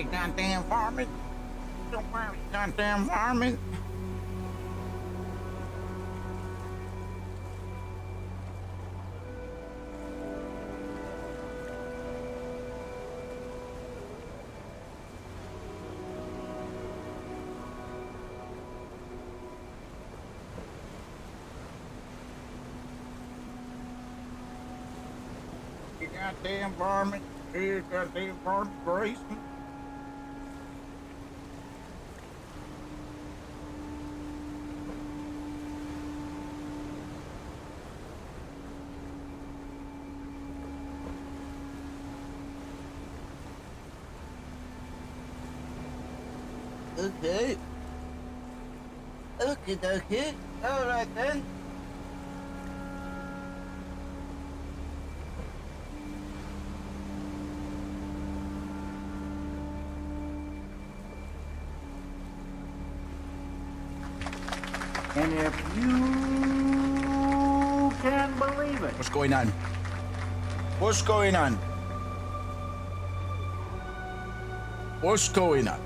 You goddamn varmint. Don't worry, goddamn varmint. You goddamn varmint. You goddamn varmint, Grayson. Okay. Okie dokie. Alright then. And if you can believe it. What's going on? What's going on? What's going on?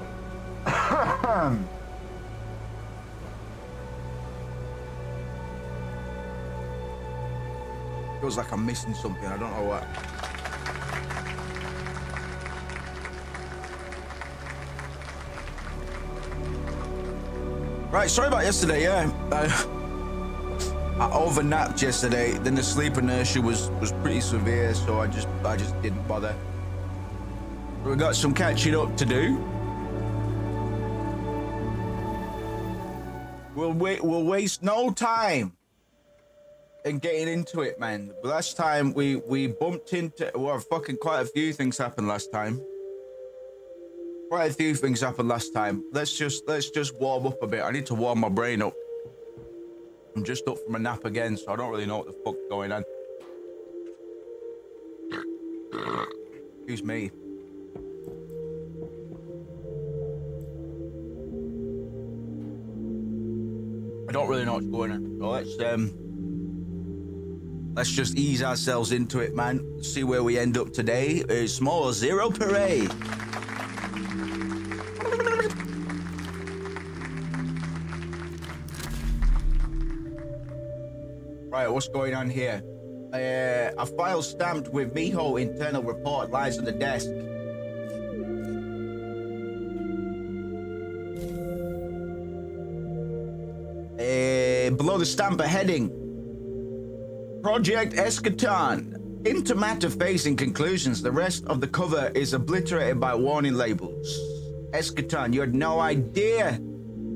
Feels like I'm missing something. I don't know what. Right, sorry about yesterday. Yeah, I overnapped yesterday. Then the sleep inertia was pretty severe, so I just didn't bother. We got some catching up to do. We'll waste no time in getting into it, man. Last time we bumped into, well, fucking quite a few things happened last time. Quite a few things happened last time. Let's just warm up a bit. I need to warm my brain up. I'm just up from a nap again, so I don't really know what the fuck's going on. Excuse me. I don't really know what's going on. So let's just ease ourselves into it, man. See where we end up today. It's small 0 parade. Right, what's going on here? A file stamped with Miho internal report lies on the desk. Below the stamp, a heading. Project Eschaton. Into matter facing conclusions. The rest of the cover is obliterated by warning labels. Eschaton, you had no idea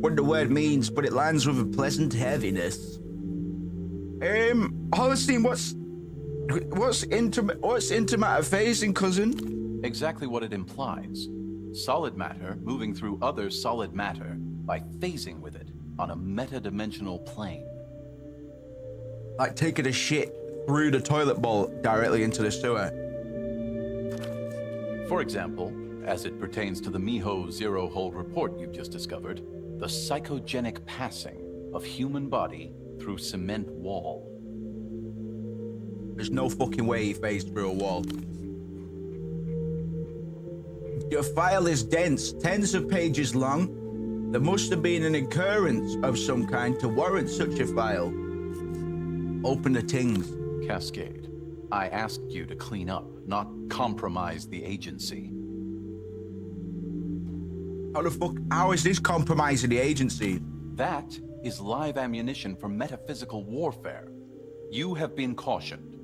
what the word means, but it lands with a pleasant heaviness. Holocene, what's into matter phasing, cousin? Exactly what it implies. Solid matter moving through other solid matter by phasing with it on a meta-dimensional plane. Like taking a shit through the toilet bowl directly into the sewer. For example, as it pertains to the Miho zero-hole report you've just discovered, the psychogenic passing of human body through cement wall. There's no fucking way he phased through a wall. Your file is dense, tens of pages long. There must have been an occurrence of some kind to warrant such a file. Open the tings. Cascade, I asked you to clean up, not compromise the agency. How is this compromising the agency? That is live ammunition for metaphysical warfare. You have been cautioned.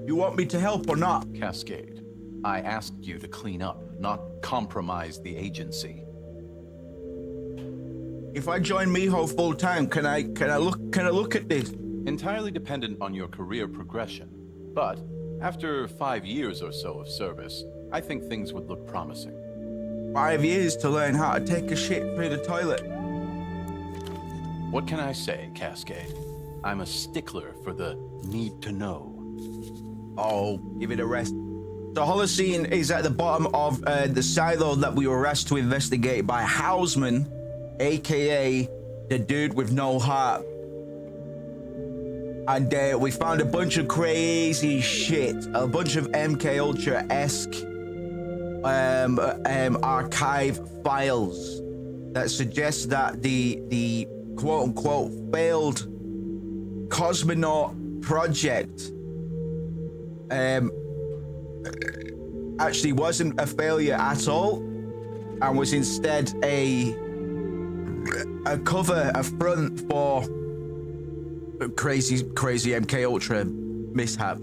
You want me to help or not? Cascade, I asked you to clean up, not compromise the agency. If I join Miho full time, can I look at this? Entirely dependent on your career progression. But after 5 years or so of service, I think things would look promising. 5 years to learn how to take a shit through the toilet. What can I say, Cascade? I'm a stickler for the need to know. Oh, give it a rest. So Holocene is at the bottom of the silo that we were asked to investigate by Hausman, aka the dude with no heart. And we found a bunch of crazy shit, a bunch of MK Ultra-esque archive files that suggest that the quote-unquote failed cosmonaut project actually wasn't a failure at all and was instead a front for crazy MK Ultra mishaps.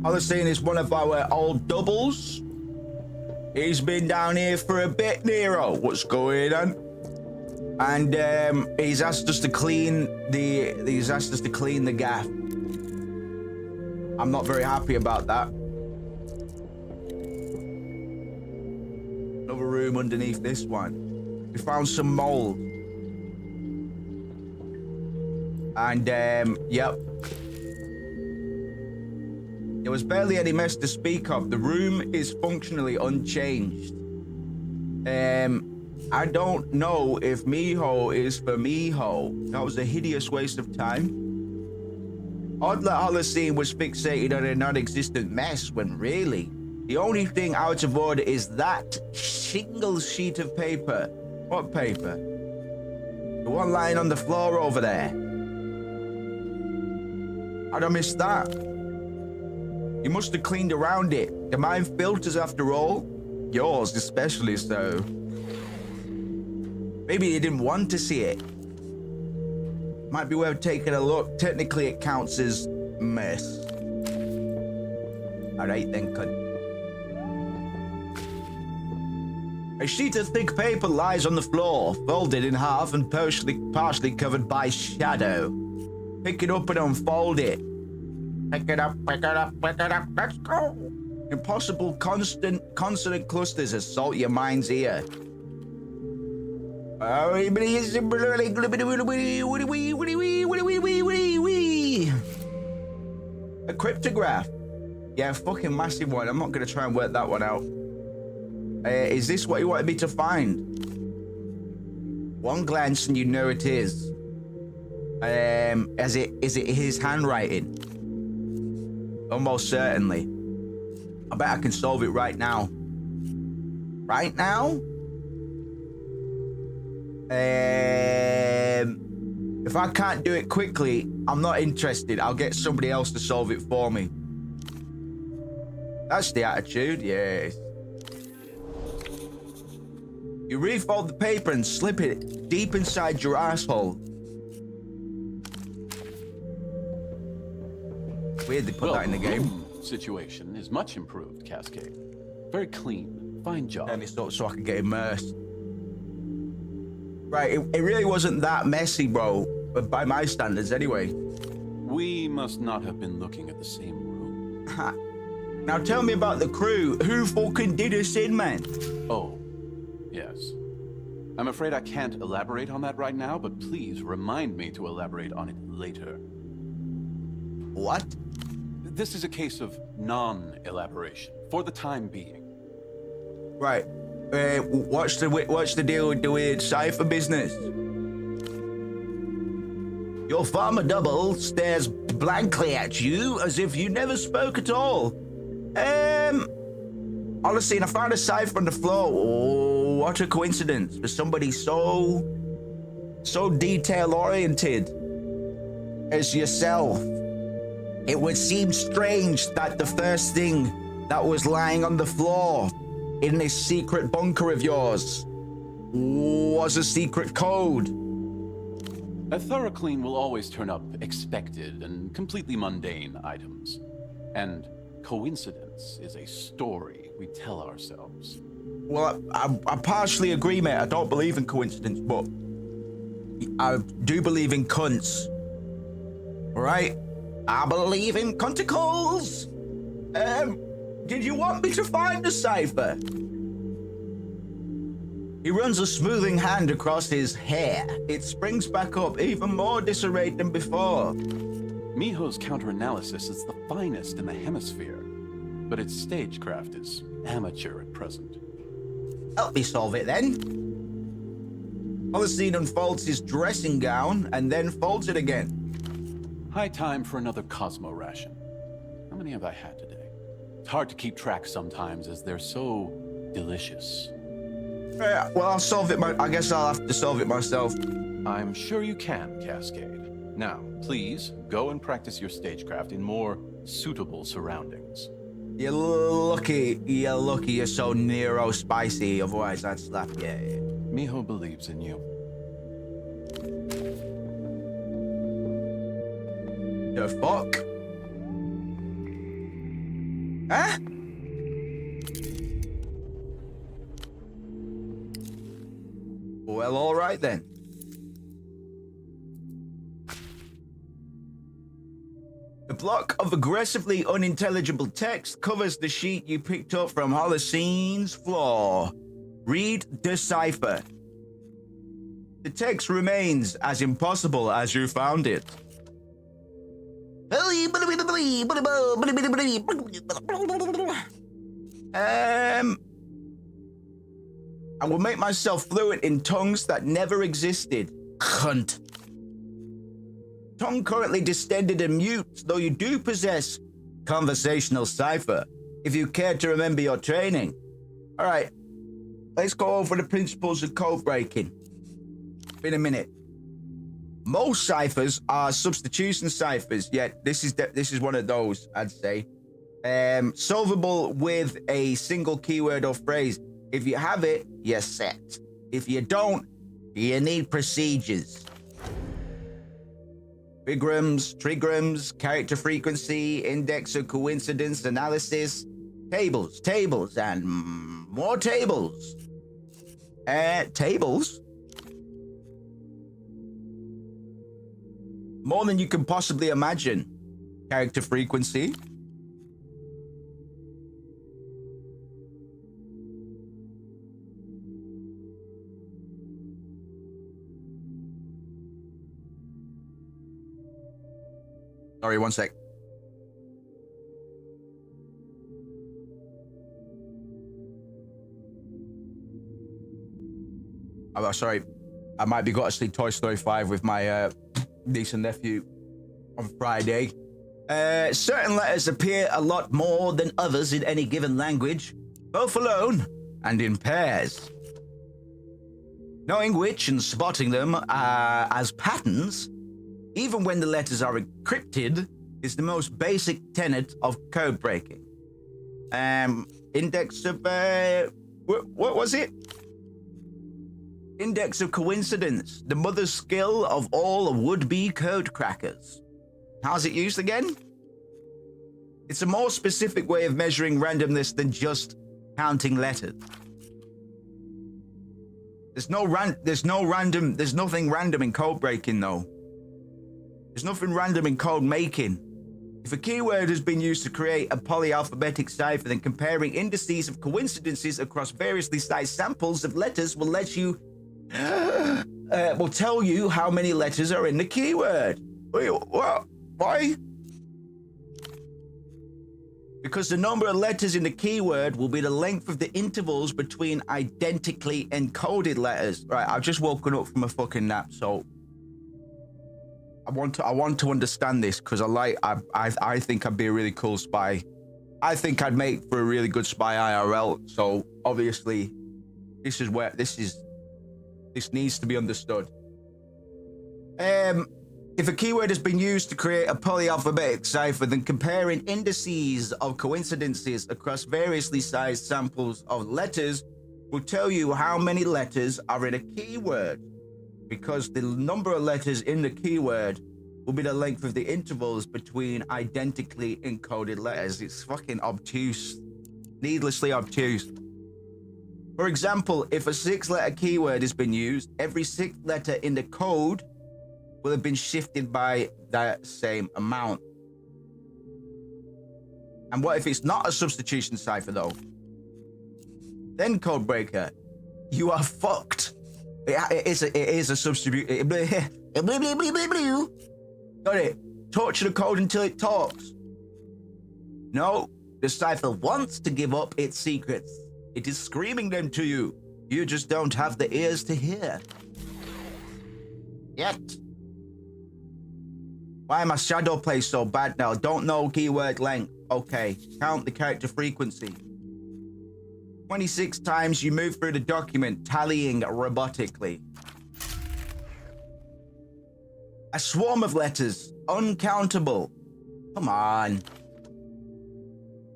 All I'm saying is one of our old doubles. He's been down here for a bit, Nero. What's going on? And he's asked us to clean the gaff. I'm not very happy about that. Another room underneath this one. We found some mold. And yep. There was barely any mess to speak of. The room is functionally unchanged. I don't know if Miho is for Miho. That was a hideous waste of time. Odd that Holocene was fixated on a non-existent mess when really, the only thing out of order is that single sheet of paper. What paper? The one lying on the floor over there. How'd I miss that? You must have cleaned around it. The mine filters after all. Yours especially so. Maybe you didn't want to see it. Might be worth taking a look. Technically it counts as mess. Alright then, cunt. A sheet of thick paper lies on the floor, folded in half and partially covered by shadow. Pick it up and unfold it. Pick it up, pick it up, pick it up, let's go! Impossible consonant clusters assault your mind's ear. A cryptograph. Yeah, fucking massive one. I'm not gonna try and work that one out. Is this what you wanted me to find? One glance and you know it is. Is it his handwriting? Almost certainly. I bet I can solve it right now. Right now? If I can't do it quickly, I'm not interested. I'll get somebody else to solve it for me. That's the attitude, yes. You refold the paper and slip it deep inside your asshole. Weird they put that in the game. Situation is much improved, Cascade. Very clean. Fine job. And it's not so I can get immersed. Right, it really wasn't that messy, bro. But by my standards, anyway. We must not have been looking at the same room. Now tell me about the crew. Who fucking did us in, man? Oh, yes. I'm afraid I can't elaborate on that right now, but please remind me to elaborate on it later. What? This is a case of non-elaboration, for the time being. Right. What's the deal with the weird cipher business? Your farmer double stares blankly at you as if you never spoke at all. Honestly, I found a cipher on the floor. Oh, what a coincidence for somebody so detail-oriented as yourself. It would seem strange that the first thing that was lying on the floor in this secret bunker of yours was a secret code. A thorough clean will always turn up expected and completely mundane items. And coincidence is a story we tell ourselves. Well, I partially agree, mate. I don't believe in coincidence, but I do believe in cunts. All right? I believe in cunticles. Did you want me to find the cipher? He runs a smoothing hand across his hair. It springs back up, even more disarrayed than before. Miho's counter-analysis is the finest in the hemisphere, but its stagecraft is amateur at present. Help me solve it, then. Holocene unfolds his dressing gown and then folds it again. High time for another Cosmo ration. How many have I had today? hard to keep track sometimes as they're so delicious. Well, I'll solve it. I guess I'll have to solve it myself. I'm sure you can, Cascade. Now, please go and practice your stagecraft in more suitable surroundings. You're lucky you're so Nero spicy, otherwise I'd slap you. Miho believes in you. The fuck? Huh? Well, all right then. The block of aggressively unintelligible text covers the sheet you picked up from Holocene's floor. Read the cipher. The text remains as impossible as you found it. I will make myself fluent in tongues that never existed. Cunt. Tongue currently distended and mute, though you do possess conversational cipher, if you care to remember your training. All right, let's go over the principles of code breaking. In a minute. Most ciphers are substitution ciphers, yet this is one of those, I'd say. Solvable with a single keyword or phrase. If you have it, you're set. If you don't, you need procedures. Bigrams, trigrams, character frequency, index of coincidence analysis, tables, and more tables. Tables? More than you can possibly imagine. Character frequency. Sorry, one sec. Oh, sorry. I might be got to see Toy Story 5 with my niece and nephew on Friday. Certain letters appear a lot more than others in any given language, both alone and in pairs. Knowing which and spotting them as patterns, even when the letters are encrypted, is the most basic tenet of code breaking. Index of what was it? Index of coincidence, the mother skill of all would-be code crackers. How's it used again? It's a more specific way of measuring randomness than just counting letters. There's nothing random in code breaking though. There's nothing random in code making. If a keyword has been used to create a polyalphabetic cipher, then comparing indices of coincidences across variously sized samples of letters will will tell you how many letters are in the keyword. Wait, what? Why? Because the number of letters in the keyword will be the length of the intervals between identically encoded letters. Right, I've just woken up from a fucking nap, so I want to understand this because I think I'd be a really cool spy. I think I'd make for a really good spy IRL. So obviously, this needs to be understood. If a keyword has been used to create a polyalphabetic cipher, then comparing indices of coincidences across variously sized samples of letters will tell you how many letters are in a keyword, because the number of letters in the keyword will be the length of the intervals between identically encoded letters. It's fucking obtuse, needlessly obtuse. For example, if a 6-letter keyword has been used, every 6th letter in the code will have been shifted by that same amount. And what if it's not a substitution cipher though? Then Codebreaker, you are fucked. It is a substitute. Got it. Torture the code until it talks. No, the cipher wants to give up its secrets. It is screaming them to you. You just don't have the ears to hear. Yet. Why am my shadow play so bad now? Don't know keyword length. Okay, count the character frequency. 26 times you move through the document, tallying robotically. A swarm of letters, uncountable. Come on.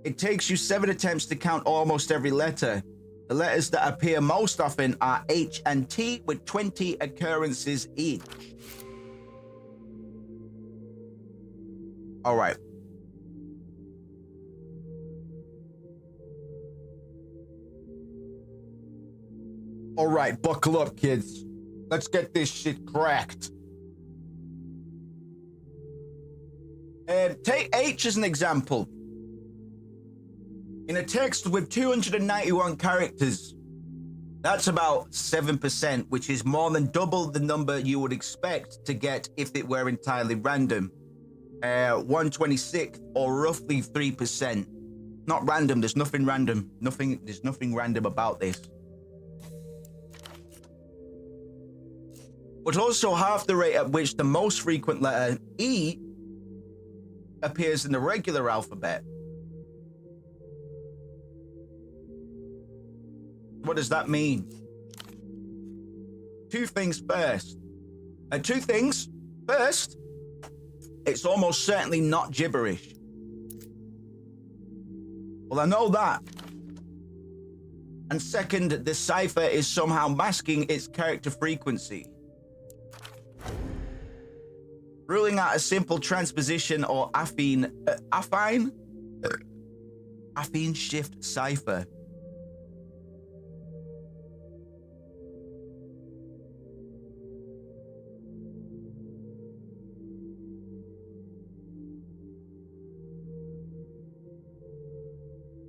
It takes you 7 attempts to count almost every letter. The letters that appear most often are H and T, with 20 occurrences each. All right. All right, buckle up, kids. Let's get this shit cracked. Take H as an example. In a text with 291 characters, that's about 7%, which is more than double the number you would expect to get if it were entirely random. 1/26, or roughly 3%. Not random, there's nothing random. There's nothing random about this. But also half the rate at which the most frequent letter, E, appears in the regular alphabet. What does that mean? Two things first. First, it's almost certainly not gibberish. Well, I know that. And second, the cipher is somehow masking its character frequency. Ruling out a simple transposition or affine shift cipher.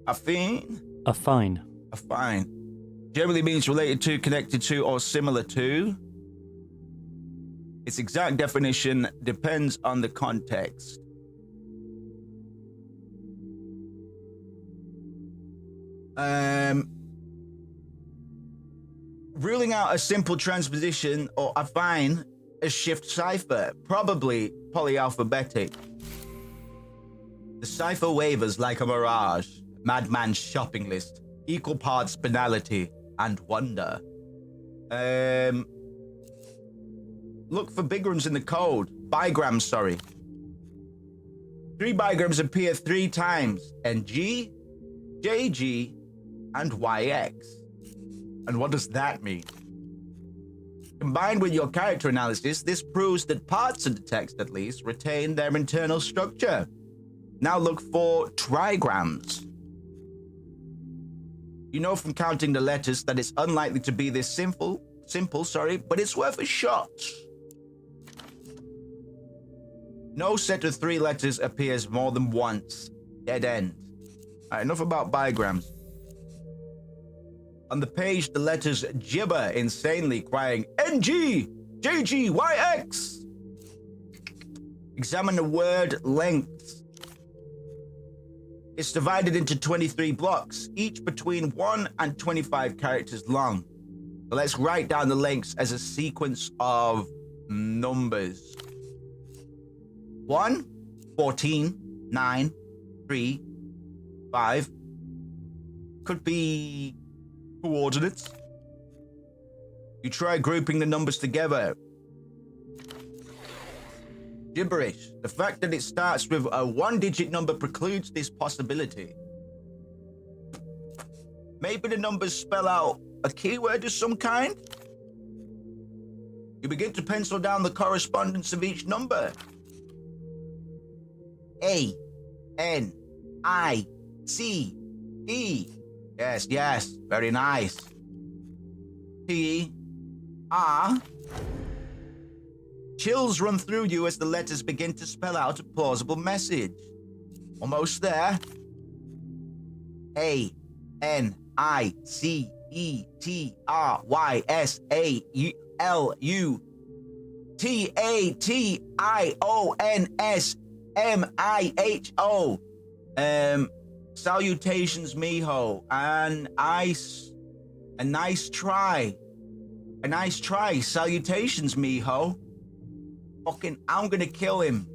Affine. Generally means related to, connected to, or similar to. Its exact definition depends on the context. Ruling out a simple transposition or affine a shift cipher, probably polyalphabetic. The cipher wavers like a mirage, madman's shopping list, equal parts banality and wonder. Look for bigrams in the code. Bigrams, sorry. 3 bigrams appear 3 times. NG, JG, and YX. And what does that mean? Combined with your character analysis, this proves that parts of the text, at least, retain their internal structure. Now look for trigrams. You know from counting the letters that it's unlikely to be this simple, but it's worth a shot. No set of 3 letters appears more than once. Dead end. All right, enough about bigrams. On the page, the letters gibber insanely, crying NG, JG, YX. Examine the word length. It's divided into 23 blocks, each between 1 and 25 characters long. But let's write down the lengths as a sequence of numbers. 1, 14, 9, 3, 5. Could be coordinates. You try grouping the numbers together. Gibberish. The fact that it starts with a 1-digit number precludes this possibility. Maybe the numbers spell out a keyword of some kind? You begin to pencil down the correspondence of each number. A, N, I, C, E. Yes, very nice. T, R. Chills run through you as the letters begin to spell out a plausible message. Almost there. A, N, I, C, E, T, R, Y, S, A, L, U, T, A, T, I, O, N, S, M, I, H, O. Salutations, mijo. A nice try. Salutations, mijo. Fucking, I'm gonna kill him.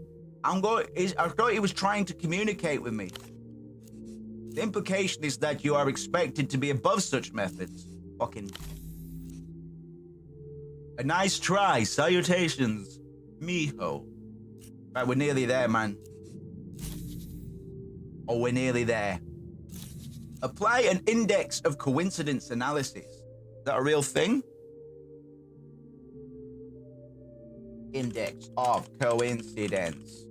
I thought he was trying to communicate with me. The implication is that you are expected to be above such methods. Fucking... A nice try. Salutations, mijo. Right, we're nearly there, man. Oh, we're nearly there. Apply an index of coincidence analysis. Is that a real thing? Index of coincidence.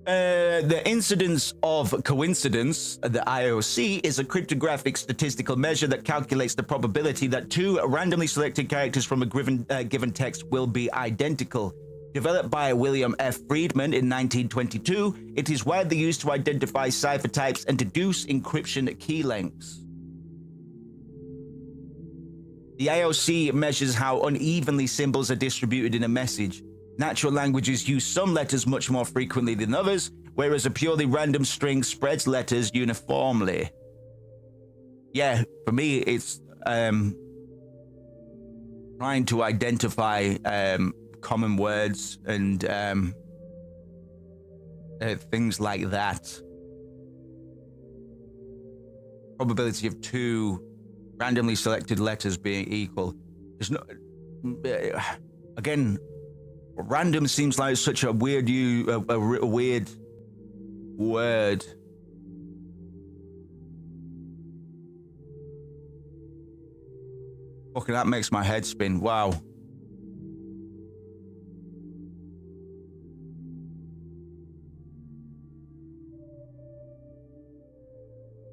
The incidence of coincidence, the IOC, is a cryptographic statistical measure that calculates the probability that two randomly selected characters from a given text will be identical. Developed by William F. Friedman in 1922, it is widely used to identify ciphertypes and deduce encryption key lengths. The IOC measures how unevenly symbols are distributed in a message. Natural languages use some letters much more frequently than others, whereas a purely random string spreads letters uniformly. Yeah, for me, it's trying to identify common words and things like that. Probability of two randomly selected letters being equal. There's no... again... Random seems like such a weird weird word. Fucking that makes my head spin. Wow.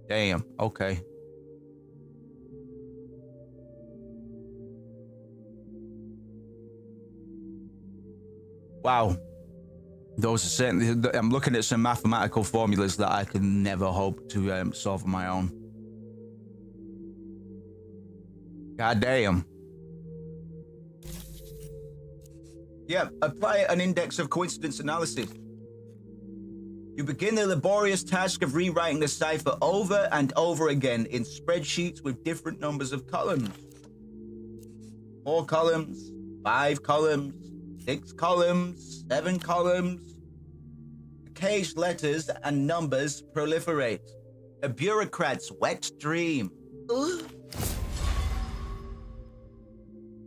Damn. Okay. Wow. Those are certainly... I'm looking at some mathematical formulas that I could never hope to solve on my own. God damn. Yeah, apply an index of coincidence analysis. You begin the laborious task of rewriting the cipher over and over again in spreadsheets with different numbers of columns. 4 columns, 5 columns, 6 columns, 7 columns. The caged letters and numbers proliferate. A bureaucrat's wet dream. Ugh.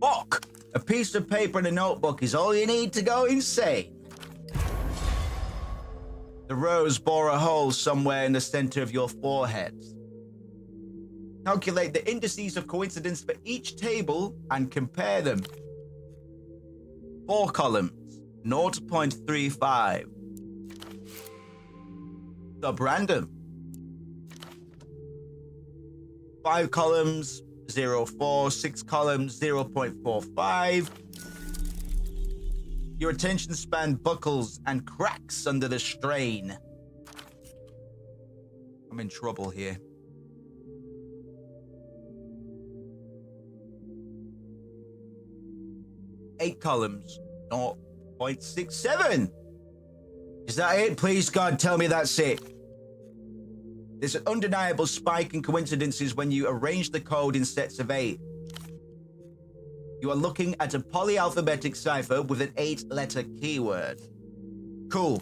Fuck! A piece of paper and a notebook is all you need to go insane. The rose bore a hole somewhere in the center of your forehead. Calculate the indices of coincidence for each table and compare them. 4 columns, 0.35. Sub-random. 5 columns, 0.4. 6 columns, 0.45. Your attention span buckles and cracks under the strain. I'm in trouble here. Eight columns, 0.67. Is that it? Please, God, tell me that's it. There's an undeniable spike in coincidences when you arrange the code in sets of 8. You are looking at a polyalphabetic cipher with an 8-letter keyword. Cool.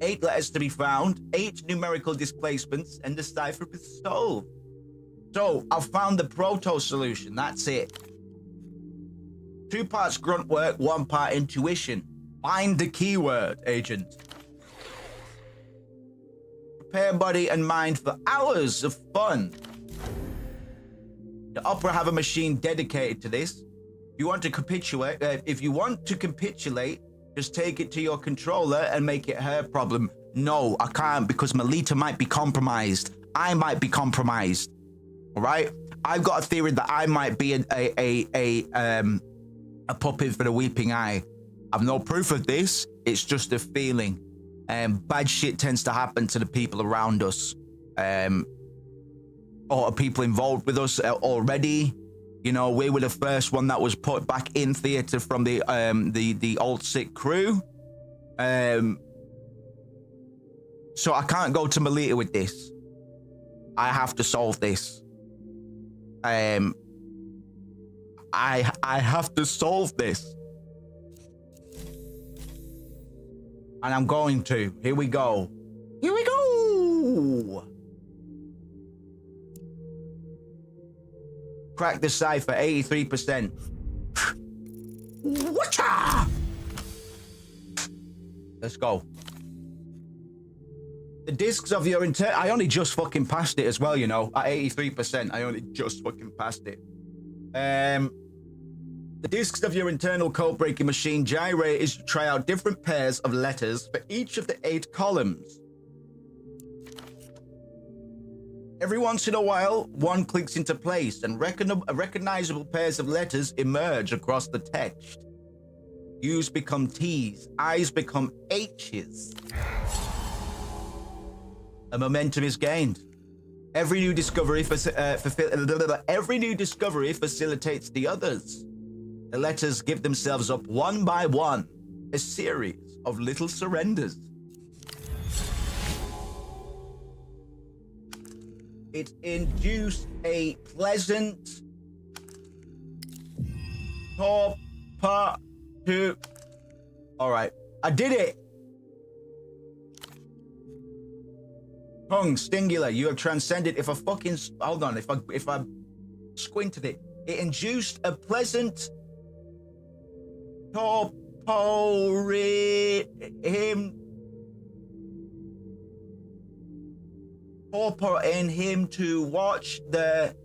8 letters to be found, 8 numerical displacements, and the cipher is solved. So, I've found the proto solution, that's it. 2 parts grunt work, 1 part intuition. Find the keyword, agent. Prepare body and mind for hours of fun. The opera have a machine dedicated to this. If you want to capitulate, just take it to your controller and make it her problem. No, I can't, because Melita might be compromised. I might be compromised. All right? I've got a theory that I might be a puppet for the weeping eye. I've no proof of this. It's just a feeling. Bad shit tends to happen to the people around us. Or people involved with us already. You know, we were the first one that was put back in theater from the old sick crew. So I can't go to Melita with this. I have to solve this. I have to solve this. And I'm going to. Here we go. Here we go. Crack the cipher, 83%. Whatcha? Let's go. The discs of your I only just fucking passed it as well, you know. At 83%, I only just fucking passed it. The discs of your internal code-breaking machine gyrate as you try out different pairs of letters for each of the 8 columns. Every once in a while, one clicks into place and recognizable pairs of letters emerge across the text. U's become T's, I's become H's. A momentum is gained. Every new discovery facilitates the others. The letters give themselves up one by one, a series of little surrenders. It induced a pleasant torpor to... All right, I did it. Tongue, singular, you have transcended. If I fucking... Hold on, if I squinted it. It induced a pleasant torpor in him to watch the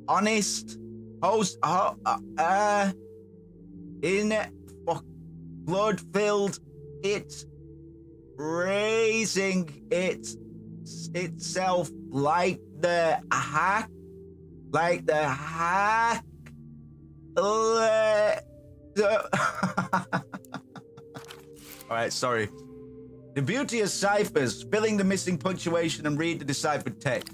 honest host in blood-filled it raising itself like the hack all right, sorry. The beauty of ciphers, filling the missing punctuation and read the deciphered text.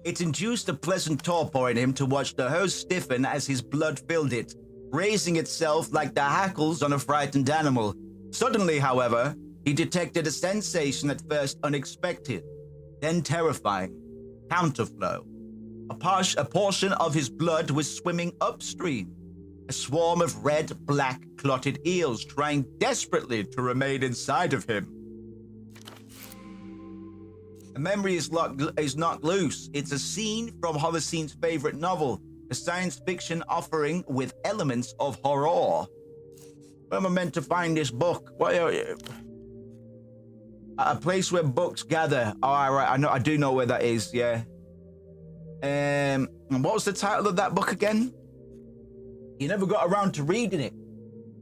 It induced a pleasant torpor in him to watch the host stiffen as his blood filled it, raising itself like the hackles on a frightened animal. Suddenly, however, he detected a sensation at first unexpected, then terrifying. Counterflow. A portion of his blood was swimming upstream. A swarm of red, black, clotted eels trying desperately to remain inside of him. A memory is not loose. It's a scene from Holoceen's favorite novel, a science fiction offering with elements of horror. Where am I meant to find this book? A place where books gather. Oh, all right, I do know where that is, yeah. And what was the title of that book again? You never got around to reading it.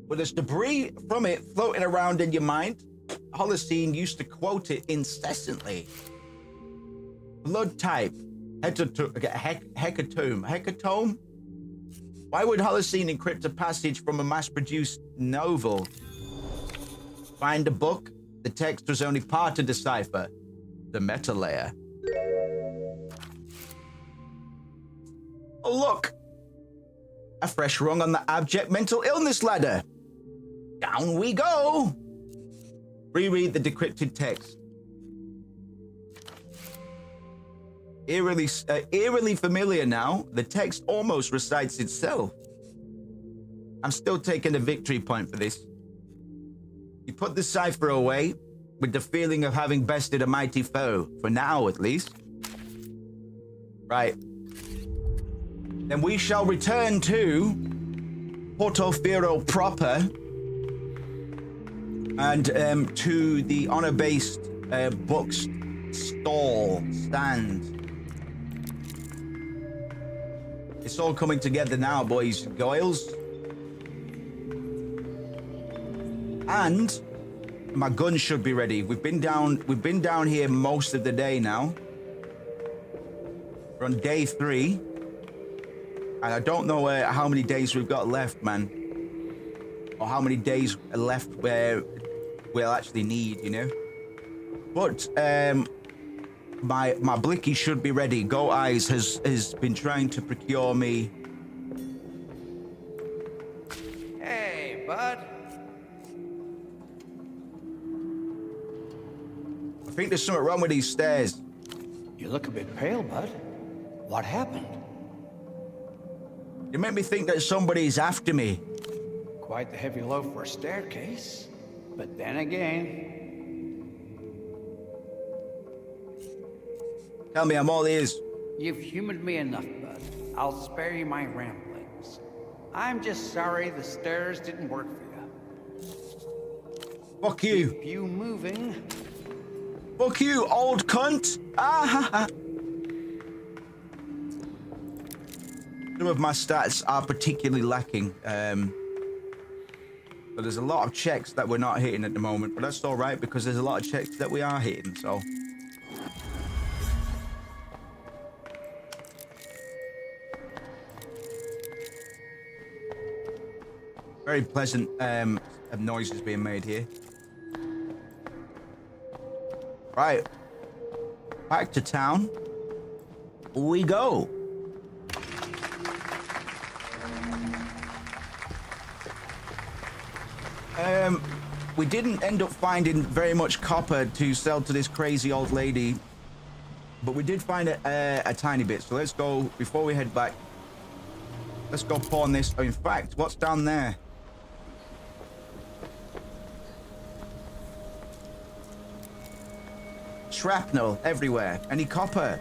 But there's debris from it floating around in your mind. Holocene used to quote it incessantly. Blood type. Hecatome? Why would Holocene encrypt a passage from a mass-produced novel? Find a book. The text was only part of the cipher. The meta layer. Oh, look. A fresh rung on the abject mental illness ladder. Down we go. Reread the decrypted text. Eerily familiar now, the text almost recites itself. I'm still taking a victory point for this. You put the cipher away with the feeling of having bested a mighty foe, for now at least. Right. Then we shall return to Portofino proper and to the honor-based books stand. It's all coming together now, boys and girls. And my gun should be ready. We've been down here most of the day now. We're on day 3. And I don't know how many days we've got left, man. Or how many days are left where we'll actually need, you know? But my blicky should be ready. Go Eyes has been trying to procure me. Hey, bud. I think there's something wrong with these stairs. You look a bit pale, bud. What happened? You make me think that somebody's after me. Quite the heavy load for a staircase. But then again, Tell me, I'm all ears. you've humored me enough, bud. I'll spare you my ramblings. I'm just sorry the stairs didn't work for you. Fuck you. Keep you moving. Fuck you, old cunt. Ah ha ha. Some of my stats are particularly lacking. But there's a lot of checks that we're not hitting at the moment. But that's all right because there's a lot of checks that we are hitting, so. Very pleasant noises being made here. Right. Back to town we go. We didn't end up finding very much copper to sell to this crazy old lady, but we did find a tiny bit. So let's go, before we head back, let's go pawn this. Oh, in fact, what's down there? Shrapnel everywhere. Any copper?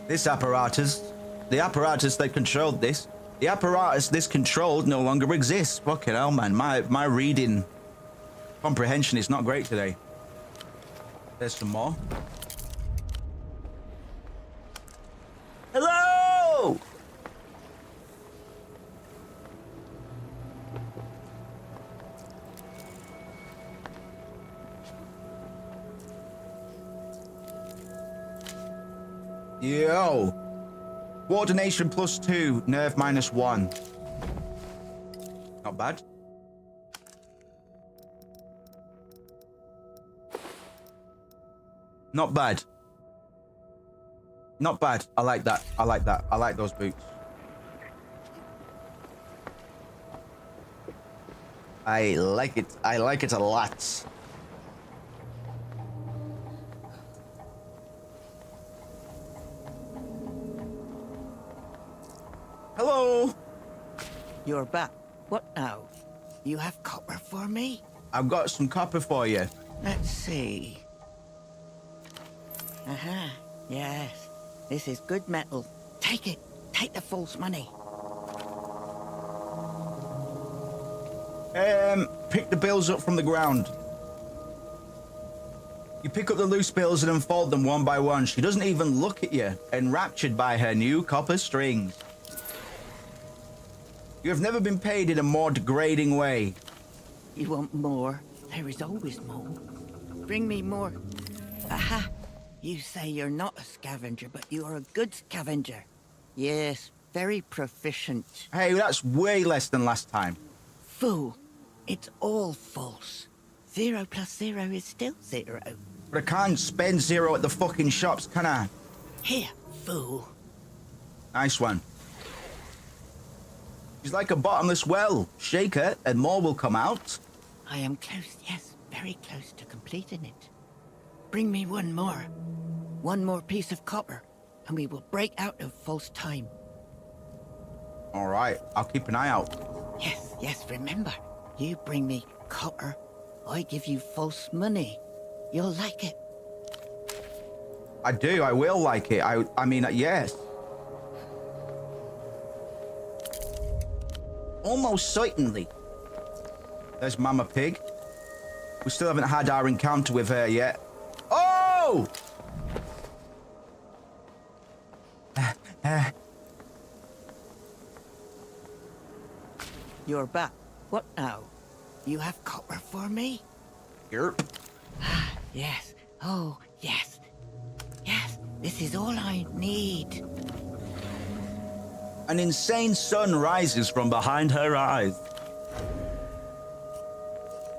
This apparatus, the apparatus that controlled this, the apparatus this controlled no longer exists. Fucking hell, man. My reading comprehension is not great today. There's some more. Hello! Yo. Coordination +2, nerve -1. Not bad. Not bad. Not bad. I like that. I like that. I like those boots. I like it. I like it a lot. Hello. You're back. What now? You have copper for me? I've got some copper for you. Let's see. Aha. Yes. This is good metal. Take it. Take the false money. Pick the bills up from the ground. You pick up the loose bills and unfold them one by one. She doesn't even look at you, enraptured by her new copper strings. You have never been paid in a more degrading way. You want more? There is always more. Bring me more. Aha. You say you're not a scavenger, but you are a good scavenger. Yes, very proficient. Hey, that's way less than last time. Fool. It's all false. 0 + 0 is still 0. But I can't spend 0 at the fucking shops, can I? Here, fool. Nice one. She's like a bottomless well. Shake her and more will come out. I am close, yes, very close to completing it. Bring me one more. One more piece of copper, and we will break out of false time. All right, I'll keep an eye out. Yes, yes, remember. You bring me copper, I give you false money. You'll like it. I do, I will like it. I mean, yes. Almost certainly. There's Mama Pig. We still haven't had our encounter with her yet. Oh! You're back. What now? You have copper for me? Yerp. Yes. Oh, yes. Yes, this is all I need. An insane sun rises from behind her eyes.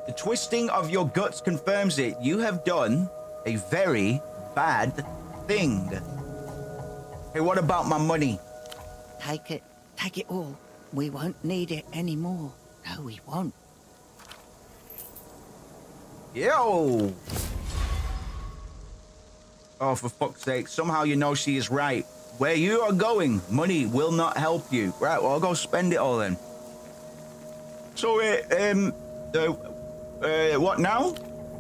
The twisting of your guts confirms it. You have done a very bad thing. Hey, what about my money? Take it. Take it all. We won't need it anymore. No, we won't. Yo! Oh, for fuck's sake. Somehow you know she is right. Where you are going, money will not help you. Right, well, I'll go spend it all then. So, what now?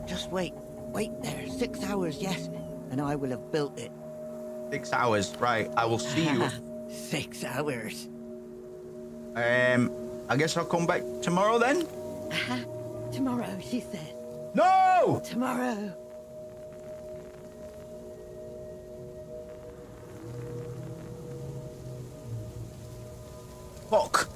Just wait. Wait there. 6 hours, yes. And I will have built it. 6 hours, right. I will see you. 6 hours. I guess I'll come back tomorrow then? Tomorrow, she said. No! Tomorrow. Fuck.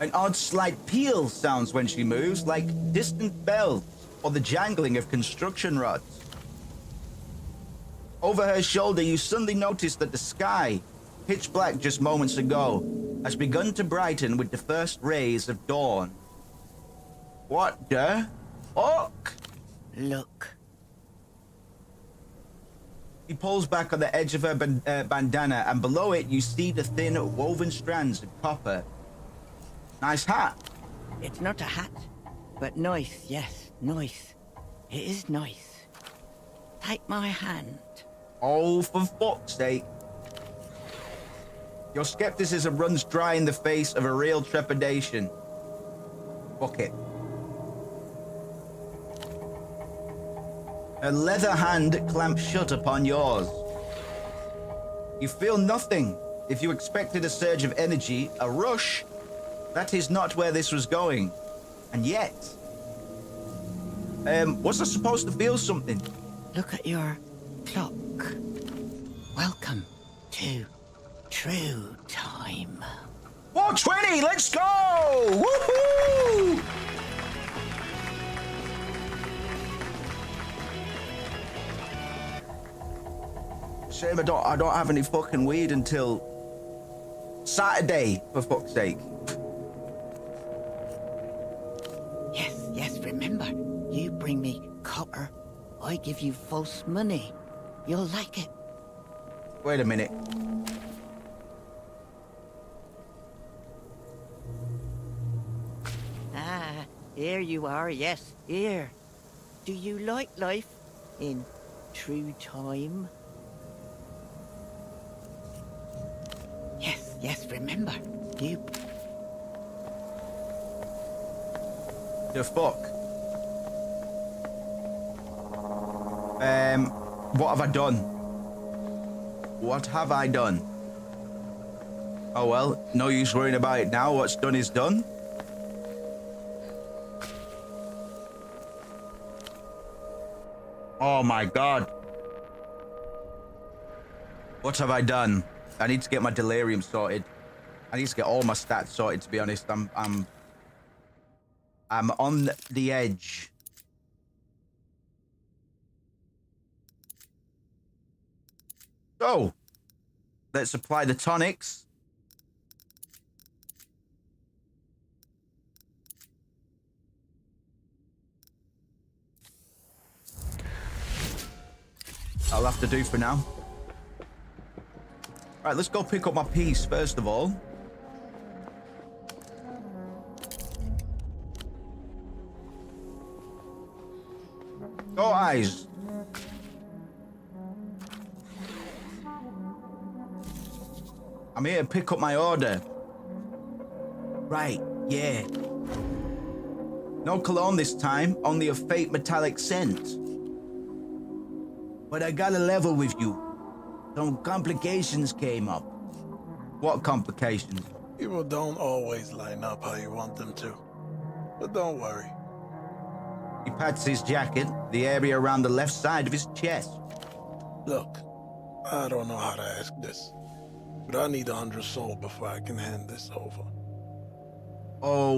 An odd slight peal sounds when she moves, like distant bells or the jangling of construction rods. Over her shoulder, you suddenly notice that the sky, pitch black just moments ago, has begun to brighten with the first rays of dawn. What the fuck? Look. He pulls back on the edge of her bandana, and below it you see the thin woven strands of copper. Nice hat. It's not a hat, but nice, yes, nice. It is nice. Take my hand. Oh, for fuck's sake. Your skepticism runs dry in the face of a real trepidation. Fuck it. Her leather hand clamps shut upon yours. You feel nothing. If you expected a surge of energy, a rush, that is not where this was going. And yet... was I supposed to feel something? Look at your clock. Welcome to True Time. 420, let's go! Woohoo! Shame I don't have any fucking weed until Saturday, for fuck's sake. Yes, remember, you bring me copper, I give you false money. You'll like it. Wait a minute. Ah, here you are, yes, here. Do you like life in true time? Yes, remember, you... The fuck? What have I done? What have I done? Oh well, no use worrying about it now. What's done is done. Oh my god. What have I done? I need to get my delirium sorted. I need to get all my stats sorted, to be honest. I'm on the edge. So, let's apply the tonics. I'll have to do for now. Right, let's go pick up my piece first of all. Go eyes. I'm here to pick up my order. Right, yeah. No cologne this time, only a fake metallic scent. But I got a level with you. Some complications came up. What complications? People don't always line up how you want them to. But don't worry. He pats his jacket, the area around the left side of his chest. Look, I don't know how to ask this, but I need 100 soul before I can hand this over. Oh...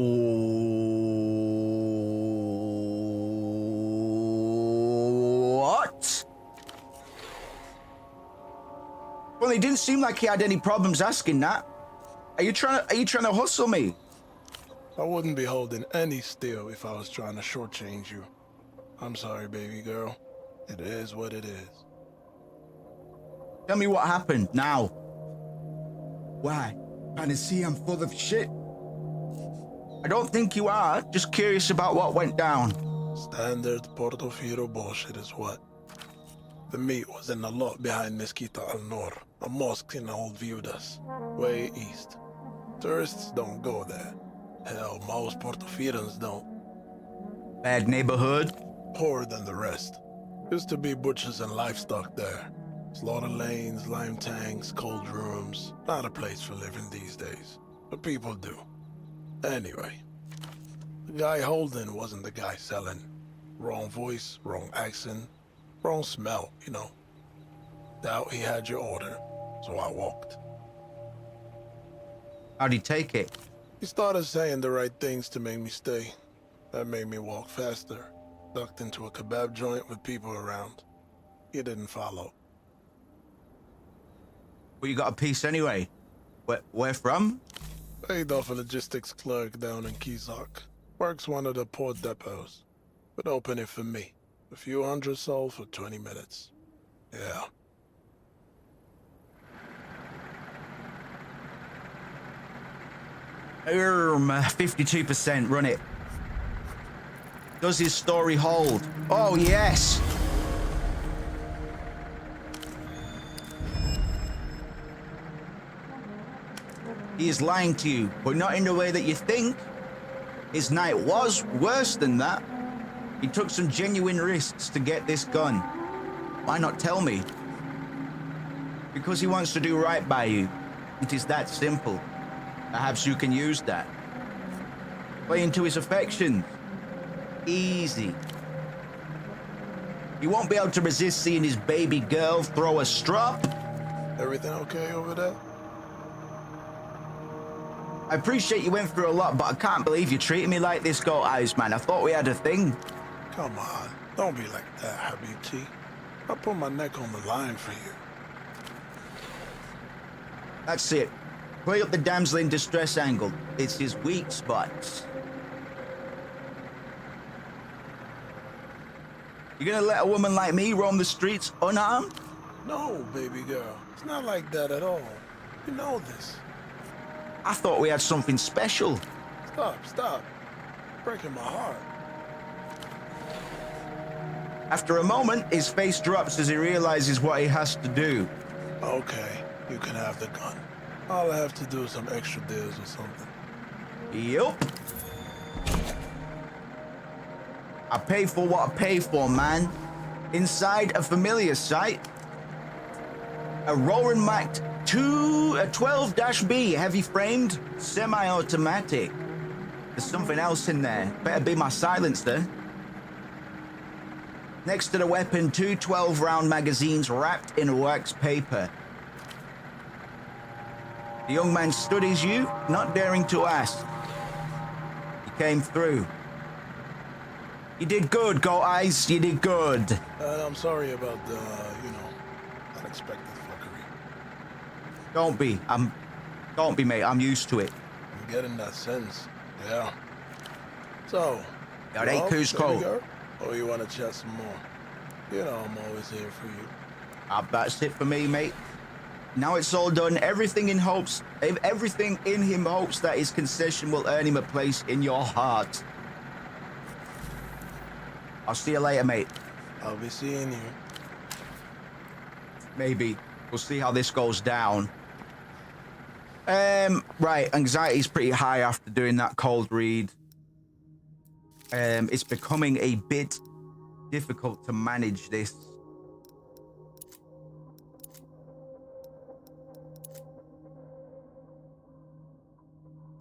What? Well, it didn't seem like he had any problems asking that. Are you trying to hustle me? I wouldn't be holding any steel if I was trying to shortchange you. I'm sorry, baby girl. It is what it is. Tell me what happened now. Why? Trying to see I'm full of shit? I don't think you are. Just curious about what went down. Standard Portofino bullshit is what. The meat was in the lot behind Mezquita al Nur, a mosque in Old Viudas, way east. Tourists don't go there. Hell, most Portofirans don't. Bad neighborhood. Poorer than the rest. Used to be butchers and livestock there. Slaughter lanes, lime tanks, cold rooms. Not a place for living these days. But people do. Anyway, the guy holding wasn't the guy selling. Wrong voice, wrong accent, wrong smell, you know. Doubt he had your order, so I walked. How'd he take it? He started saying the right things to make me stay. That made me walk faster. Ducked into a kebab joint with people around. He didn't follow. Well, you got a piece anyway. Where from? Paid off a logistics clerk down in Kizak. Works one of the port depots. Would open it for me. A few hundred sold for 20 minutes. Yeah. 52%, run it. Does his story hold? Oh, yes. He is lying to you, but not in the way that you think. His night was worse than that. He took some genuine risks to get this gun. Why not tell me? Because he wants to do right by you. It is that simple. Perhaps you can use that. Play into his affections. Easy. He won't be able to resist seeing his baby girl throw a strop. Everything okay over there? I appreciate you went through a lot, but I can't believe you're treating me like this, Goat Eyes, man. I thought we had a thing. Come on, don't be like that, Habibti. I put my neck on the line for you. That's it. Play up the damsel in distress angle. It's his weak spot. You gonna let a woman like me roam the streets unarmed? No, baby girl. It's not like that at all. You know this. I thought we had something special. Stop. Breaking my heart. After a moment, his face drops as he realizes what he has to do. Okay, you can have the gun. I'll have to do some extra deals or something. Yup. I pay for what I pay for, man. Inside a familiar sight. A Roaring Mac 12-B, heavy framed, semi-automatic. There's something else in there. Better be my silencer. Next to the weapon, 2 12-round magazines wrapped in wax paper. The young man studies you, not daring to ask. You came through. You did good, Goat Eyes. You did good. And I'm sorry about the, unexpected fuckery. Don't be, mate. I'm used to it. I'm getting that sense. Yeah. So, That ain't who's cold. Or you want to chat some more? You know I'm always here for you. That's it for me, mate. Now it's all done. Everything in him hopes that his concession will earn him a place in your heart. I'll see you later, mate. I'll be seeing you. Maybe. We'll see how this goes down. Right, anxiety's pretty high after doing that cold read. It's becoming a bit difficult to manage this.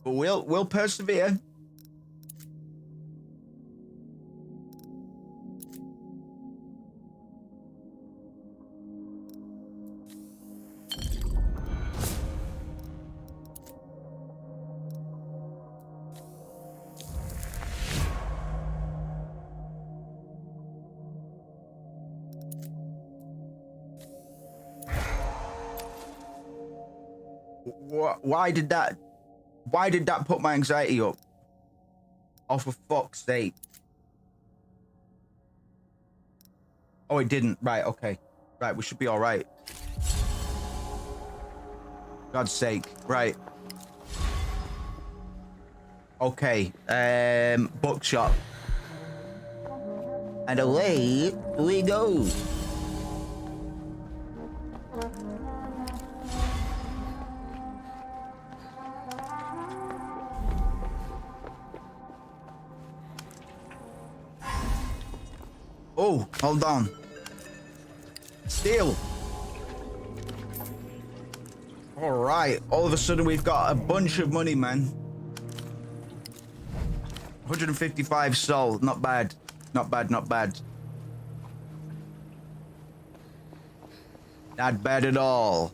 But we'll persevere. Why did that put my anxiety up? Oh, for fuck's sake. Oh, it didn't. Right, okay. Right, we should be all right. God's sake. Right. Okay. Bookshop. And away we go. Oh, hold on. Steal. All right. All of a sudden, we've got a bunch of money, man. 155 soul. Not bad. Not bad, not bad. Not bad at all.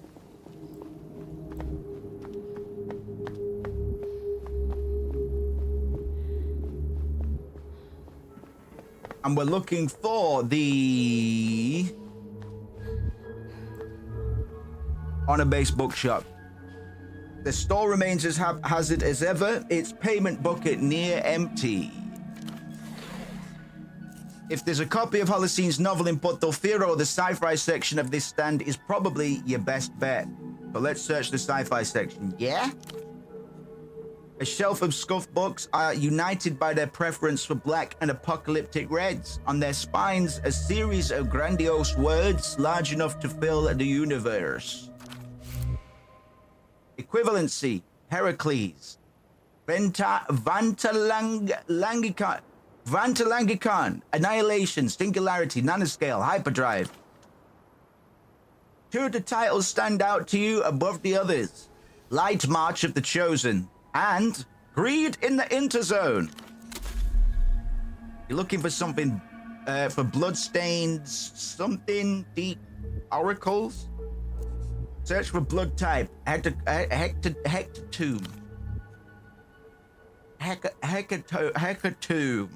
And we're looking for the Honor Base Bookshop. The store remains as haphazard as ever, its payment bucket near empty. If there's a copy of Holocene novel in Portofino, the sci-fi section of this stand is probably your best bet. But let's search the sci-fi section. Yeah? A shelf of scuffed books are united by their preference for black and apocalyptic reds. On their spines, a series of grandiose words large enough to fill the universe. Equivalency, Heracles, Vantalangicon, Annihilation, Singularity, Nanoscale, Hyperdrive. Two of the titles stand out to you above the others. Light March of the Chosen and Greed in the Interzone. You're looking for something for Bloodstains, something deep oracles? Search for blood type, Hecatomb. Hecatomb.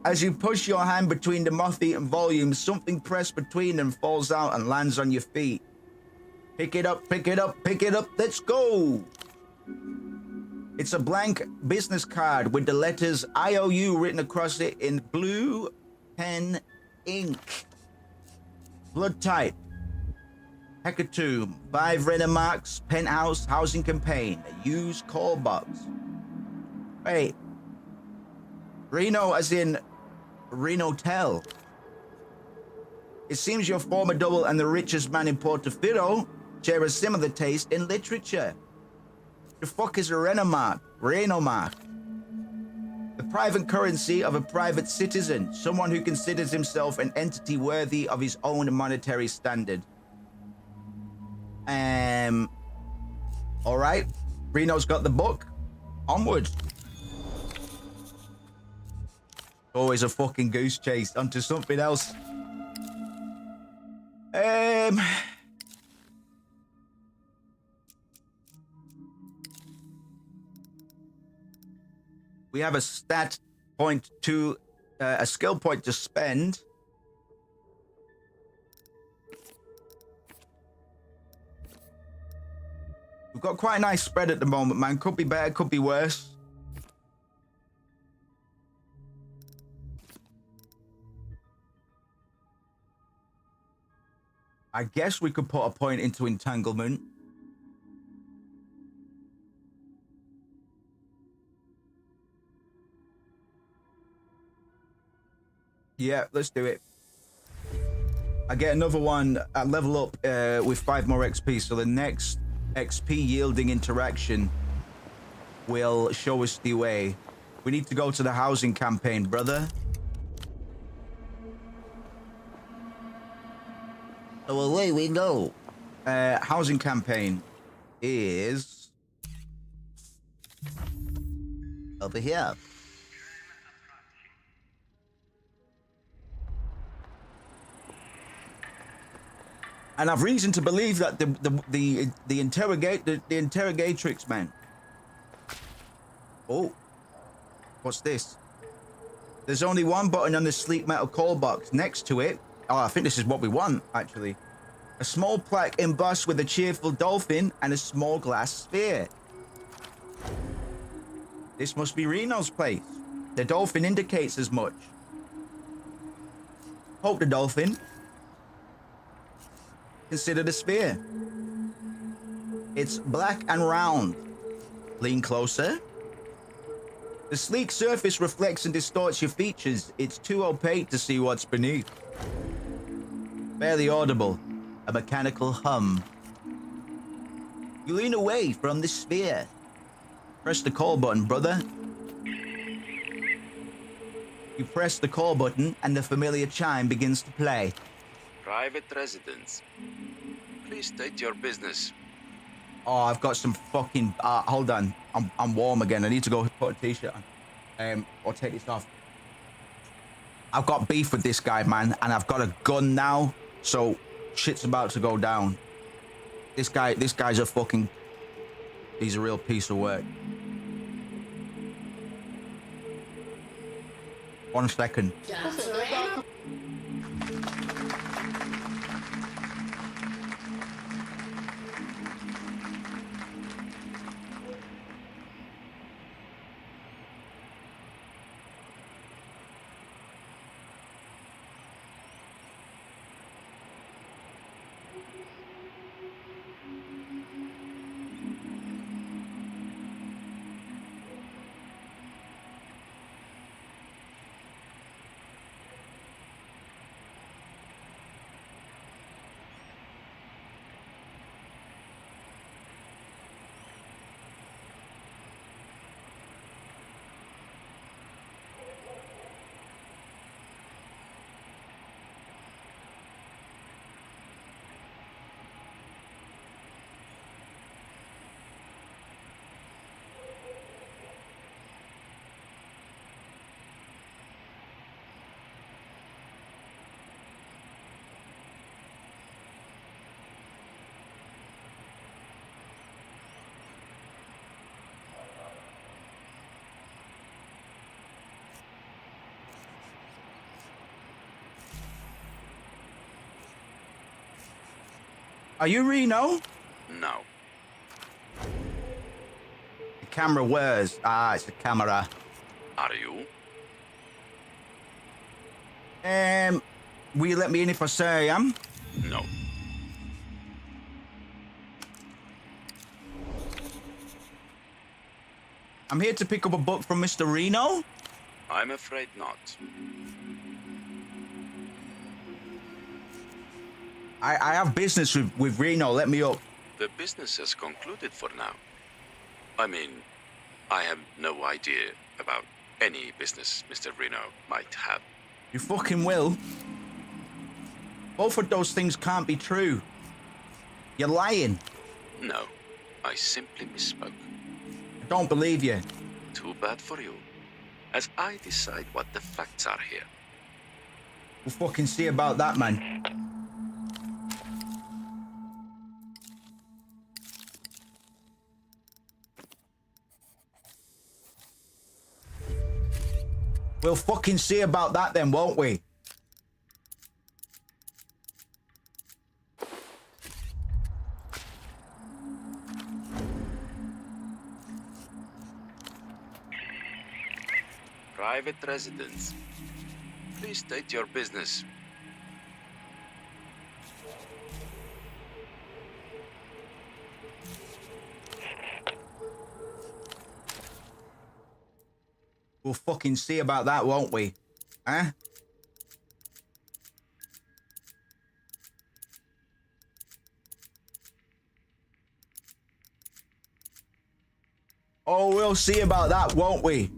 As you push your hand between the moth-eaten volumes, something pressed between them falls out and lands on your feet. Pick it up, pick it up, pick it up, let's go! It's a blank business card with the letters IOU written across it in blue pen ink. Blood type, Hecatomb, 5 Renamarks, Penthouse, Housing Campaign, a used call box. Wait. Reno as in Reno Tel. It seems your former double and the richest man in Portofino share a similar taste in literature. The fuck is a Renamark? Renomark. The private currency of a private citizen, someone who considers himself an entity worthy of his own monetary standard. All right. Reno's got the book. Onward. Always a fucking goose chase onto something else. We have a stat point to a skill point to spend. We've got quite a nice spread at the moment, man. Could be better, could be worse. I guess we could put a point into entanglement. Yeah, let's do it. I get another one. I level up with 5 more XP. So the next XP yielding interaction will show us the way. We need to go to the housing campaign, brother. So away we go. Housing campaign is over here. And I've reason to believe that the interrogatrix, man. Oh, what's this? There's only one button on the sleek metal call box. Next to it, oh, I think this is what we want, actually. A small plaque embossed with a cheerful dolphin and a small glass sphere. This must be Reno's place. The dolphin indicates as much. Hope the dolphin. Consider the sphere. It's black and round. Lean closer. The sleek surface reflects and distorts your features. It's too opaque to see what's beneath. Barely audible. A mechanical hum. You lean away from the sphere. Press the call button, brother. You press the call button and the familiar chime begins to play. Private residence. Please state your business. Oh, I've got some fucking... hold on. I'm warm again. I need to go put a t-shirt on. Or take this off. I've got beef with this guy, man. And I've got a gun now. So, shit's about to go down. This guy's a fucking... He's a real piece of work. 1 second. Are you Reno? No. The camera whirs. Ah, it's a camera. Are you? Will you let me in if I say I am? No. I'm here to pick up a book from Mr. Reno. I'm afraid not. I have business with Reno. Let me up. The business has concluded for now. I mean, I have no idea about any business Mr. Reno might have. You fucking will. Both of those things can't be true. You're lying. No, I simply misspoke. I don't believe you. Too bad for you, as I decide what the facts are here. We'll fucking see about that, man. We'll fucking see about that then, won't we? Private residence. Please state your business. We'll fucking see about that, won't we? Huh? Oh, we'll see about that, won't we?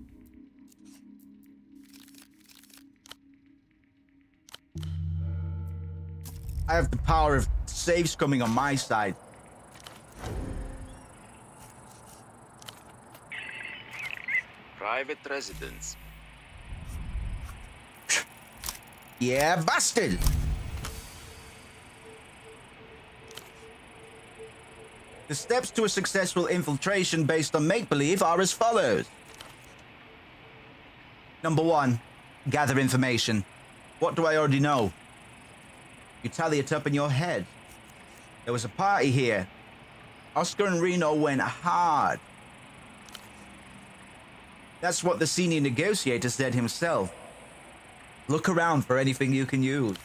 I have the power of safes coming on my side. Private residence. Yeah, bastard! The steps to a successful infiltration based on make-believe are as follows. Number 1, gather information. What do I already know? You tally it up in your head. There was a party here. Oscar and Reno went hard. That's what the senior negotiator said himself. Look around for anything you can use.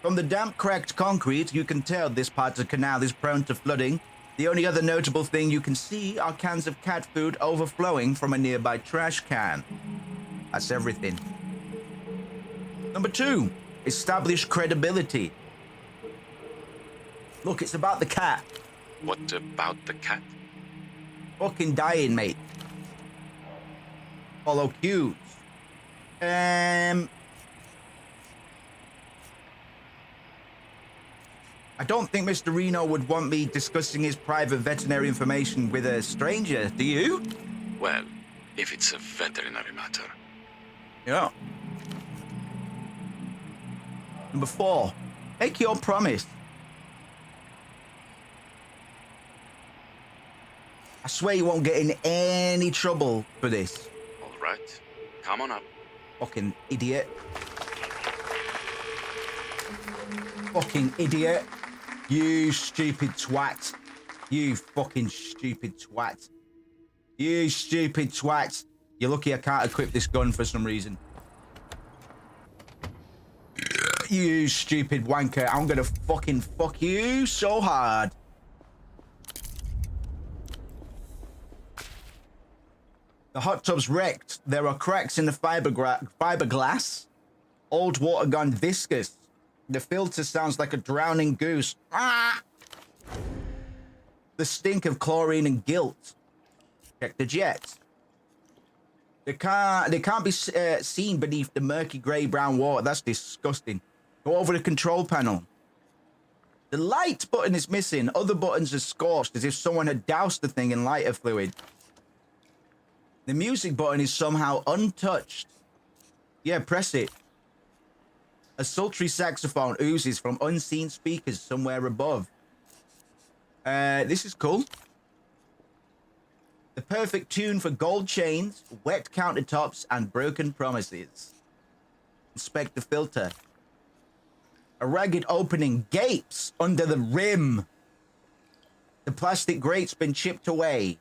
From the damp, cracked concrete, you can tell this part of the canal is prone to flooding. The only other notable thing you can see are cans of cat food overflowing from a nearby trash can. That's everything. Number 2, establish credibility. Look, it's about the cat. What about the cat? Fucking dying, mate. Follow cues. I don't think Mr. Reno would want me discussing his private veterinary information with a stranger, do you? Well, if it's a veterinary matter. Yeah. Number 4, make your promise. I swear you won't get in any trouble for this. All right, come on up. Fucking idiot. Fucking idiot. You stupid twat. You fucking stupid twat. You stupid twat. You're lucky I can't equip this gun for some reason. You stupid wanker. I'm gonna fucking fuck you so hard. The hot tub's wrecked. There are cracks in the fiberglass. Old water gone viscous. The filter sounds like a drowning goose. Ah! The stink of chlorine and guilt. Check the jets. They can't be seen beneath the murky grey-brown water. That's disgusting. Go over the control panel. The light button is missing. Other buttons are scorched as if someone had doused the thing in lighter fluid. The music button is somehow untouched. Yeah, press it. A sultry saxophone oozes from unseen speakers somewhere above. This is cool. The perfect tune for gold chains, wet countertops, and broken promises. Inspect the filter. A ragged opening gapes under the rim. The plastic grate's been chipped away.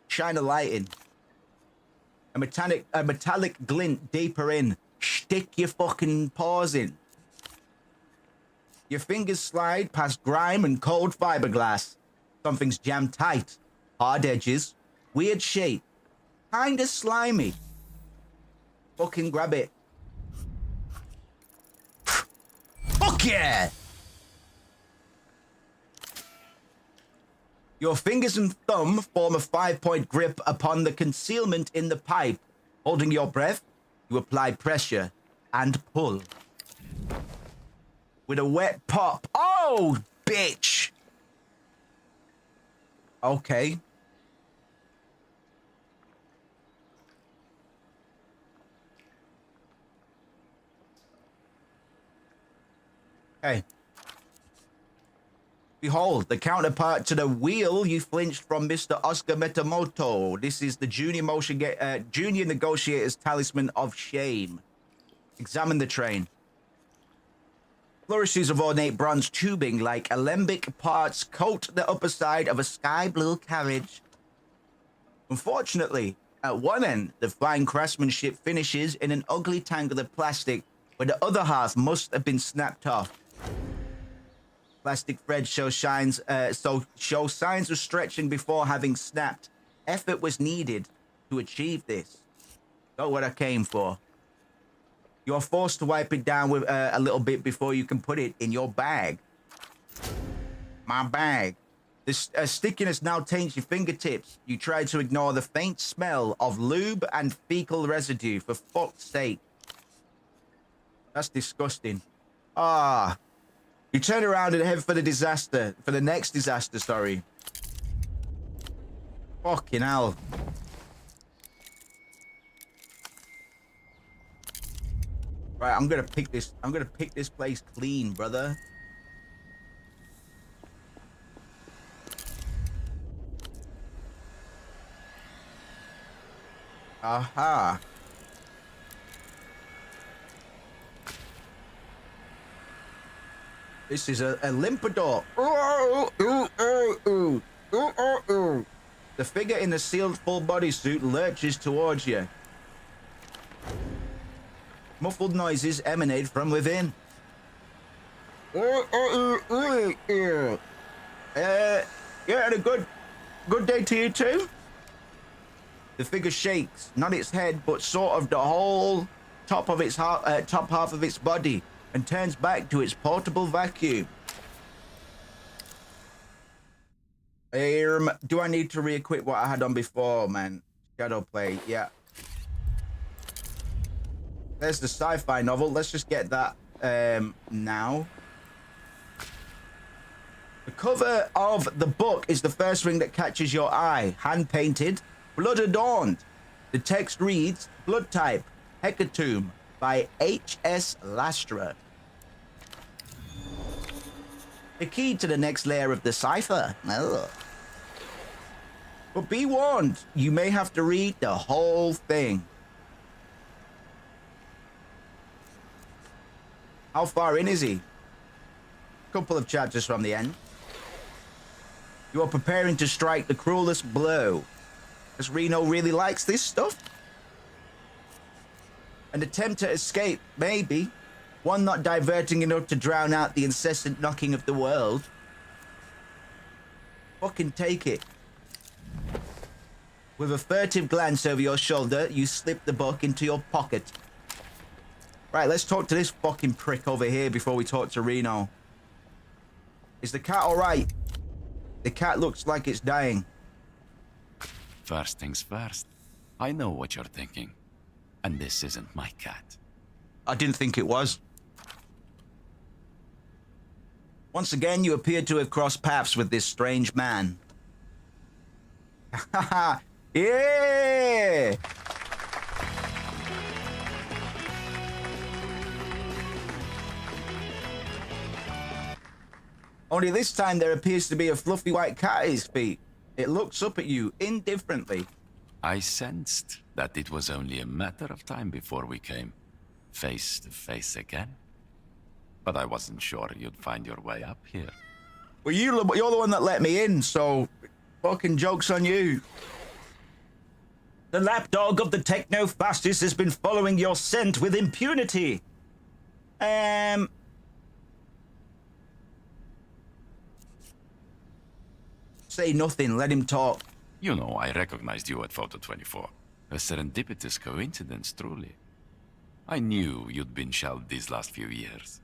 Shine a light in. A metallic glint deeper in. Stick your fucking paws in. Your fingers slide past grime and cold fiberglass. Something's jammed tight. Hard edges. Weird shape. Kinda slimy. Fucking grab it. Fuck yeah! Your fingers and thumb form a 5-point grip upon the concealment in the pipe. Holding your breath, you apply pressure and pull. With a wet pop. Oh, bitch! Okay. Hey. Behold, the counterpart to the wheel you flinched from Mr. Oscar Metamoto. This is the junior negotiator's talisman of shame. Examine the train. Flourishes of ornate bronze tubing like alembic parts coat the upper side of a sky blue carriage. Unfortunately, at one end, the fine craftsmanship finishes in an ugly tangle of plastic, where the other half must have been snapped off. Plastic thread shows signs of stretching before having snapped. Effort was needed to achieve this. Not what I came for. You're forced to wipe it down with a little bit before you can put it in your bag. My bag. This stickiness now taints your fingertips. You try to ignore the faint smell of lube and fecal residue. For fuck's sake. That's disgusting. Ah. You turn around and head for the next disaster, sorry. Fucking hell. Right, I'm gonna pick this place clean, brother. Aha. This is a limpador. The figure in the sealed full bodysuit lurches towards you. Muffled noises emanate from within. Yeah, and a good day to you too. The figure shakes, not its head, but sort of the whole top half of its body, and turns back to its portable vacuum. Do I need to re-equip what I had on before, man? Shadowplay, yeah. There's the sci-fi novel. Let's just get that now. The cover of the book is the first thing that catches your eye. Hand-painted, blood-adorned. The text reads, Blood Type, Hecatomb, by H.S. Lastra. The key to the next layer of the cipher. Ugh. But be warned, you may have to read the whole thing. How far in is he? Couple of chapters from the end. You are preparing to strike the cruelest blow. As Reno really likes this stuff? An attempt to escape, maybe. One not diverting enough to drown out the incessant knocking of the world. Fucking take it. With a furtive glance over your shoulder, you slip the book into your pocket. Right, let's talk to this fucking prick over here before we talk to Reno. Is the cat alright? The cat looks like it's dying. First things first. I know what you're thinking. And this isn't my cat. I didn't think it was. Once again, you appear to have crossed paths with this strange man. Haha, yeah! Only this time there appears to be a fluffy white cat at his feet. It looks up at you indifferently. I sensed that it was only a matter of time before we came face to face again. But I wasn't sure you'd find your way up here. Well, you're the one that let me in, so fucking joke's on you. The lapdog of the techno-fascist has been following your scent with impunity. Say nothing, let him talk. You know, I recognized you at Photo 24. A serendipitous coincidence, truly. I knew you'd been shelled these last few years.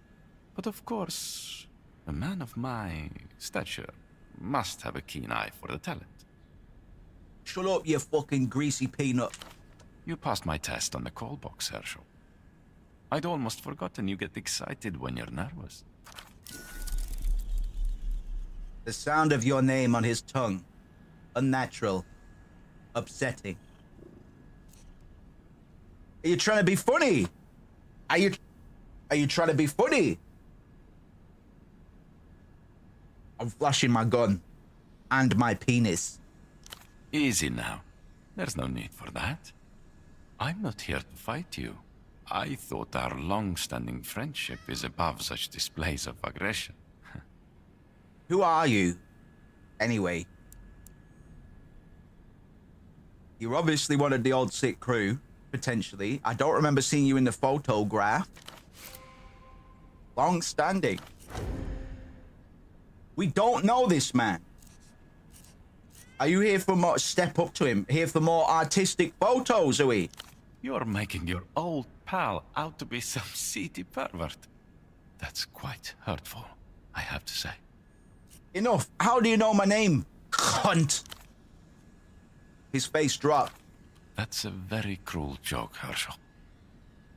But of course, a man of my stature must have a keen eye for the talent. Shut up, you fucking greasy peanut. You passed my test on the call box, Herschel. I'd almost forgotten you get excited when you're nervous. The sound of your name on his tongue. Unnatural. Upsetting. Are you trying to be funny? Are you trying to be funny? I'm flashing my gun. And my penis. Easy now. There's no need for that. I'm not here to fight you. I thought our long-standing friendship is above such displays of aggression. Who are you? Anyway. You're obviously one of the old sick crew, potentially. I don't remember seeing you in the photograph. Long-standing. We don't know this man. Are you here for more, step up to him, here for more artistic photos, are we? You're making your old pal out to be some seedy pervert. That's quite hurtful, I have to say. Enough. How do you know my name, cunt? His face dropped. That's a very cruel joke, Herschel.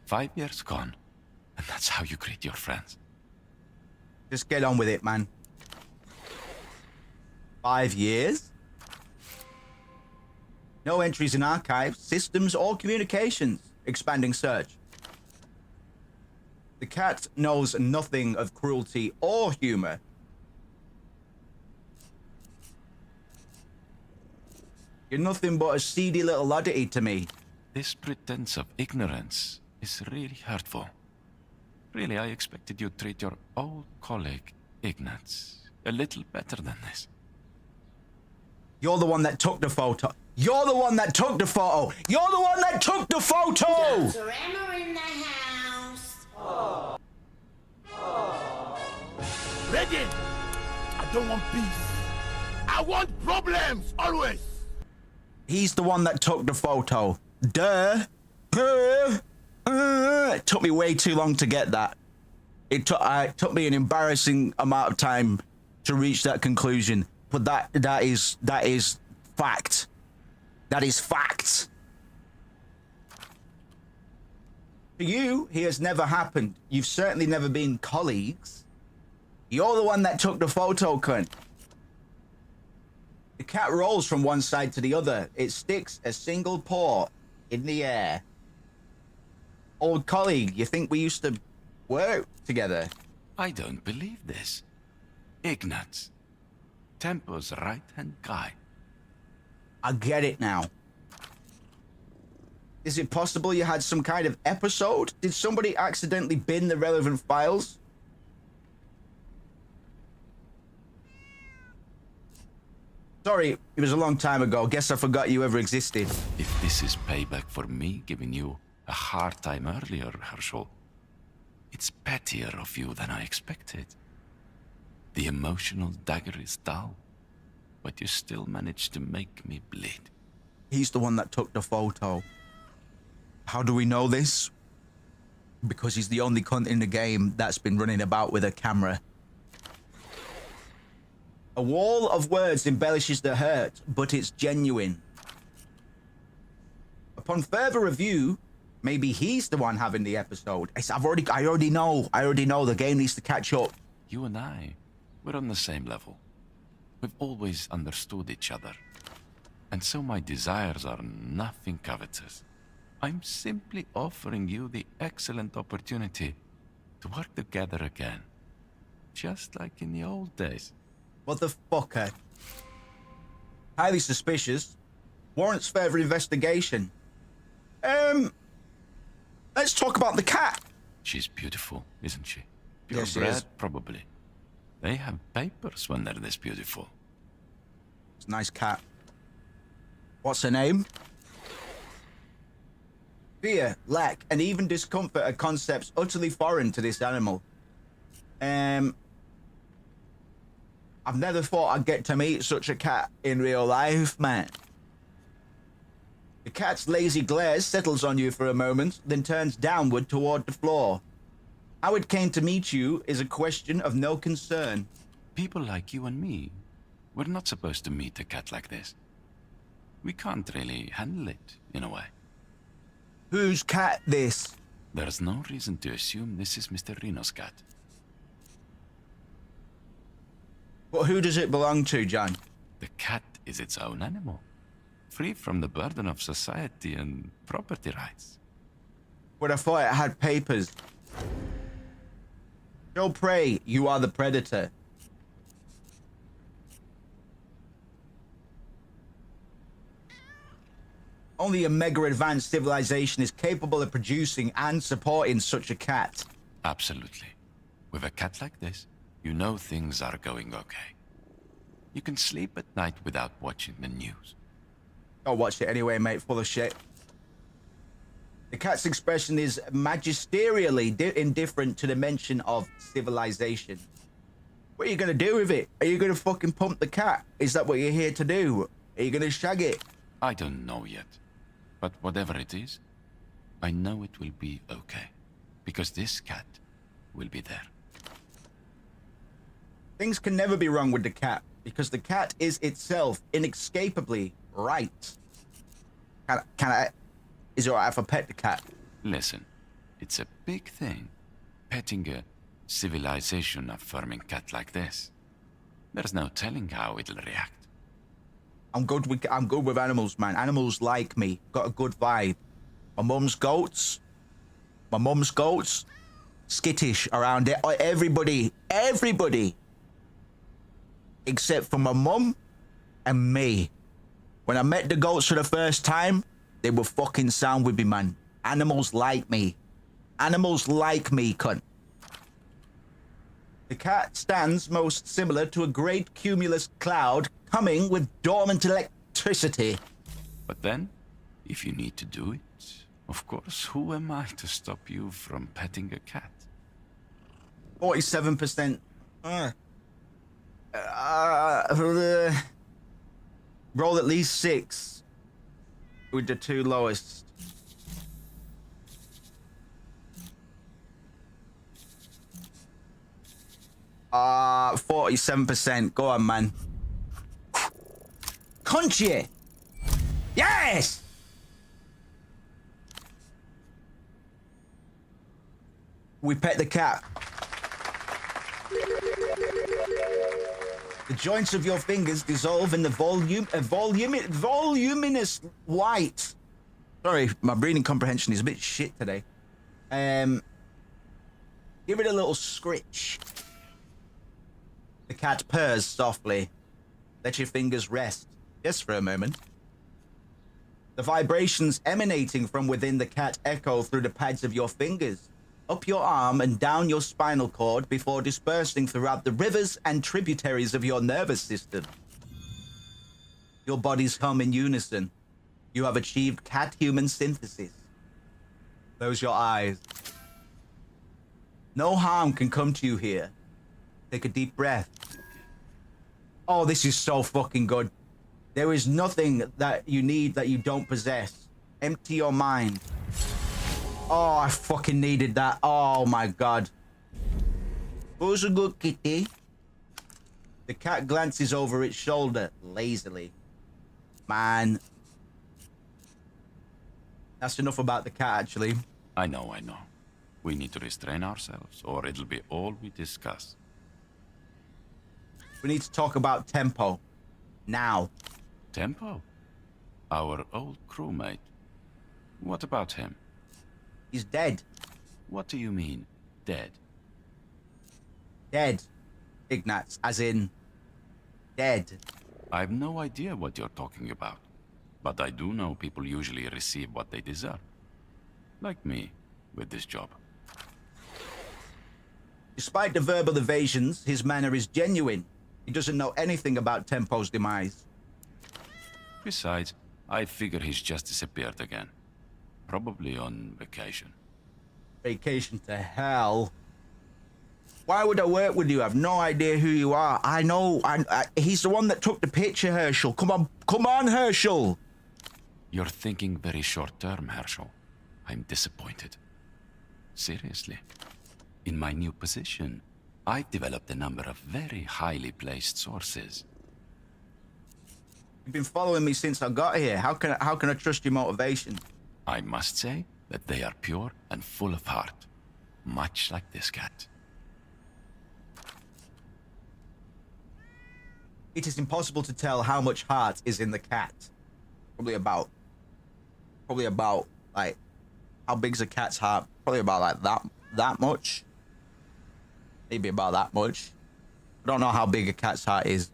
5 years gone, and that's how you greet your friends. Just get on with it, man. 5 years? No entries in archives, systems, or communications. Expanding search. The cat knows nothing of cruelty or humor. You're nothing but a seedy little oddity to me. This pretense of ignorance is really hurtful. Really, I expected you'd treat your old colleague, Ignatz, a little better than this. You're the one that took the photo. You're the one that took the photo. You're the one that took the photo! Surrender in the house. Ready? I don't want peace. I want problems, always. He's the one that took the photo. Duh. It took me way too long to get that. It took me an embarrassing amount of time to reach that conclusion. But that is fact. That is fact. To you, he has never happened. You've certainly never been colleagues. You're the one that took the photo, cunt. The cat rolls from one side to the other. It sticks a single paw in the air. Old colleague, you think we used to work together? I don't believe this. Ignatz, Tempo's right-hand guy. I get it now. Is it possible you had some kind of episode? Did somebody accidentally bin the relevant files? Sorry, it was a long time ago. Guess I forgot you ever existed. If this is payback for me giving you a hard time earlier, Herschel, it's pettier of you than I expected. The emotional dagger is dull, but you still managed to make me bleed. He's the one that took the photo. How do we know this? Because he's the only cunt in the game that's been running about with a camera. A wall of words embellishes the hurt, but it's genuine. Upon further review, maybe he's the one having the episode. I already know. The game needs to catch up. You and I, we're on the same level. We've always understood each other. And so my desires are nothing covetous. I'm simply offering you the excellent opportunity to work together again. Just like in the old days. Motherfucker. Highly suspicious. Warrants further investigation. Let's talk about the cat. She's beautiful, isn't she? Yes, she Purebred, is. probably. They have papers when they're this beautiful. It's a nice cat. What's her name? Fear, lack, and even discomfort are concepts utterly foreign to this animal. I've never thought I'd get to meet such a cat in real life, man. The cat's lazy glare settles on you for a moment, then turns downward toward the floor. How it came to meet you is a question of no concern. People like you and me, we're not supposed to meet a cat like this. We can't really handle it, in a way. Whose cat this? There's no reason to assume this is Mr. Reno's cat. But who does it belong to, John? The cat is its own animal, free from the burden of society and property rights. But I thought it had papers. Show prey, you are the predator. Only a mega advanced civilization is capable of producing and supporting such a cat. Absolutely. With a cat like this, you know things are going okay. You can sleep at night without watching the news. I'll watch it anyway, mate, full of shit. The cat's expression is magisterially indifferent to the mention of civilization. What are you gonna do with it? Are you gonna fucking pump the cat? Is that what you're here to do? Are you gonna shag it? I don't know yet. But whatever it is, I know it will be okay. Because this cat will be there. Things can never be wrong with the cat, because the cat is itself inescapably right. Is it alright if I pet the cat? Listen, it's a big thing, petting a civilization-affirming cat like this. There's no telling how it'll react. I'm good with animals, man. Animals like me. Got a good vibe. My mum's goats, skittish around it. Everybody, except for my mum and me. When I met the goats for the first time, they were fucking sound with me, man. Animals like me. Animals like me, cunt. The cat stands most similar to a great cumulus cloud coming with dormant electricity. But then, if you need to do it, of course, who am I to stop you from petting a cat? 47%. Roll at least 6 with the 2 lowest. Ah, 47%. Go on, man. Crunchy. Yes. We pet the cat. The joints of your fingers dissolve in the voluminous light. Sorry, my reading comprehension is a bit shit today. Give it a little scritch. The cat purrs softly. Let your fingers rest, just for a moment. The vibrations emanating from within the cat echo through the pads of your fingers, up your arm and down your spinal cord before dispersing throughout the rivers and tributaries of your nervous system. Your bodies hum in unison. You have achieved cat-human synthesis. Close your eyes. No harm can come to you here. Take a deep breath. Oh, this is so fucking good. There is nothing that you need that you don't possess. Empty your mind. Oh, I fucking needed that. Oh my god. Who's a good kitty? The cat glances over its shoulder lazily. Man. That's enough about the cat, actually. I know. We need to restrain ourselves, or it'll be all we discuss. We need to talk about Tempo. Now. Tempo? Our old crewmate. What about him? He's dead. What do you mean, dead? Dead. Ignatz, as in... dead. I've no idea what you're talking about. But I do know people usually receive what they deserve. Like me, with this job. Despite the verbal evasions, his manner is genuine. He doesn't know anything about Tempo's demise. Besides, I figure he's just disappeared again. Probably on vacation. Vacation to hell. Why would I work with you? I have no idea who you are. I know. He's the one that took the picture, Herschel. Come on, Herschel. You're thinking very short term, Herschel. I'm disappointed. Seriously. In my new position, I've developed a number of very highly placed sources. You've been following me since I got here. How can I trust your motivation? I must say that they are pure and full of heart. Much like this cat. It is impossible to tell how much heart is in the cat. Probably about, like, how big's a cat's heart? Probably about, like, that much. Maybe about that much. I don't know how big a cat's heart is.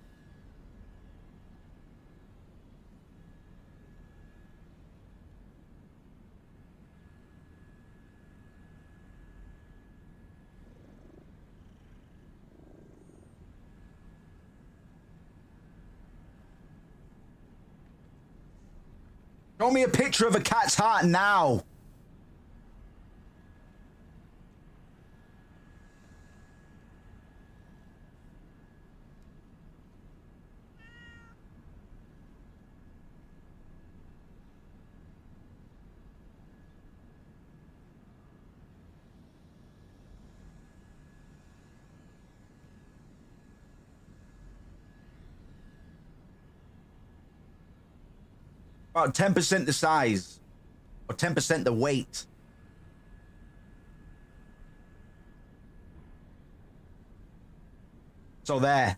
Show me a picture of a cat's heart now. About 10% the size, or 10% the weight. So there.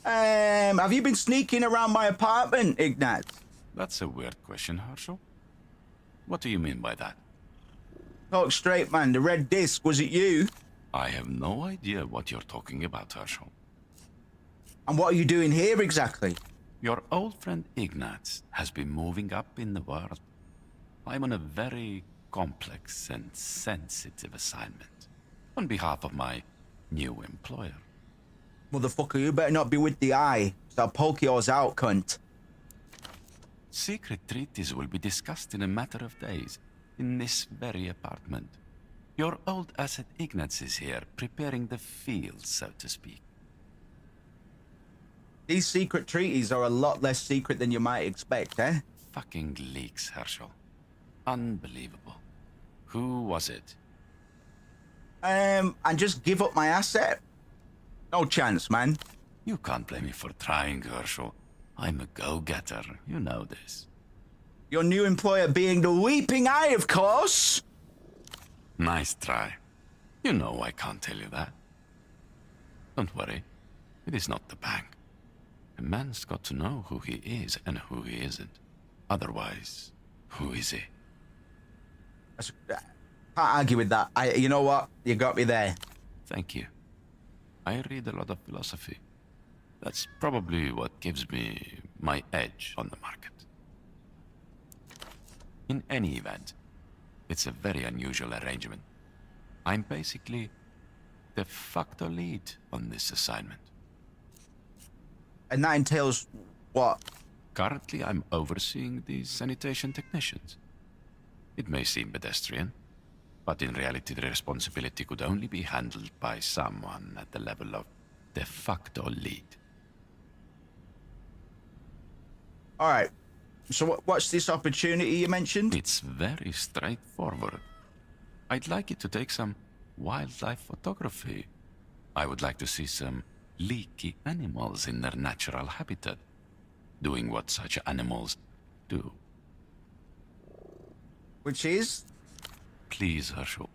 Have you been sneaking around my apartment, Ignatz? That's a weird question, Herschel. What do you mean by that? Talk straight, man. The red disc, was it you? I have no idea what you're talking about, Herschel. And what are you doing here exactly? Your old friend Ignatz has been moving up in the world. I'm on a very complex and sensitive assignment on behalf of my new employer. Motherfucker, you better not be with the eye, so I'll poke yours out, cunt. Secret treaties will be discussed in a matter of days, in this very apartment. Your old asset Ignatz is here, preparing the field, so to speak. These secret treaties are a lot less secret than you might expect, eh? Fucking leaks, Herschel. Unbelievable. Who was it? And just give up my asset? No chance, man. You can't blame me for trying, Herschel. I'm a go-getter, you know this. Your new employer being the Weeping Eye, of course. Nice try. You know I can't tell you that. Don't worry. It is not the bank. A man's got to know who he is and who he isn't. Otherwise, who is he? Can't argue with that. You know what? You got me there. Thank you. I read a lot of philosophy. That's probably what gives me my edge on the market. In any event, it's a very unusual arrangement. I'm basically de facto lead on this assignment. And that entails what? Currently, I'm overseeing the sanitation technicians. It may seem pedestrian, but in reality the responsibility could only be handled by someone at the level of de facto lead. All right. So what's this opportunity you mentioned? It's very straightforward. I'd like you to take some wildlife photography. I would like to see some leaky animals in their natural habitat, doing what such animals do. Which is? Please, Herschel.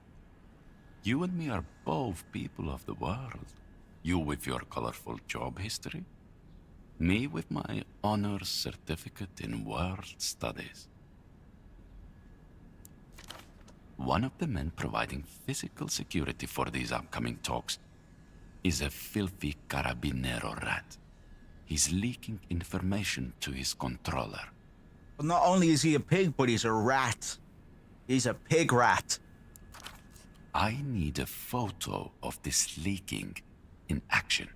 You and me are both people of the world. You with your colorful job history. Me with my honors certificate in world studies. One of the men providing physical security for these upcoming talks is a filthy carabinero rat. He's leaking information to his controller. Well, not only is he a pig, but he's a rat. He's a pig rat. I need a photo of this leaking in action.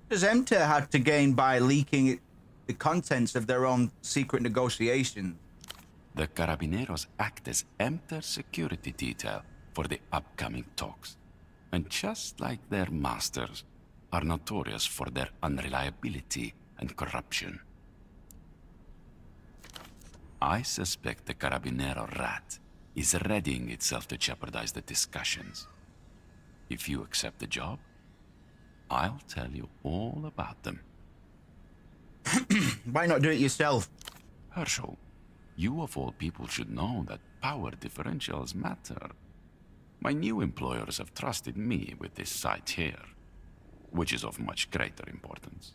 What does Emter had to gain by leaking the contents of their own secret negotiation? The Carabineros act as Emter security detail for the upcoming talks. And just like their masters, are notorious for their unreliability and corruption. I suspect the Carabinero rat is readying itself to jeopardize the discussions. If you accept the job, I'll tell you all about them. Why not do it yourself? Herschel, you of all people should know that power differentials matter. My new employers have trusted me with this site here, which is of much greater importance.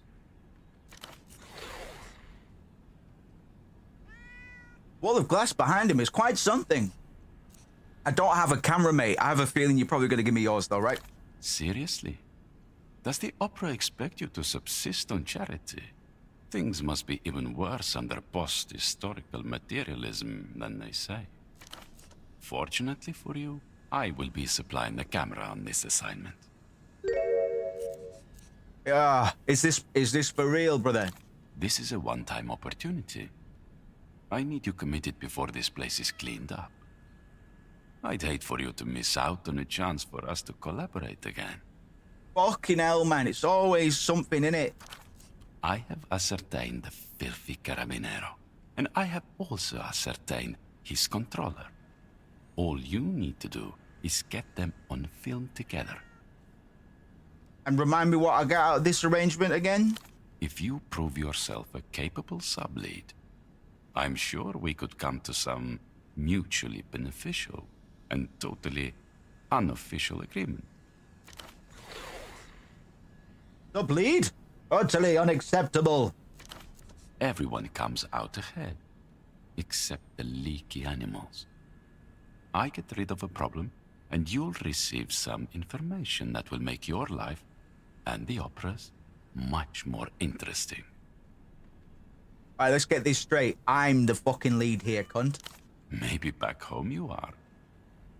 Wall of glass behind him is quite something. I don't have a camera, mate. I have a feeling you're probably going to give me yours, though, right? Seriously? Does the opera expect you to subsist on charity? Things must be even worse under post-historical materialism than they say. Fortunately for you, I will be supplying the camera on this assignment. Is this for real, brother? This is a one-time opportunity. I need you committed before this place is cleaned up. I'd hate for you to miss out on a chance for us to collaborate again. Fucking hell, man. It's always something, innit? I have ascertained the filthy Carabinero, and I have also ascertained his controller. All you need to do is get them on film together. And remind me what I got out of this arrangement again? If you prove yourself a capable sub-lead, I'm sure we could come to some mutually beneficial and totally unofficial agreement. The bleed? Utterly unacceptable. Everyone comes out ahead, except the leaky animals. I get rid of a problem, and you'll receive some information that will make your life and the opera's much more interesting. All right, let's get this straight. I'm the fucking lead here, cunt. Maybe back home you are,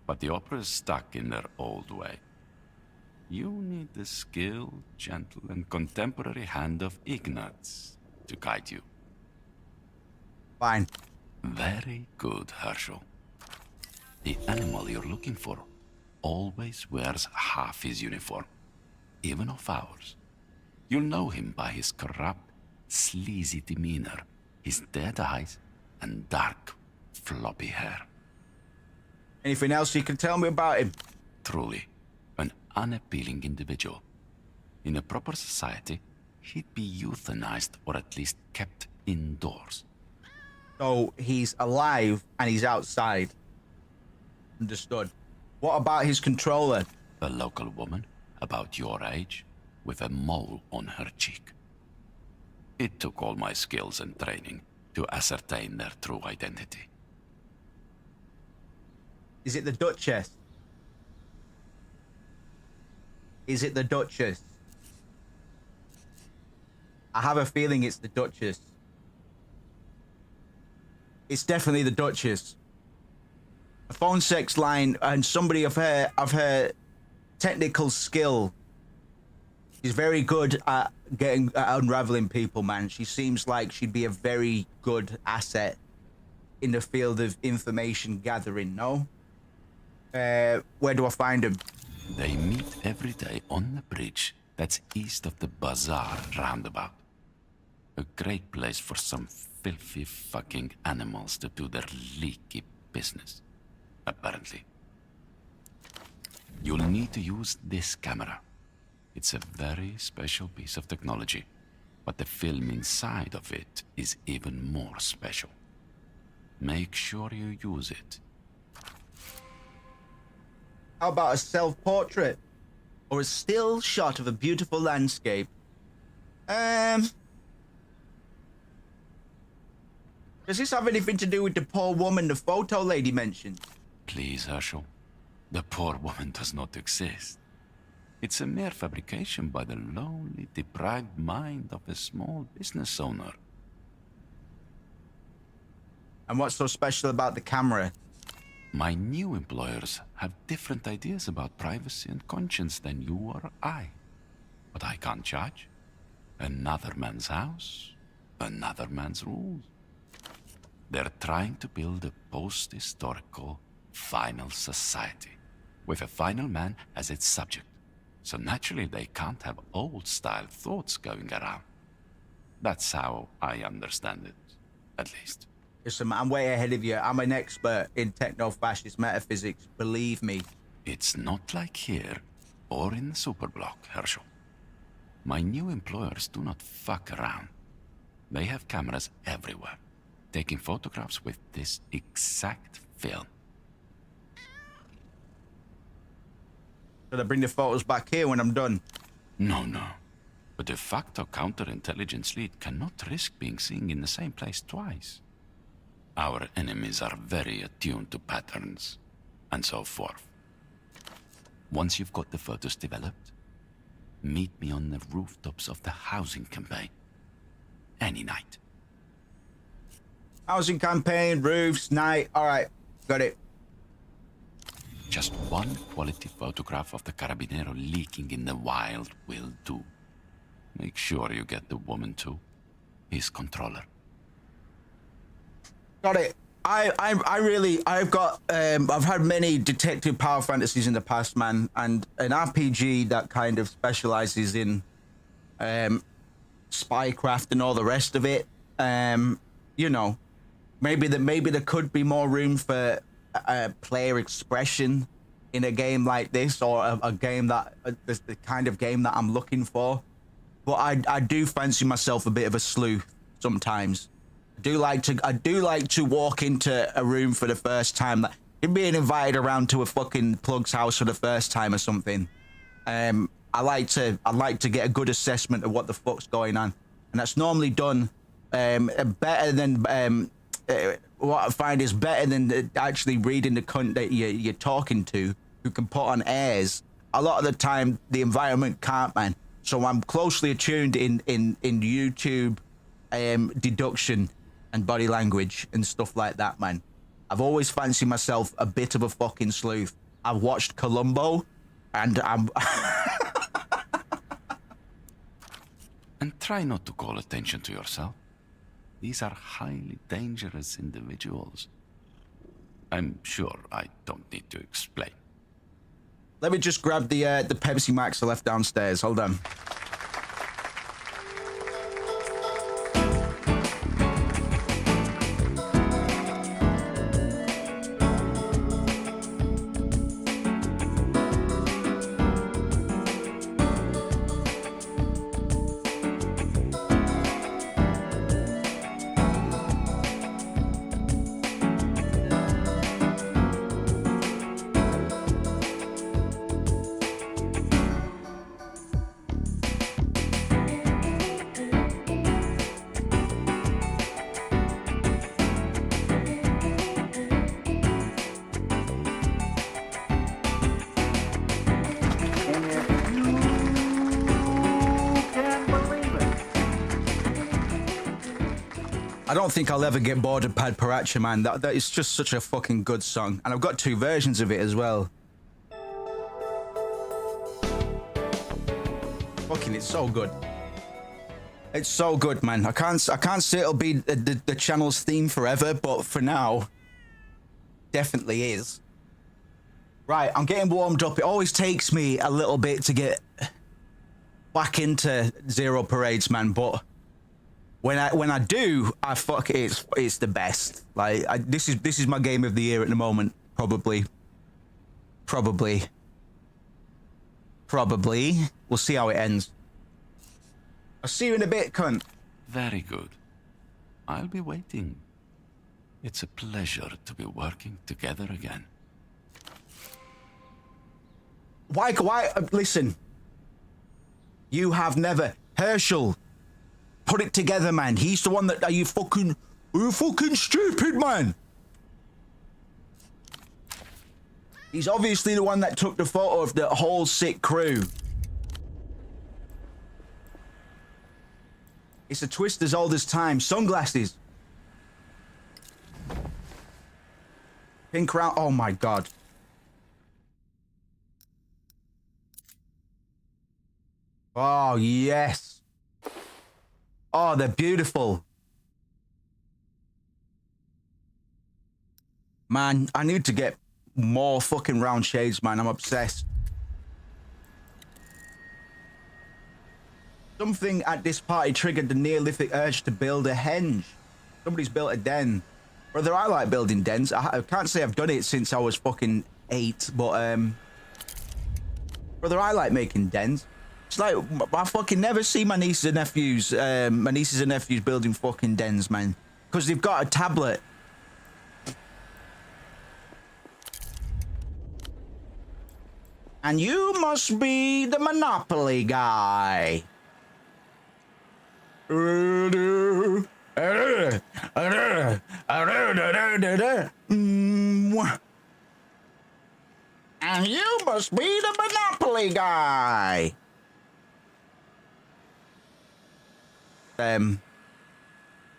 but the opera's stuck in their old way. You need the skilled, gentle, and contemporary hand of Ignatz to guide you. Fine. Very good, Herschel. The animal you're looking for always wears half his uniform, even of ours. You'll know him by his corrupt, sleazy demeanor, his dead eyes, and dark, floppy hair. Anything else you can tell me about him? Truly, an unappealing individual. In a proper society, he'd be euthanized or at least kept indoors. So he's alive and he's outside. Understood. What about his controller? A local woman, about your age, with a mole on her cheek. It took all my skills and training to ascertain their true identity. Is it the Duchess? Is it the Duchess? I have a feeling it's the Duchess. It's definitely the Duchess. A phone sex line and somebody of her technical skill. She's very good at unraveling people, man. She seems like she'd be a very good asset in the field of information gathering, no? Where do I find him? They meet every day on the bridge that's east of the bazaar roundabout. A great place for some filthy fucking animals to do their leaky business, apparently. You'll need to use this camera. It's a very special piece of technology, but the film inside of it is even more special. Make sure you use it. How about a self-portrait? Or a still shot of a beautiful landscape? Does this have anything to do with the poor woman the photo lady mentioned? Please, Herschel. The poor woman does not exist. It's a mere fabrication by the lonely, deprived mind of a small business owner. And what's so special about the camera? My new employers have different ideas about privacy and conscience than you or I. But I can't judge. Another man's house, another man's rules. They're trying to build a post-historical final society, with a final man as its subject. So naturally they can't have old-style thoughts going around. That's how I understand it, at least. Listen, I'm way ahead of you. I'm an expert in techno-fascist metaphysics, believe me. It's not like here, or in the superblock, Herschel. My new employers do not fuck around. They have cameras everywhere, taking photographs with this exact film. Should I bring the photos back here when I'm done? No. A de facto counterintelligence lead cannot risk being seen in the same place twice. Our enemies are very attuned to patterns, and so forth. Once you've got the photos developed, meet me on the rooftops of the housing campaign. Any night. Housing campaign, roofs, night. All right, got it. Just one quality photograph of the Carabinero leaking in the wild will do. Make sure you get the woman too. His controller. Got it. I've had many detective power fantasies in the past, man, and an RPG that kind of specializes in spycraft and all the rest of it. You know, maybe there could be more room for player expression in a game like this, or a game that the kind of game that I'm looking for. But I do fancy myself a bit of a sleuth sometimes. I do like to walk into a room for the first time. Like being invited around to a fucking plug's house for the first time or something. I like to get a good assessment of what the fuck's going on, and that's normally done better than what I find is better than actually reading the cunt that you're talking to, who can put on airs. A lot of the time, the environment can't, man. So I'm closely attuned in YouTube deduction and body language and stuff like that, man. I've always fancied myself a bit of a fucking sleuth. I've watched Columbo, and I'm... And try not to call attention to yourself. These are highly dangerous individuals. I'm sure I don't need to explain. Let me just grab the Pepsi Max I left downstairs. Hold on. I don't think I'll ever get bored of Pad Paracha, man. That is just such a fucking good song. And I've got 2 versions of it as well. Fucking, it's so good. It's so good, man. I can't say it'll be the channel's theme forever, but for now, definitely is. Right, I'm getting warmed up. It always takes me a little bit to get back into Zero Parades, man, but when I do, I fuck it. It's the best. Like this is my game of the year at the moment. Probably. We'll see how it ends. I'll see you in a bit, cunt. Very good. I'll be waiting. It's a pleasure to be working together again. Why? Listen. You have never, Herschel. Put it together, man. He's the one that are you fucking stupid, man. He's obviously the one that took the photo of the whole sick crew. It's a twist as old as time. Sunglasses. Pink round. Oh my god. Oh yes. Oh, they're beautiful. Man, I need to get more fucking round shades, man. I'm obsessed. Something at this party triggered the Neolithic urge to build a henge. Somebody's built a den. Brother, I like building dens. I can't say I've done it since I was fucking 8, but brother, I like making dens. It's like I fucking never see my nieces and nephews building fucking dens, man, because they've got a tablet. And you must be the Monopoly guy. And you must be the Monopoly guy.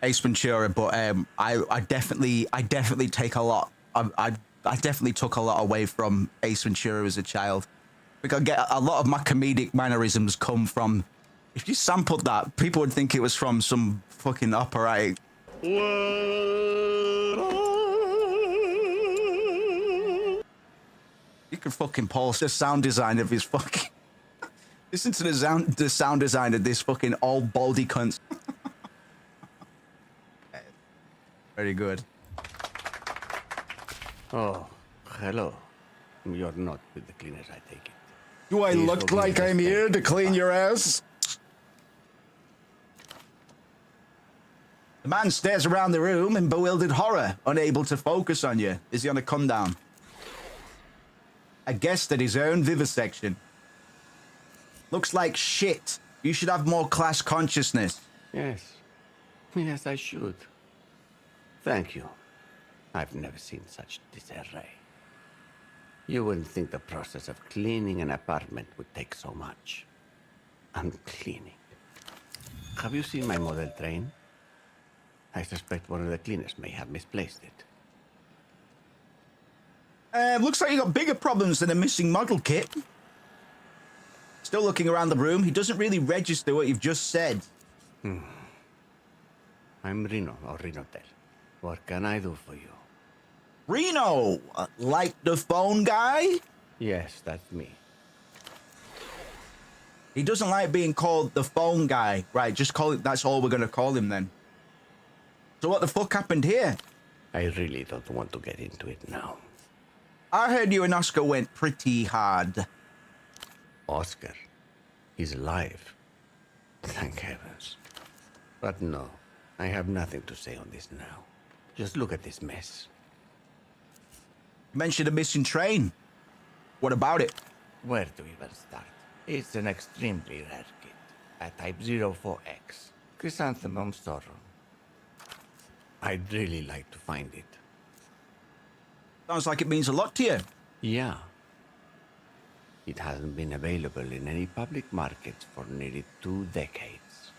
Ace Ventura, but I definitely take a lot. I definitely took a lot away from Ace Ventura as a child. Because I get a lot of my comedic mannerisms come from. If you sampled that, people would think it was from some fucking operatic. You can fucking pause the sound design of his fucking. Listen to the sound design of this fucking old baldy cunt. Very good. Oh, hello. You're not with the cleaners, I take it. Do I look like I'm here to clean your ass? The man stares around the room in bewildered horror, unable to focus on you. Is he on a come down? A guest at his own vivisection. Looks like shit. You should have more class consciousness. Yes. Yes, I should. Thank you. I've never seen such disarray. You wouldn't think the process of cleaning an apartment would take so much. And cleaning. Have you seen my model train? I suspect one of the cleaners may have misplaced it. Looks like you got bigger problems than a missing model kit. Still looking around the room, he doesn't really register what you've just said. I'm Reno, or Renotel. What can I do for you? Reno! Like the phone guy? Yes, that's me. He doesn't like being called the phone guy. Right, just call it, that's all we're gonna call him then. So what the fuck happened here? I really don't want to get into it now. I heard you and Oscar went pretty hard. Oscar? He's alive. Thank heavens. But no, I have nothing to say on this now. Just look at this mess. You mentioned a missing train. What about it? Where to even start? It's an extremely rare kit. A Type 04X. Chrysanthemum Storum. I'd really like to find it. Sounds like it means a lot to you. Yeah. It hasn't been available in any public markets for nearly 2 decades.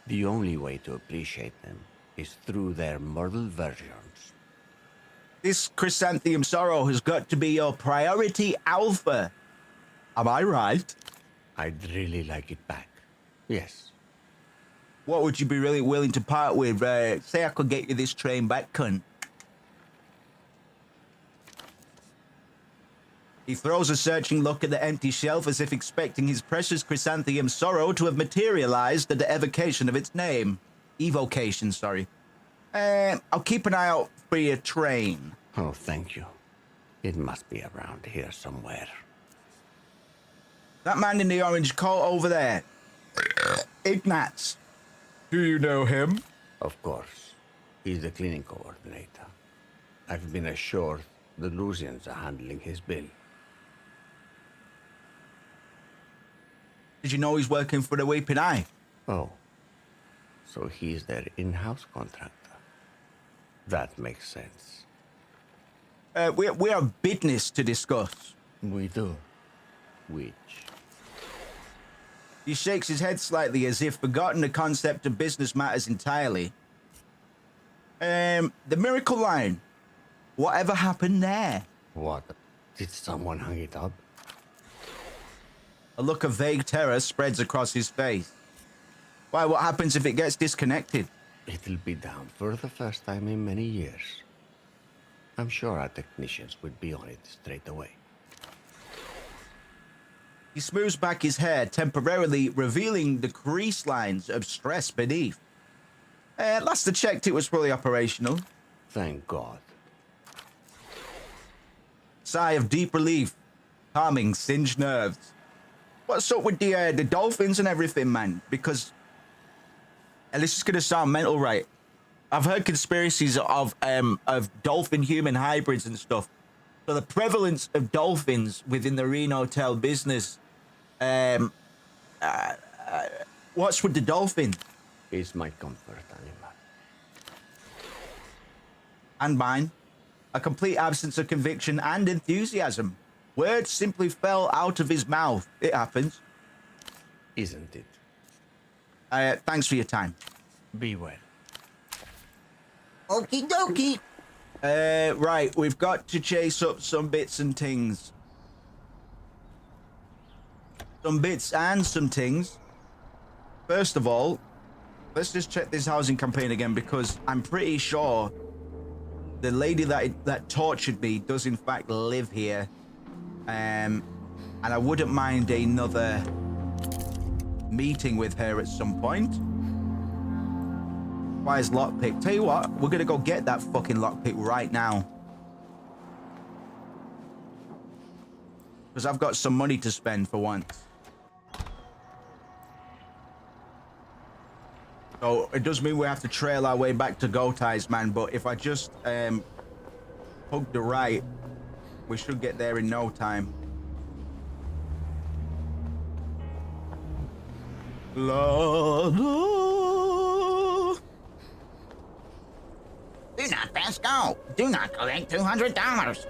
The only way to appreciate them is through their mortal versions. This chrysanthemum sorrow has got to be your priority alpha. Am I right? I'd really like it back. Yes. What would you be really willing to part with? Say I could get you this train back, cunt. He throws a searching look at the empty shelf as if expecting his precious chrysanthemum sorrow to have materialized at the evocation of its name. Evocation, sorry. I'll keep an eye out for your train. Oh, thank you. It must be around here somewhere. That man in the orange coat over there. Ignatz. Do you know him? Of course. He's the cleaning coordinator. I've been assured the Lusians are handling his bill. Did you know he's working for the Weeping Eye? Oh. So he's their in-house contractor. That makes sense. We have business to discuss. We do. Which? He shakes his head slightly as if forgotten the concept of business matters entirely. The Miracle Line. Whatever happened there? What? Did someone hang it up? A look of vague terror spreads across his face. Why, what happens if it gets disconnected? It'll be down for the first time in many years. I'm sure our technicians would be on it straight away. He smooths back his hair, temporarily revealing the crease lines of stress beneath. Last I checked, it was fully operational. Thank God. Sigh of deep relief, calming singed nerves. What's up with the dolphins and everything, man? Because, and this is gonna sound mental, right? I've heard conspiracies of dolphin-human hybrids and stuff. So the prevalence of dolphins within the Reno Hotel business. What's with the dolphin? It's my comfort animal. And mine. A complete absence of conviction and enthusiasm. Words simply fell out of his mouth. It happens. Isn't it? Thanks for your time. Be well. Okie dokie. Right, we've got to chase up some bits and things. Some bits and some things. First of all, let's just check this housing campaign again because I'm pretty sure the lady that tortured me does in fact live here. And I wouldn't mind another meeting with her at some point. Requires lockpick. Tell you what, we're gonna go get that fucking lockpick right now. Because I've got some money to spend for once. So it does mean we have to trail our way back to Gotai's, man. But if I just hug the right, we should get there in no time. La, la. Do not pass go. Do not collect $200.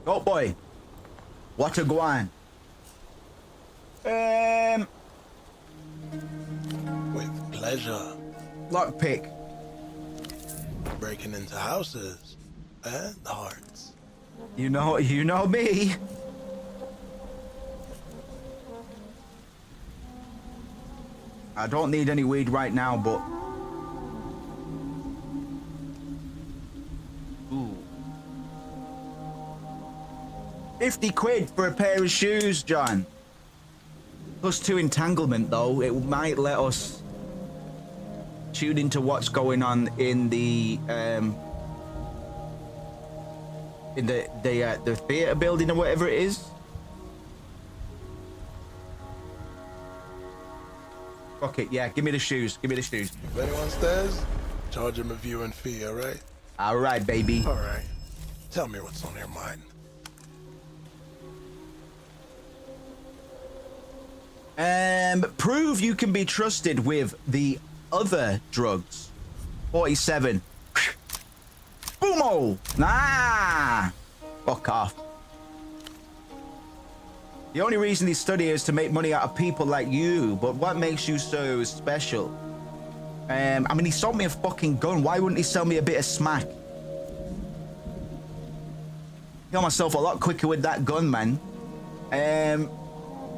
Oh boy. What a guan. With pleasure. Lockpick. Breaking into houses and hearts. You know me. I don't need any weed right now, but ooh. 50 quid for a pair of shoes, John. Plus 2 entanglement, though. It might let us tune into what's going on in the theater building or whatever it is. Fuck it, yeah. Give me the shoes. Give me the shoes. If anyone stares, charge him a viewing fee, all right? All right, baby. All right. Tell me what's on your mind. Prove you can be trusted with the other drugs. 47. Boom! Como? Nah. Fuck off. The only reason they study is to make money out of people like you, but what makes you so special? I mean, he sold me a fucking gun. Why wouldn't he sell me a bit of smack? Kill myself a lot quicker with that gun, man.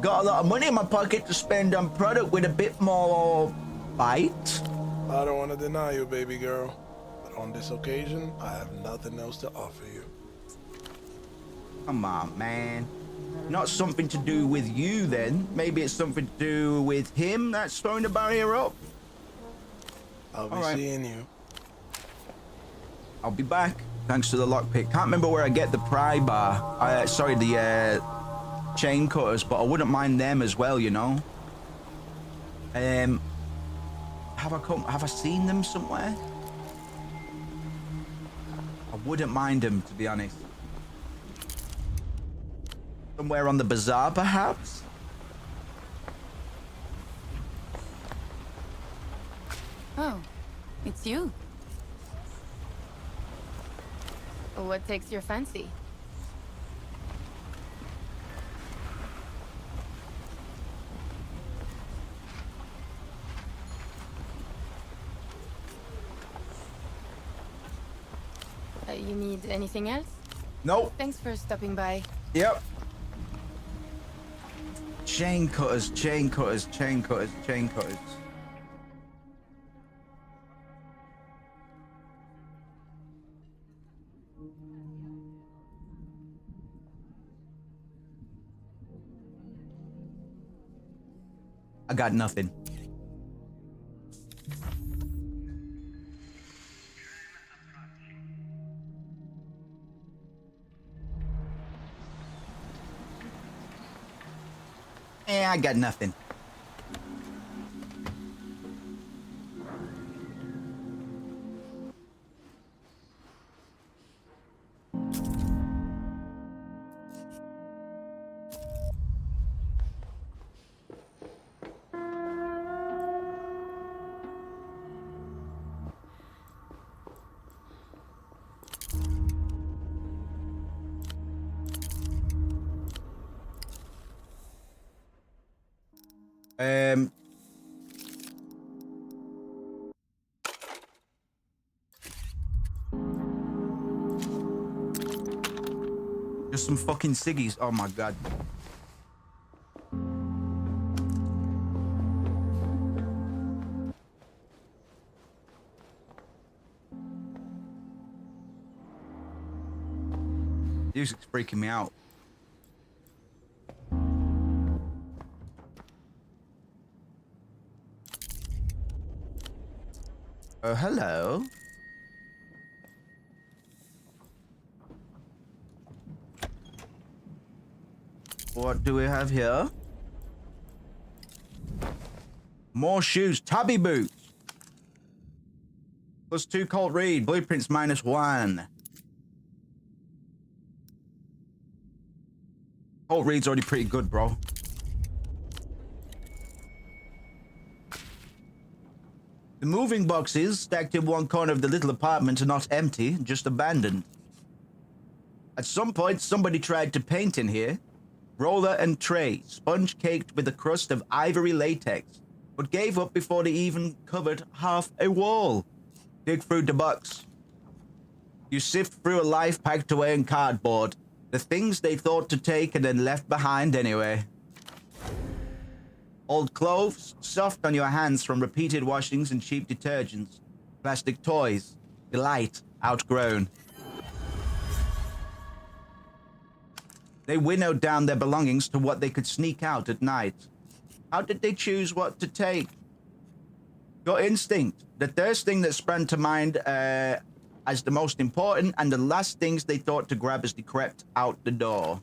Got a lot of money in my pocket to spend on product with a bit more bite. I don't want to deny you, baby girl, but on this occasion, I have nothing else to offer you. Come on, man. Not something to do with you, then. Maybe it's something to do with him that's throwing the barrier up. I'll be seeing you. I'll be back. Thanks to the lockpick. Can't remember where I get the pry bar. Sorry, the chain cutters, but I wouldn't mind them as well, you know. Have I seen them somewhere? I wouldn't mind them, to be honest. Somewhere on the bazaar, perhaps? Oh, it's you. What takes your fancy? You need anything else? Nope. Thanks for stopping by. Yep. Chain cutters, chain cutters, chain cutters, chain cutters. I got nothing. I got nothing. Just some fucking ciggies. Oh my god. Music's freaking me out. Oh, hello. What do we have here? More shoes. Tabby boots. +2 Colt Reed. Blueprints -1. Colt Reed's already pretty good, bro. The moving boxes stacked in one corner of the little apartment are not empty, just abandoned. At some point, somebody tried to paint in here. Roller and tray, sponge caked with a crust of ivory latex, but gave up before they even covered half a wall. Dig through the box. You sift through a life packed away in cardboard, the things they thought to take and then left behind anyway. Old clothes, soft on your hands from repeated washings and cheap detergents. Plastic toys, delight, outgrown. They winnowed down their belongings to what they could sneak out at night. How did they choose what to take? Your instinct, the first thing that sprang to mind as the most important and the last things they thought to grab as they crept out the door.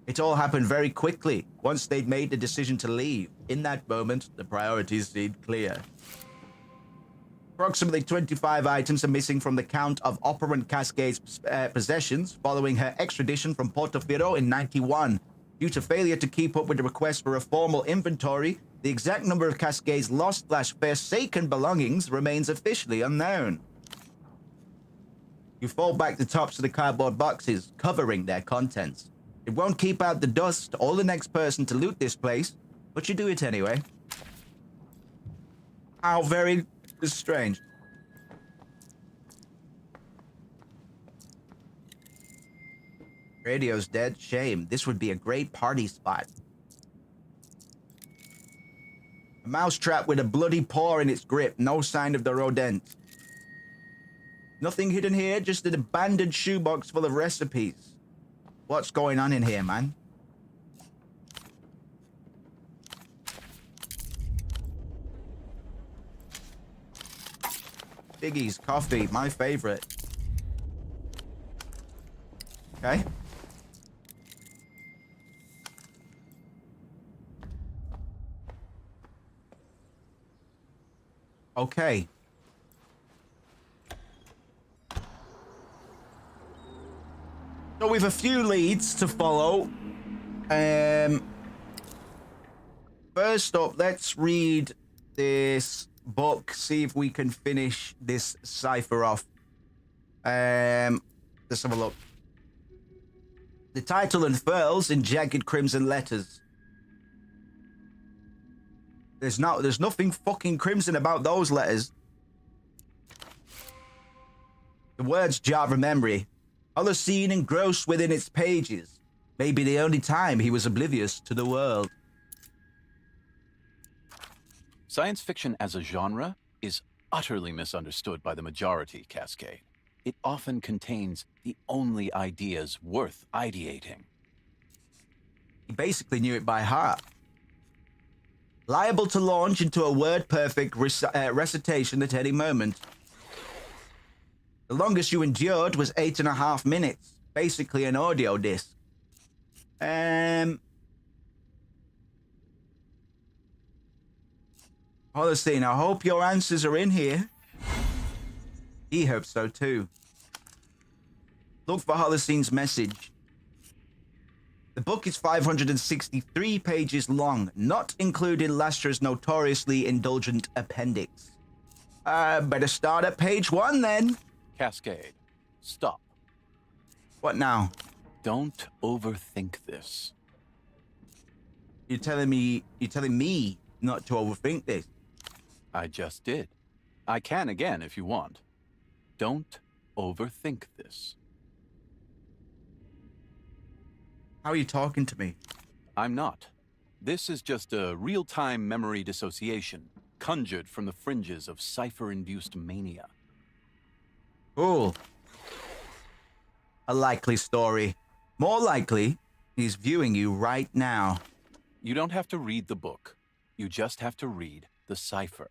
It all happened very quickly, once they'd made the decision to leave. In that moment, the priorities seemed clear. Approximately 25 items are missing from the count of operant Cascade's possessions following her extradition from Portofino in '91. Due to failure to keep up with the request for a formal inventory, the exact number of Cascade's lost/forsaken belongings remains officially unknown. You fold back the tops of the cardboard boxes, covering their contents. It won't keep out the dust or the next person to loot this place, but you do it anyway. How very strange. Radio's dead. Shame. This would be a great party spot. A mousetrap with a bloody paw in its grip. No sign of the rodent. Nothing hidden here, just an abandoned shoebox full of recipes. What's going on in here, man? Biggies, coffee, my favorite. Okay. Okay. So we've a few leads to follow. First up, let's read this book, see if we can finish this cipher off. Let's have a look. The title unfurls in jagged crimson letters. There's nothing fucking crimson about those letters. The words jar a memory. Holocene engrossed within its pages. Maybe the only time he was oblivious to the world. Science fiction as a genre is utterly misunderstood by the majority, Cascade. It often contains the only ideas worth ideating. He basically knew it by heart. Liable to launch into a word-perfect recitation at any moment. The longest you endured was 8.5 minutes. Basically an audio disc. Holocene, I hope your answers are in here. He hopes so too. Look for Holocene's message. The book is 563 pages long, not including Lastra's notoriously indulgent appendix. Better start at page 1 then. Cascade, stop. What now? Don't overthink this. You're telling me not to overthink this? I just did. I can again if you want. Don't overthink this. How are you talking to me? I'm not. This is just a real-time memory dissociation, conjured from the fringes of cipher-induced mania. Cool. A likely story. More likely, he's viewing you right now. You don't have to read the book. You just have to read the cipher.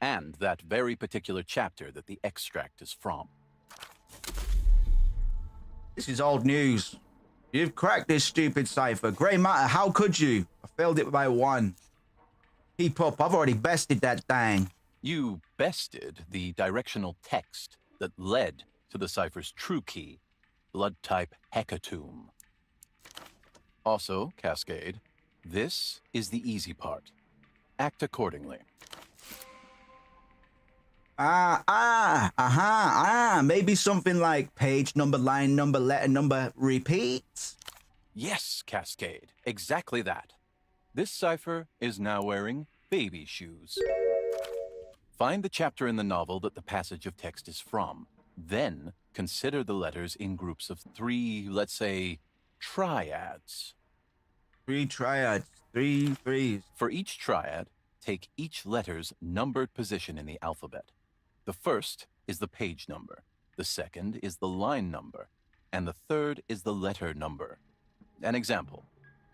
And that very particular chapter that the extract is from. This is old news. You've cracked this stupid cipher. Grey matter, how could you? I failed it by 1. Keep up, I've already bested that thing. You bested the directional text that led to the cipher's true key, blood type hecatomb. Also, Cascade, this is the easy part. Act accordingly. Maybe something like page number, line number, letter number, repeats? Yes, Cascade, exactly that. This cipher is now wearing baby shoes. Find the chapter in the novel that the passage of text is from. Then consider the letters in groups of 3, let's say, triads. 3 triads, 3 threes. For each triad, take each letter's numbered position in the alphabet. The first is the page number, the second is the line number, and the third is the letter number. An example.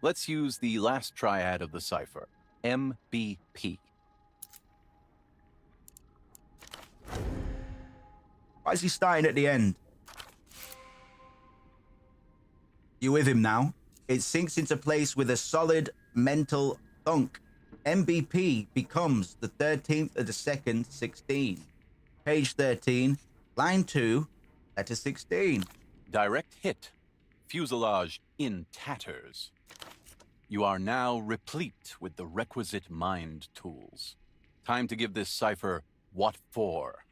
Let's use the last triad of the cipher, MBP. Why is he starting at the end? You with him now? It sinks into place with a solid mental thunk. MBP becomes the 13th of the 2nd, 16. Page 13, line 2, letter 16. Direct hit. Fuselage in tatters. You are now replete with the requisite mind tools. Time to give this cipher what for.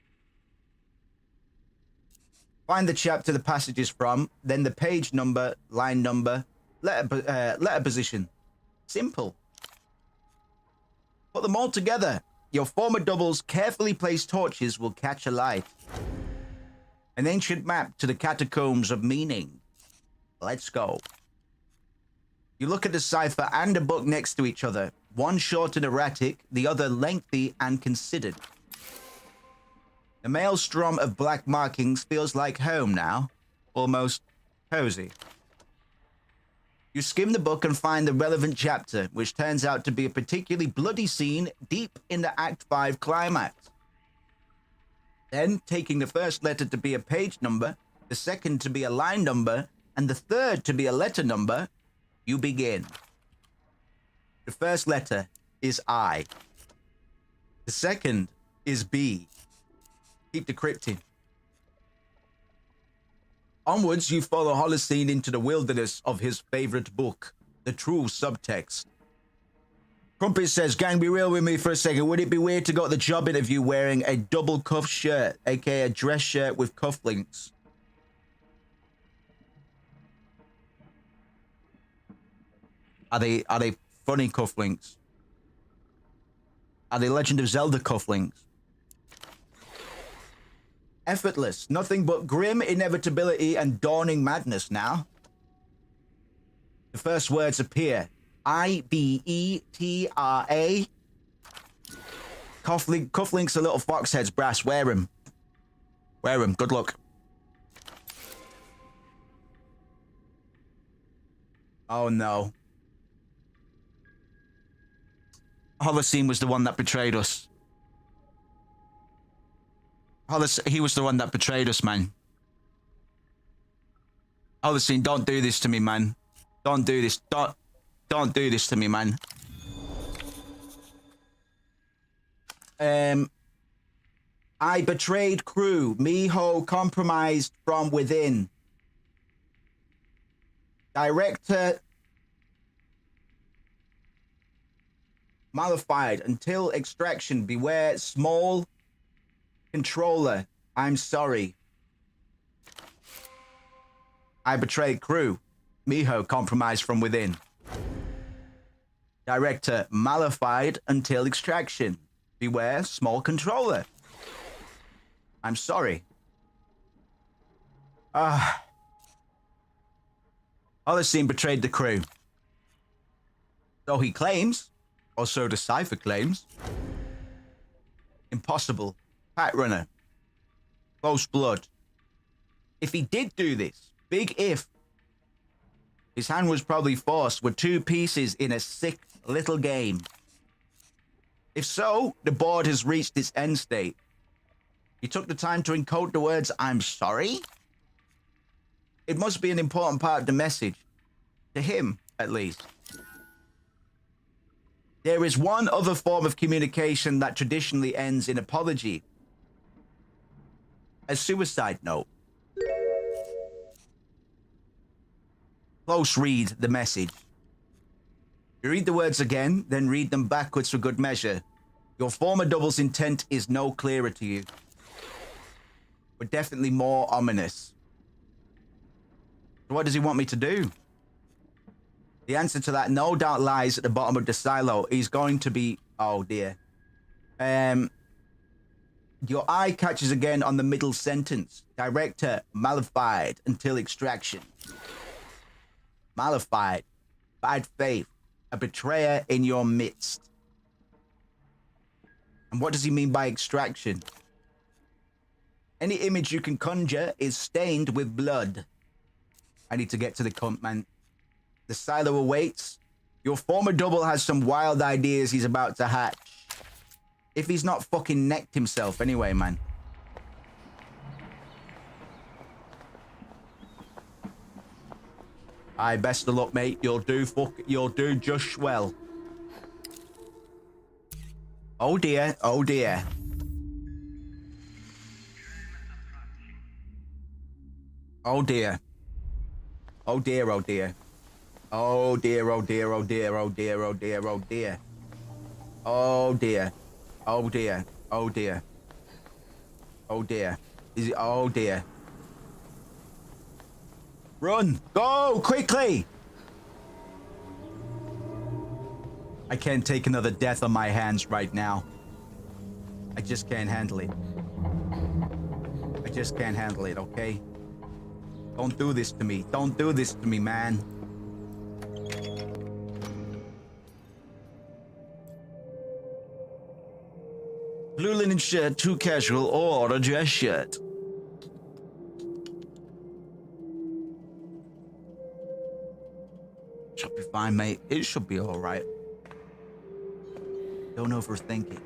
Find the chapter the passage is from, then the page number, line number, letter position. Simple. Put them all together. Your former double's carefully placed torches will catch a light. An ancient map to the catacombs of meaning. Let's go. You look at the cipher and a book next to each other. One short and erratic, the other lengthy and considered. The maelstrom of black markings feels like home now. Almost cozy. You skim the book and find the relevant chapter, which turns out to be a particularly bloody scene deep in the Act 5 climax. Then, taking the first letter to be a page number, the second to be a line number, and the third to be a letter number, you begin. The first letter is I. The second is B. Keep decrypting. Onwards, you follow Holocene into the wilderness of his favorite book, the true subtext. Crumpet says, gang, be real with me for a second. Would it be weird to go to the job interview wearing a double cuff shirt, aka a dress shirt with cufflinks? Are they funny cufflinks? Are they Legend of Zelda cufflinks? Effortless, nothing but grim inevitability and dawning madness now. The first words appear. I-B-E-T-R-A. Cufflinks are little fox heads, brass. Wear them. Wear them. Good luck. Oh, no. Holocene was the one that betrayed us. He was the one that betrayed us, man. Holocene, don't do this to me, man. Don't do this. Don't do this to me, man. I betrayed crew. Miho compromised from within. Director mollified until extraction. Beware small controller. I'm sorry. I betrayed crew. Miho compromised from within. Director mollified until extraction. Beware small controller. I'm sorry. Holocene betrayed the crew. So he claims, or so the cipher claims. Impossible. Pat runner. Close blood. If he did do this, big if, his hand was probably forced with two pieces in a sick little game. If so, the board has reached its end state. He took the time to encode the words, I'm sorry? It must be an important part of the message. To him, at least. There is one other form of communication that traditionally ends in apology. A suicide note. Close read the message. You read the words again, then read them backwards for good measure. Your former double's intent is no clearer to you, but definitely more ominous. So what does he want me to do? The answer to that no doubt lies at the bottom of the silo. He's going to be... Oh, dear. Your eye catches again on the middle sentence. Director mollified until extraction. Mollified. Bad faith. A betrayer in your midst. And what does he mean by extraction? Any image you can conjure is stained with blood. I need to get to the cunt, man. The silo awaits. Your former double has some wild ideas he's about to hatch. If he's not fucking necked himself anyway, man. Aye, best of luck, mate. You'll do just well. Oh dear, oh dear. Oh dear. Oh dear, oh dear. Oh dear, oh dear, oh dear, oh dear, oh dear, oh dear. Oh dear. Oh dear. Oh dear. Oh dear. Is it? Oh dear. Run! Go! Quickly! I can't take another death on my hands right now. I just can't handle it. I just can't handle it, okay? Don't do this to me. Don't do this to me, man. Blue linen shirt, too casual, or a dress shirt. Should be fine, mate. It should be all right. Don't overthink it.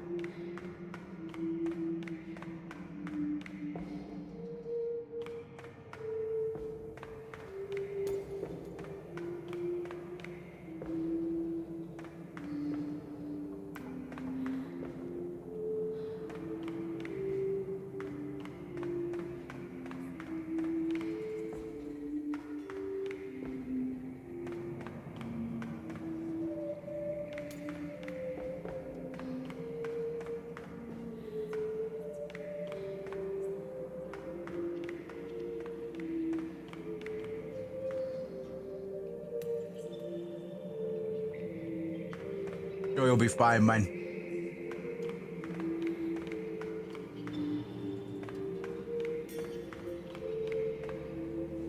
Sure, you'll be fine, man.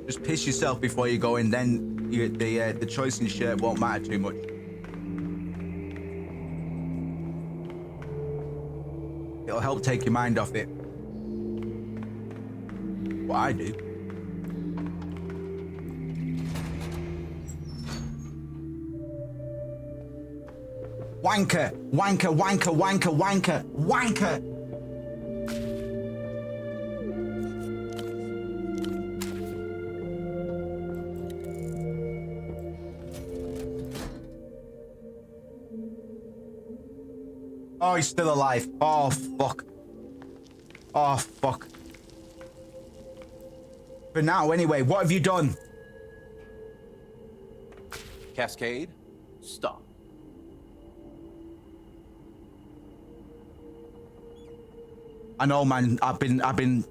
Just piss yourself before you go in, then the choice in shirt won't matter too much. It'll help take your mind off it. What I do. Wanker, wanker, wanker, wanker, wanker, wanker. Oh, he's still alive. Oh, fuck. Oh, fuck. For now, anyway, what have you done? Cascade, stop. I know, man. I've been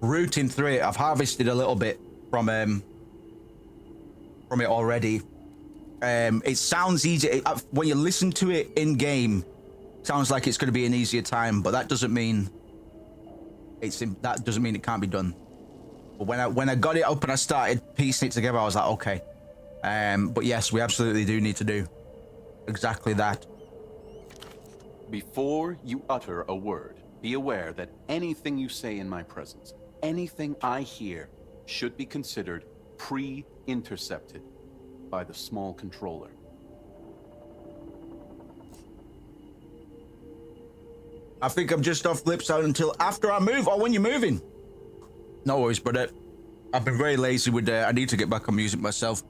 rooting through it. I've harvested a little bit from it already. It sounds easy when you listen to it in game. Sounds like it's going to be an easier time, but that doesn't mean it can't be done. But when I got it up and I started piecing it together, I was like, okay. But yes, we absolutely do need to do exactly that. Before you utter a word, be aware that anything you say in my presence, anything I hear, should be considered pre-intercepted by the small controller. I think I'm just off lips out until after I move, or when you're moving. No worries, brother. I've been very lazy with I need to get back on music myself.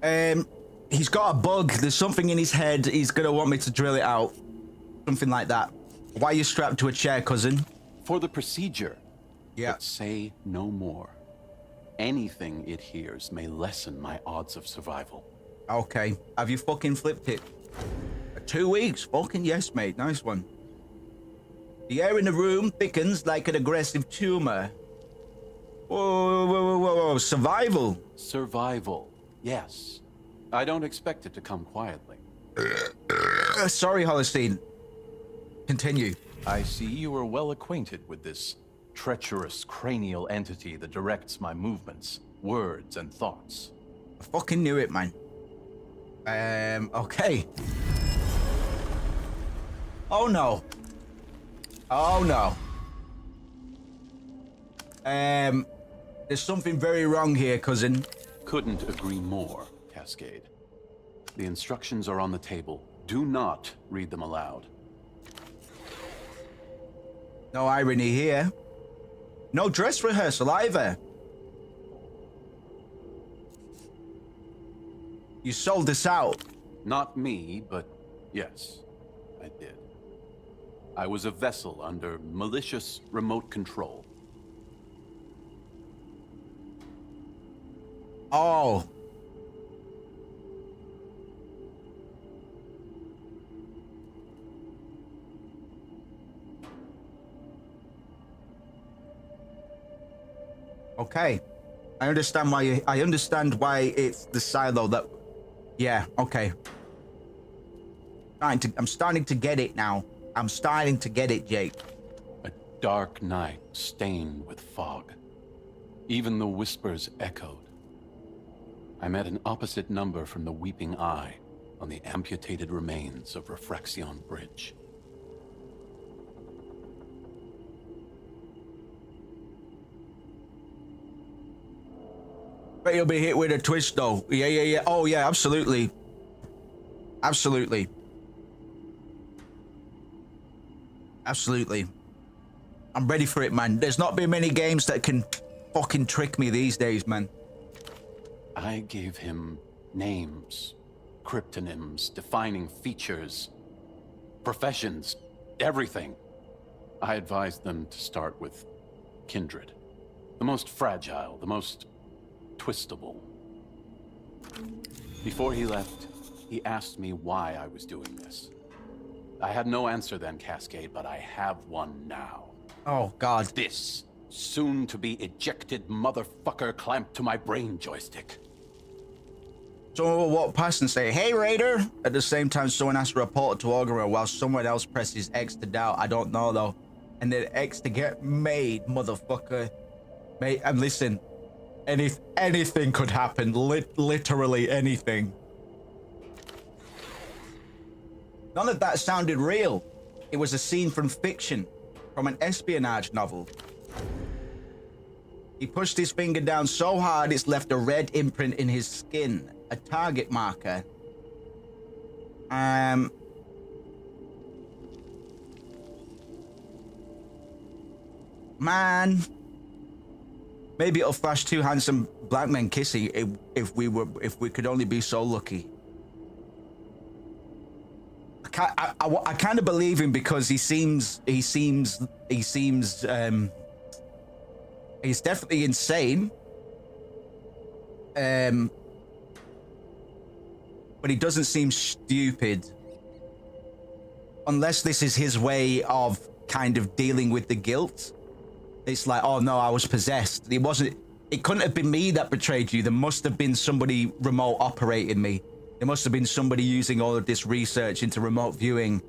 He's got a bug. There's something in his head. He's gonna want me to drill it out. Something like that. Why are you strapped to a chair, cousin? For the procedure. Yeah. But say no more. Anything it hears may lessen my odds of survival. Okay. Have you fucking flipped it? 2 weeks. Fucking yes, mate. Nice one. The air in the room thickens like an aggressive tumor. Whoa, whoa, whoa, whoa, whoa. Survival. Survival. Yes. I don't expect it to come quietly. Sorry, Holocene. Continue. I see you are well acquainted with this treacherous cranial entity that directs my movements, words, and thoughts. I fucking knew it, man. Okay. Oh no. Oh no. There's something very wrong here, cousin. Couldn't agree more, Cascade. The instructions are on the table. Do not read them aloud. No irony here. No dress rehearsal either. You sold this out. Not me, but yes, I did. I was a vessel under malicious remote control. Oh. Okay. I understand why. I understand why it's the silo that. Yeah. Okay. I'm starting to get it now. I'm starting to get it, Jake. A dark night stained with fog. Even the whispers echoed. I met an opposite number from the Weeping Eye on the amputated remains of Refraction Bridge. But you'll be hit with a twist, though. Yeah. Oh, yeah, absolutely. Absolutely. Absolutely. I'm ready for it, man. There's not been many games that can fucking trick me these days, man. I gave him names, cryptonyms, defining features, professions, everything. I advised them to start with Kindred. The most fragile, the most twistable. Before he left, he asked me why I was doing this. I had no answer then, Cascade, but I have one now. Oh, God. This soon-to-be ejected motherfucker clamped to my brain joystick. Someone will walk past and say, "Hey, Raider!" At the same time, someone has to report to Augurer while someone else presses X to doubt. I don't know, though. And then X to get made, motherfucker. Mate, and listen, anything could happen. Literally anything. None of that sounded real. It was a scene from fiction, from an espionage novel. He pushed his finger down so hard it's left a red imprint in his skin, a target marker. Man. Maybe it'll flash two handsome black men kissing if we could only be so lucky. I kind of believe him because he's definitely insane. But he doesn't seem stupid. Unless this is his way of kind of dealing with the guilt. It's like, oh no, I was possessed. It couldn't have been me that betrayed you. There must have been somebody remote operating me. There must have been somebody using all of this research into remote viewing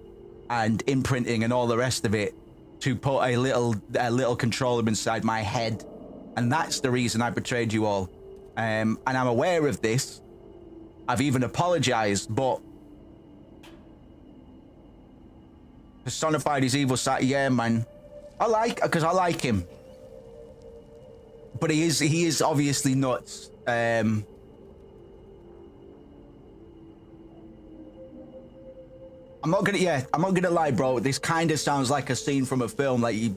and imprinting and all the rest of it to put a little controller inside my head. And that's the reason I betrayed you all. And I'm aware of this. I've even apologized, but personified his evil side. Yeah, man. Because I like him. But he is obviously nuts. I'm not gonna lie, bro. This kind of sounds like a scene from a film. Like you.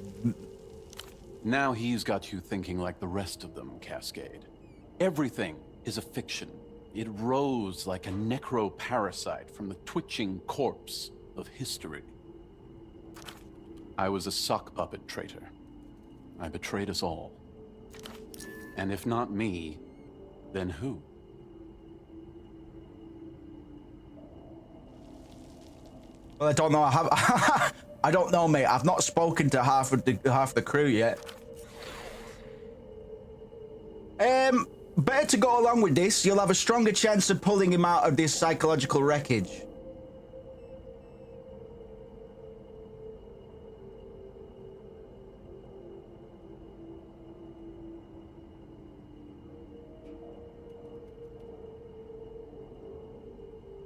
Now he's got you thinking like the rest of them, Cascade. Everything is a fiction. It rose like a necro-parasite from the twitching corpse of history. I was a sock puppet traitor. I betrayed us all. And if not me, then who? Well, I don't know. I don't know, mate. I've not spoken to half the crew yet. Better to go along with this. You'll have a stronger chance of pulling him out of this psychological wreckage.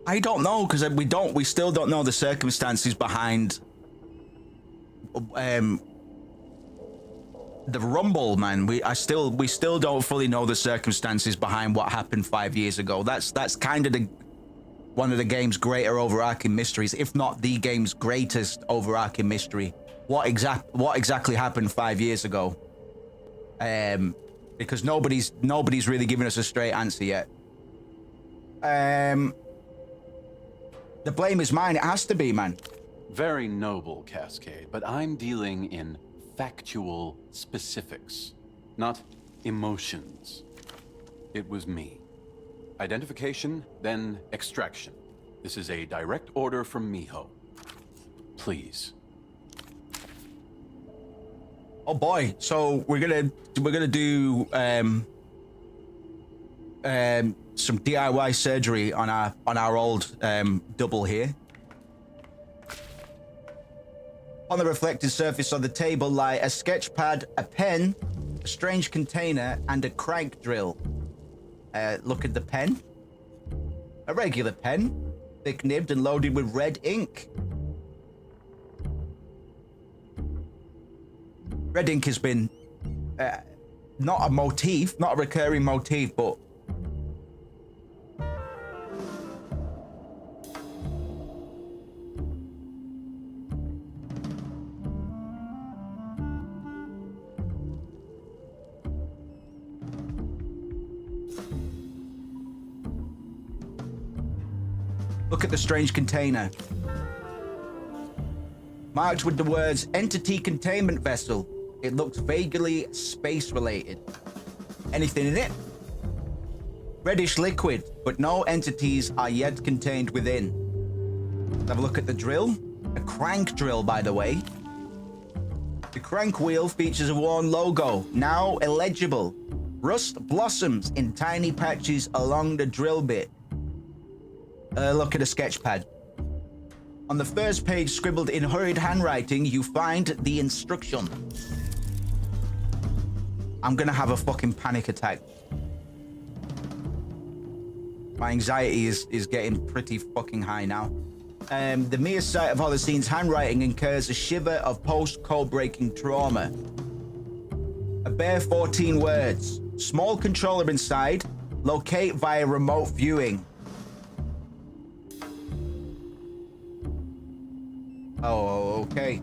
I don't know, because we still don't know the circumstances behind the rumble, man. We still don't fully know the circumstances behind what happened 5 years ago. That's kind of one of the game's greater overarching mysteries, if not the game's greatest overarching mystery. What exactly happened 5 years ago? Because nobody's really giving us a straight answer yet. The blame is mine. It has to be, man. Very noble, Cascade, but I'm dealing in factual specifics, not emotions. It was me. Identification, then extraction. This is a direct order from Miho. Please. Oh boy, so we're gonna do some DIY surgery on our old double here. On the reflected surface of the table lie a sketch pad, a pen, a strange container, and a crank drill. Look at the pen. A regular pen, thick-nibbed and loaded with red ink. Red ink has been not a motif, not a recurring motif, but look at the strange container. Marked with the words Entity Containment Vessel. It looks vaguely space-related. Anything in it? Reddish liquid, but no entities are yet contained within. Let's have a look at the drill. A crank drill, by the way. The crank wheel features a worn logo, now illegible. Rust blossoms in tiny patches along the drill bit. Look at a sketch pad. On the first page, scribbled in hurried handwriting, you find the instruction. I'm gonna have a fucking panic attack. My anxiety is getting pretty fucking high now. The mere sight of Holoceen's handwriting incurs a shiver of post-code-breaking trauma. A bare 14 words. Small controller inside. Locate via remote viewing. Oh, okay.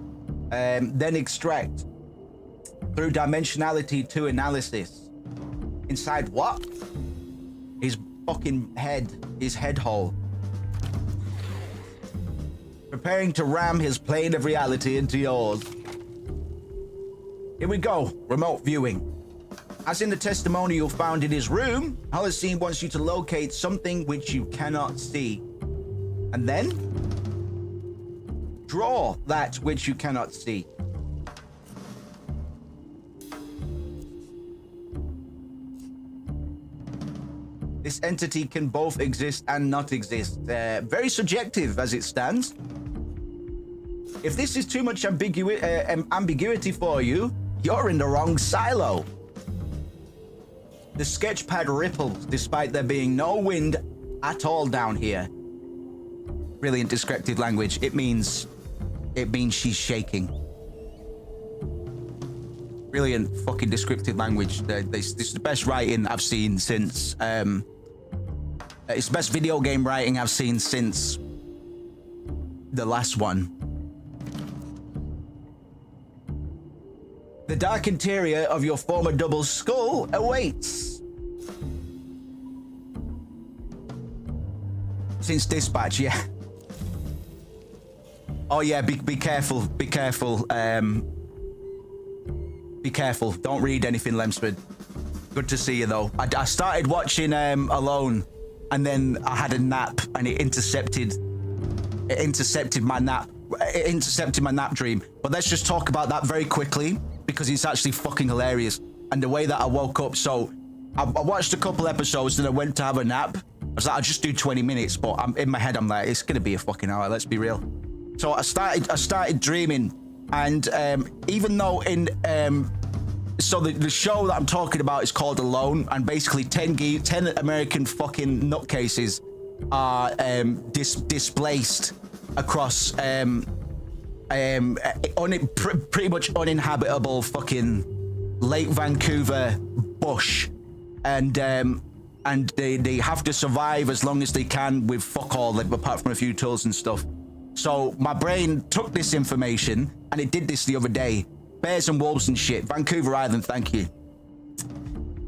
Then extract. Through dimensionality to analysis. Inside what? His fucking head. His head hole. Preparing to ram his plane of reality into yours. Here we go. Remote viewing. As in the testimonial found in his room, Holocene wants you to locate something which you cannot see. And then draw that which you cannot see. This entity can both exist and not exist. Very subjective as it stands. If this is too much ambiguity for you, you're in the wrong silo. The sketch pad ripples despite there being no wind at all down here. Brilliant descriptive language. It means she's shaking. Brilliant fucking descriptive language. This is the best writing I've seen since it's the best video game writing I've seen since the last one. The dark interior of your former double skull awaits. Since dispatch, yeah. Oh yeah, be careful, be careful. Be careful. Don't read anything, Lemsford. Good to see you though. I started watching Alone, and then I had a nap, and it intercepted my nap. It intercepted my nap dream. But let's just talk about that very quickly, because it's actually fucking hilarious. And the way that I woke up, so I watched a couple episodes, then I went to have a nap. I was like, I'll just do 20 minutes, but in my head, I'm like, it's gonna be a fucking hour, let's be real. So I started dreaming, and even though so the show that I'm talking about is called Alone, and basically 10 American fucking nutcases are displaced across pretty much uninhabitable fucking Lake Vancouver bush, and they have to survive as long as they can with fuck all, apart from a few tools and stuff. So my brain took this information, and it did this the other day. Bears and wolves and shit. Vancouver Island, thank you.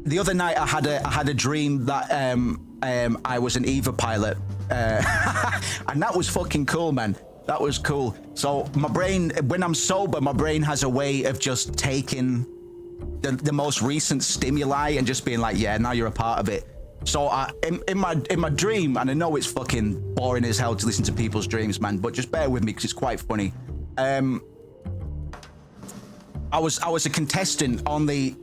The other night I had a dream that I was an EVA pilot, and that was fucking cool, man. That was cool. So my brain, when I'm sober, my brain has a way of just taking the most recent stimuli and just being like, yeah, now you're a part of it. So in my dream, and I know it's fucking boring as hell to listen to people's dreams, man, but just bear with me because it's quite funny. I was a contestant on the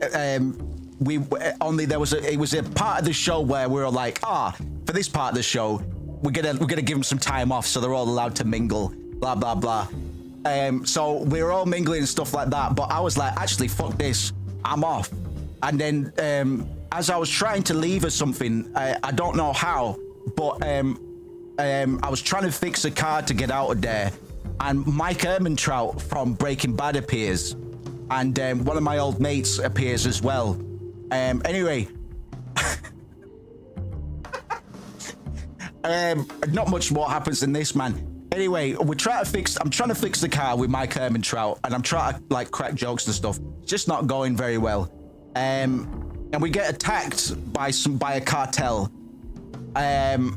it was a part of the show where we were like, for this part of the show, we're gonna give them some time off so they're all allowed to mingle, blah blah blah. So we were all mingling and stuff like that, but I was like, actually, fuck this, I'm off. And then as I was trying to leave or something, I don't know how, but I was trying to fix a car to get out of there, and Mike Ehrmantraut from Breaking Bad appears, and one of my old mates appears as well. Anyway, not much more happens in this, man. Anyway, I'm trying to fix the car with Mike Ehrmantraut, and I'm trying to like crack jokes and stuff. It's just not going very well. And we get attacked by a cartel. And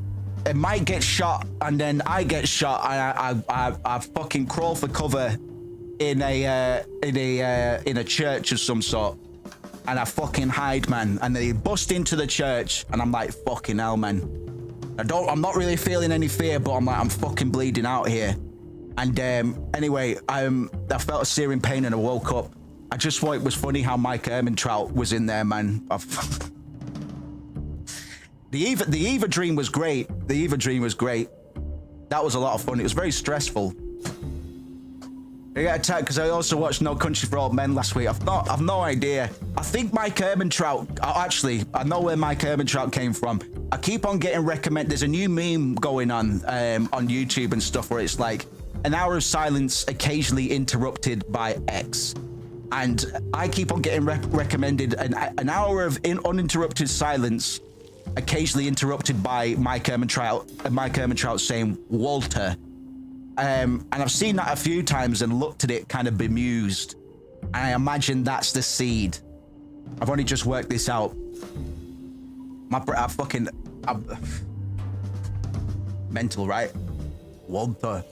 Mike gets shot, and then I get shot, and I fucking crawl for cover in a church of some sort, and I fucking hide, man. And they bust into the church, and I'm like, fucking hell, man. I'm not really feeling any fear, but I'm like, I'm fucking bleeding out here. And anyway, I felt a searing pain, and I woke up. I just thought it was funny how Mike Ehrmantraut was in there, man. The Eva dream was great. The Eva dream was great. That was a lot of fun. It was very stressful. I got attacked because I also watched No Country for Old Men last week. I've no idea. I think Mike Ehrmantraut. Actually, I know where Mike Ehrmantraut came from. I keep on getting recommended. There's a new meme going on YouTube and stuff where it's like an hour of silence occasionally interrupted by X. And I keep on getting recommended an hour of uninterrupted silence, occasionally interrupted by Mike Ehrmantraut saying Walter. And I've seen that a few times and looked at it kind of bemused. And I imagine that's the seed. I've only just worked this out. I'm mental, right? Walter.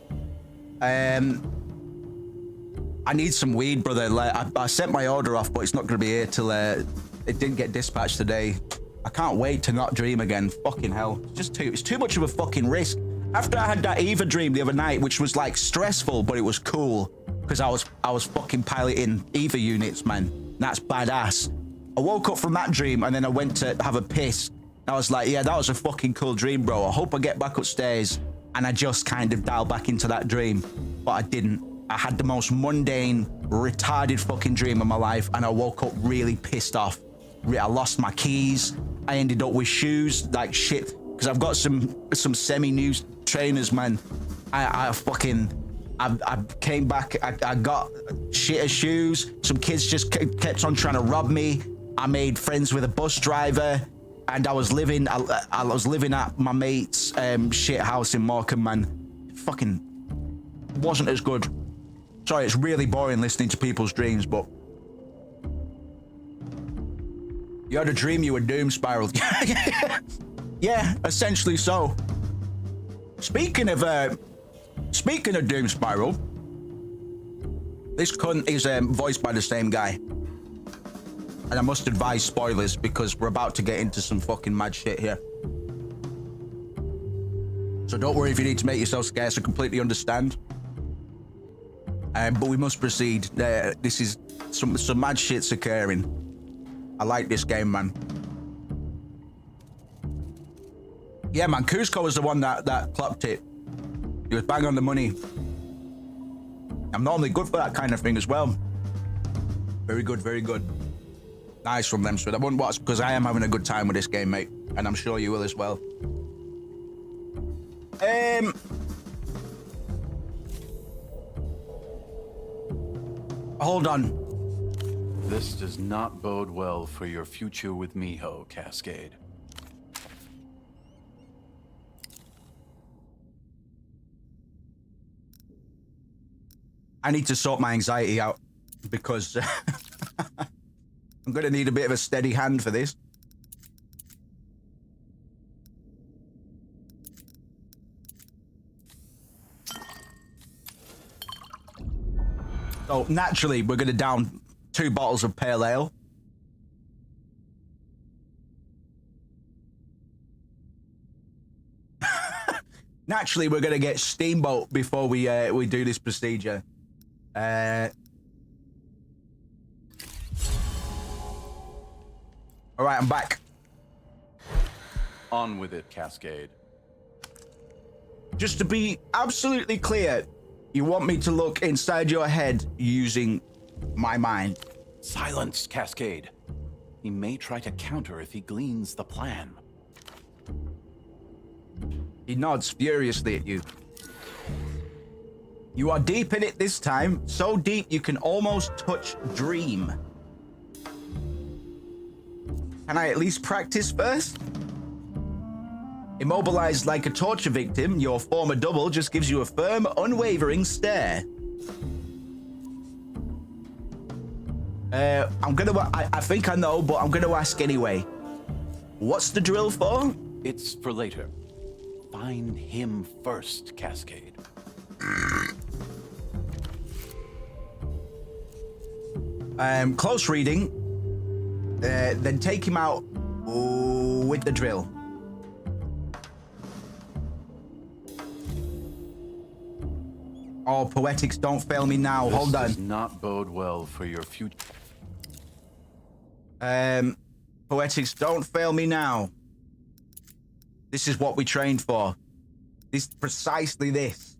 I need some weed, brother. Like, I sent my order off, but it's not going to be here till it didn't get dispatched today. I can't wait to not dream again. Fucking hell. It's too much of a fucking risk. After I had that Eva dream the other night, which was like stressful, but it was cool because I was fucking piloting Eva units, man. That's badass. I woke up from that dream and then I went to have a piss. I was like, yeah, that was a fucking cool dream, bro. I hope I get back upstairs and I just kind of dial back into that dream, but I didn't. I had the most mundane, retarded fucking dream of my life, and I woke up really pissed off. I lost my keys. I ended up with shoes like shit because I've got some semi-new trainers, man. I came back. I got shitter shoes. Some kids just kept on trying to rob me. I made friends with a bus driver, and I was living at my mate's shit house in Morecambe, man. Fucking wasn't as good. Sorry, it's really boring listening to people's dreams, but you had a dream you were doom spiraled. Yeah, essentially so. Speaking of doom spiral, this cunt is voiced by the same guy, and I must advise spoilers because we're about to get into some fucking mad shit here. So don't worry if you need to make yourself scarce. I completely understand. But we must proceed. This is some mad shit's occurring. I like this game, man. Yeah, man, Cusco was the one that clocked it. He was bang on the money. I'm normally good for that kind of thing as well. Very good, very good. Nice from them, so I wouldn't watch because I am having a good time with this game, mate. And I'm sure you will as well. Hold on. This does not bode well for your future with Miho, Cascade. I need to sort my anxiety out because I'm going to need a bit of a steady hand for this. So naturally, we're going to down 2 bottles of pale ale. Naturally, we're going to get Steamboat before we do this procedure. All right, I'm back. On with it, Cascade. Just to be absolutely clear, you want me to look inside your head using my mind. Silence, Cascade. He may try to counter if he gleans the plan. He nods furiously at you. You are deep in it this time, so deep you can almost touch Dream. Can I at least practice first? Immobilized like a torture victim, your former double just gives you a firm, unwavering stare. I think I know, but I'm gonna ask anyway. What's the drill for? It's for later. Find him first, Cascade. Close reading. Then take him out with the drill. Oh, poetics, don't fail me now. Hold on. This does not bode well for your future. Poetics, don't fail me now. This is what we trained for. This, precisely this.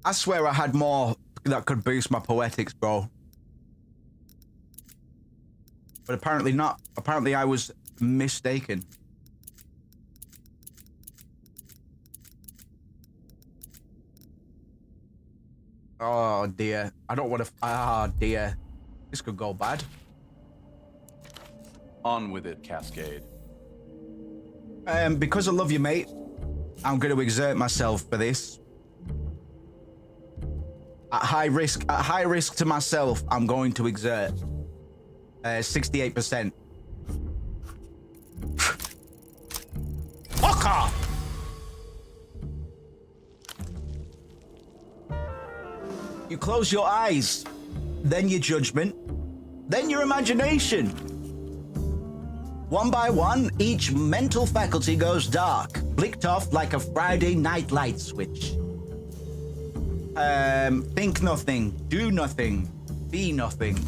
I swear I had more that could boost my poetics, bro. But apparently not. Apparently I was mistaken. Oh dear. I don't want to. Ah dear. This could go bad. On with it, Cascade. Because I love you, mate, I'm going to exert myself for this. At high risk to myself, I'm going to exert 68%. Fuck off! You close your eyes, then your judgment, then your imagination. One by one, each mental faculty goes dark, blinked off like a Friday night light switch. Think nothing, do nothing, be nothing.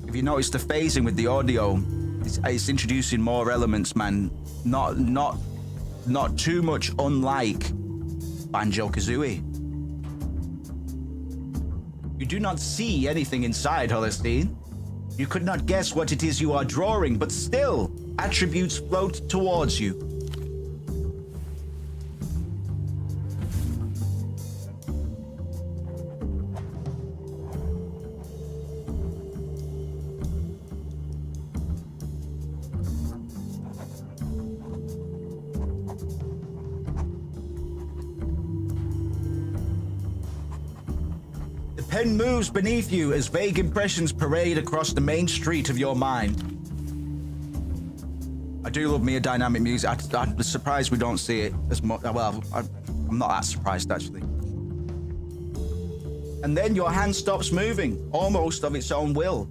If you notice the phasing with the audio, it's introducing more elements, man. Not too much unlike Banjo-Kazooie. You do not see anything inside, Holocene. You could not guess what it is you are drawing, but still, attributes float towards you. Pen moves beneath you as vague impressions parade across the main street of your mind. I do love me a dynamic music. I'm surprised we don't see it as much. Well, I'm not that surprised, actually. And then your hand stops moving, almost of its own will.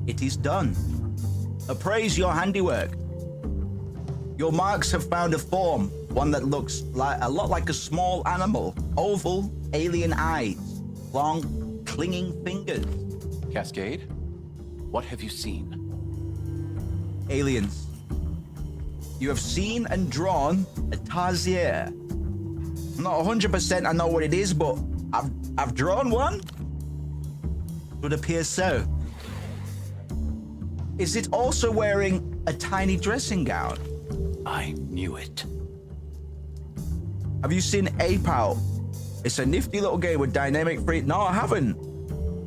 It is done. Appraise your handiwork. Your marks have found a form, one that looks a lot like a small animal. Oval, alien eyes, long, clinging fingers. Cascade, what have you seen? Aliens. You have seen and drawn a Tarsier. I'm not 100% I know what it is, but I've drawn one. It would appear so. Is it also wearing a tiny dressing gown? I knew it. Have you seen Ape Out? It's a nifty little game with dynamic free. No, I haven't.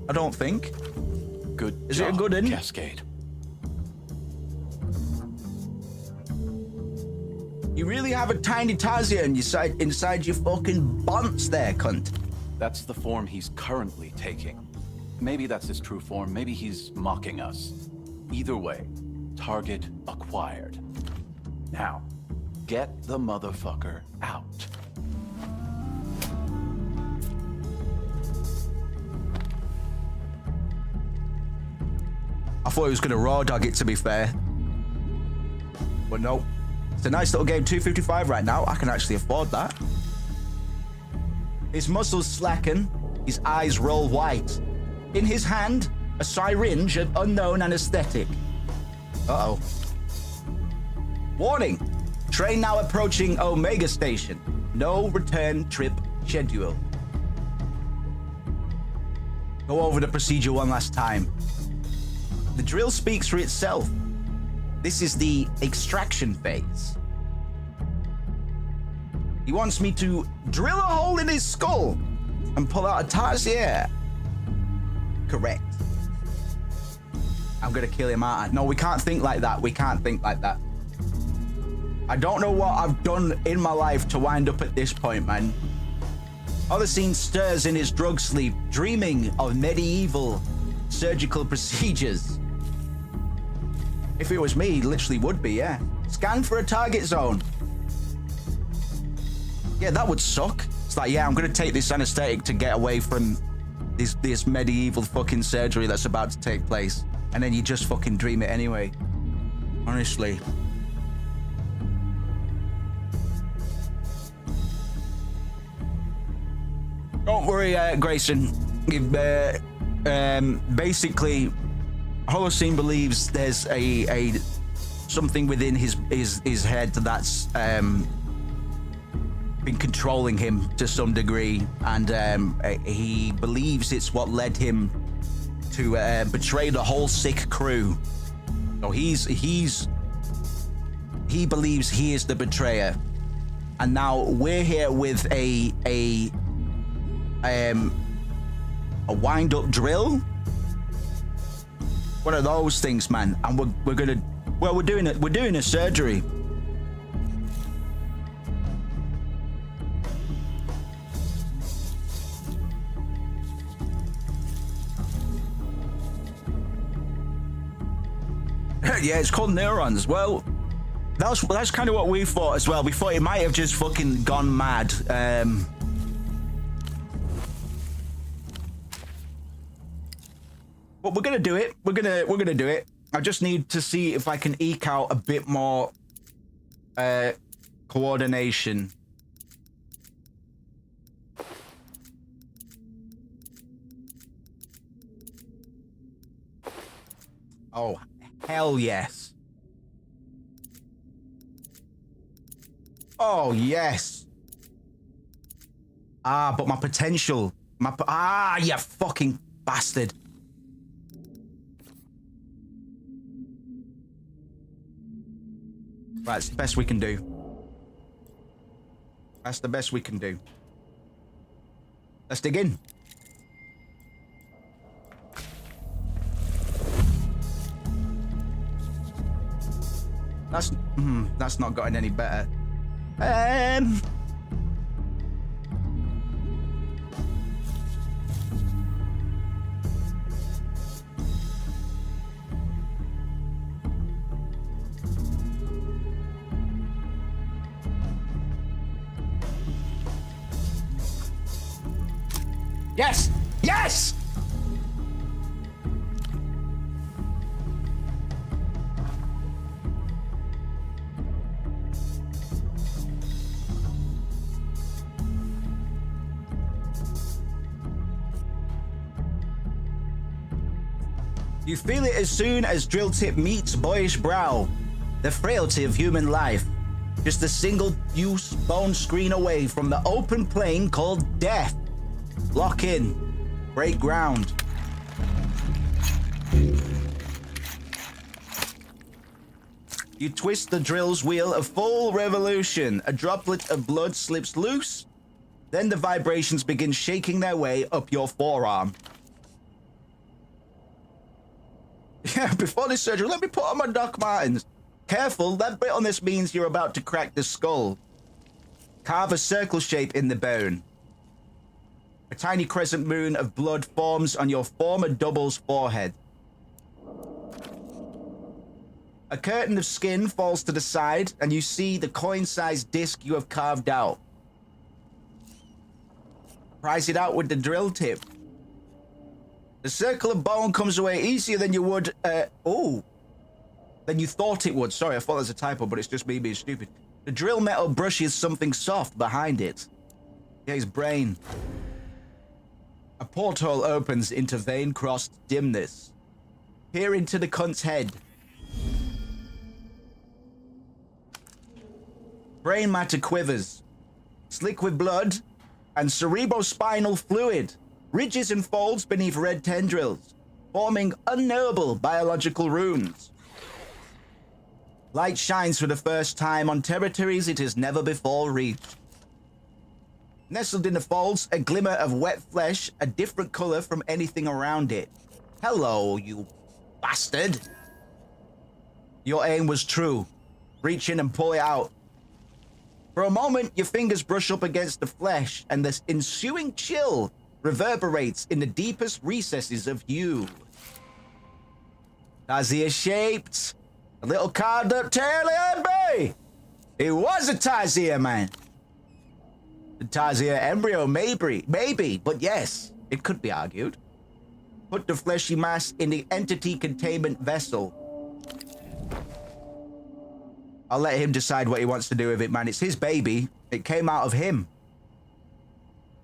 I don't think. Good Is job, it a good one? Cascade. You really have a tiny Tarsier inside your fucking bunts there, cunt. That's the form he's currently taking. Maybe that's his true form. Maybe he's mocking us. Either way, target acquired. Now, get the motherfucker out. I thought he was gonna raw dog it, to be fair. But no. It's a nice little game, $2.55 right now. I can actually afford that. His muscles slacken, his eyes roll white. In his hand, a syringe of unknown anesthetic. Uh-oh. Warning! Train now approaching Omega Station. No return trip schedule. Go over the procedure one last time. The drill speaks for itself. This is the extraction phase. He wants me to drill a hole in his skull and pull out a tarsier. Correct. I'm gonna kill him, aren't I? No, we can't think like that. We can't think like that. I don't know what I've done in my life to wind up at this point, man. Other scene stirs in his drug sleep, dreaming of medieval surgical procedures. If it was me, he literally would be, yeah. Scan for a target zone. Yeah, that would suck. It's like, yeah, I'm gonna take this anesthetic to get away from this medieval fucking surgery that's about to take place. And then you just fucking dream it anyway. Honestly. Don't Don't worry, Grayson. Basically, Holocene believes there's a something within his head that's been controlling him to some degree, and he believes it's what led him to betray the whole sick crew. So he believes he is the betrayer, and now we're here with a wind-up drill, one of those things, man. And we're doing a surgery. Yeah, it's called neurons. Well, that's kind of what we thought as well. We thought it might have just fucking gone mad. But we're gonna do it. We're gonna do it. I just need to see if I can eke out a bit more coordination. Oh, hell yes. Oh, yes. Ah, but my potential. You fucking bastard. Right, it's the best we can do. That's the best we can do. Let's dig in. That's not gotten any better. Yes! Yes! You feel it as soon as drill tip meets boyish brow. The frailty of human life. Just a single-use bone screen away from the open plain called death. Lock in. Break ground. You twist the drill's wheel a full revolution. A droplet of blood slips loose. Then the vibrations begin shaking their way up your forearm. Yeah, before this surgery, let me put on my Doc Martens. Careful, that bit on this means you're about to crack the skull. Carve a circle shape in the bone. A tiny crescent moon of blood forms on your former double's forehead. A curtain of skin falls to the side, and you see the coin-sized disc you have carved out. Prise it out with the drill tip. The circle of bone comes away easier than you would, than you thought it would. Sorry, I thought that was a typo, but it's just me being stupid. The drill metal brushes something soft behind it. Yeah, his brain. A porthole opens into vein-crossed dimness. Peer into the cunt's head. Brain matter quivers. Slick with blood and cerebrospinal fluid. Ridges and folds beneath red tendrils, forming unknowable biological runes. Light shines for the first time on territories it has never before reached. Nestled in the folds, a glimmer of wet flesh, a different color from anything around it. Hello, you bastard. Your aim was true. Reach in and pull it out. For a moment, your fingers brush up against the flesh, and this ensuing chill reverberates in the deepest recesses of you. Tazia shaped. A little carved up tail, baby. It was a Tazia, man. The Tazia embryo, maybe, but yes, it could be argued. Put the fleshy mass in the entity containment vessel. I'll let him decide what he wants to do with it, man. It's his baby. It came out of him.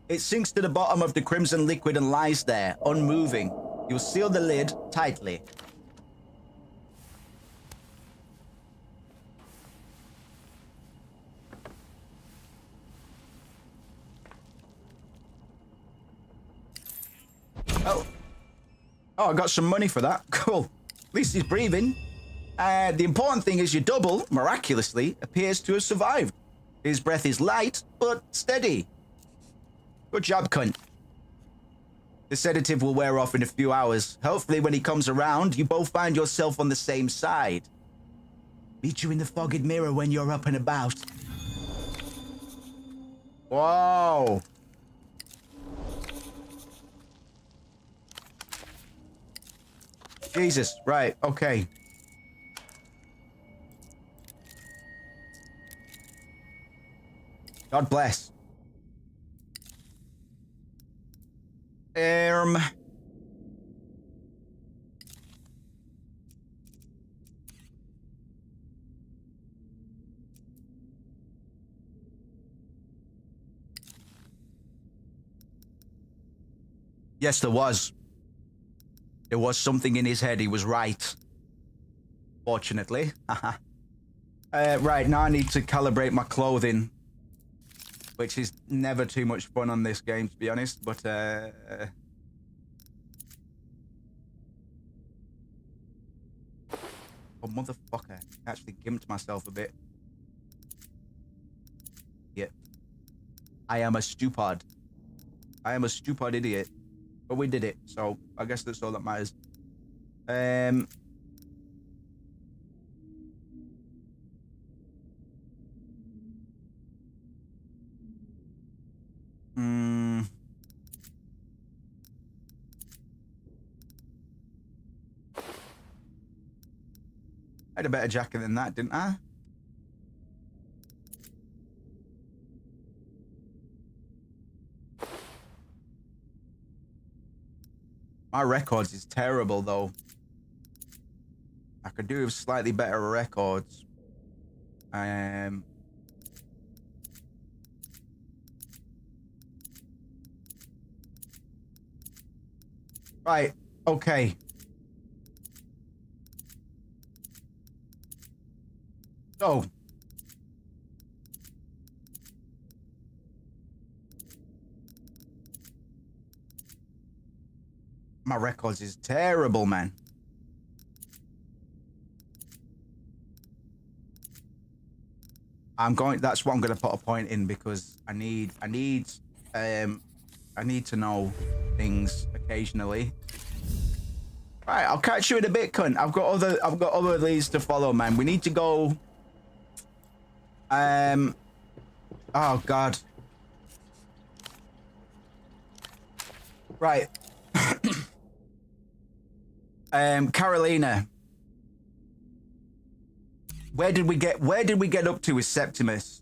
It sinks to the bottom of the crimson liquid and lies there, unmoving. You'll seal the lid tightly. Oh, I got some money for that. Cool. At least he's breathing. The important thing is your double, miraculously, appears to have survived. His breath is light, but steady. Good job, cunt. The sedative will wear off in a few hours. Hopefully, when he comes around, you both find yourself on the same side. Meet you in the fogged mirror when you're up and about. Whoa. Jesus, right, okay. God bless. Yes, there was. There was something in his head. He was right. Fortunately. Right, now I need to calibrate my clothing. Which is never too much fun on this game, to be honest. But, oh, motherfucker. I actually gimped myself a bit. Yep. I am a stupid. I am a stupid idiot. But we did it, so I guess that's all that matters. I had a better jacket than that, didn't I? My records is terrible, though. I could do with slightly better records. Right, okay. So. My records is terrible, man. That's what I'm gonna put a point in because I need to know things occasionally. Right, I'll catch you in a bit, cunt. I've got other leads to follow, man. We need to go. Oh God. Right. Carolina. Where did we get up to with Septimus?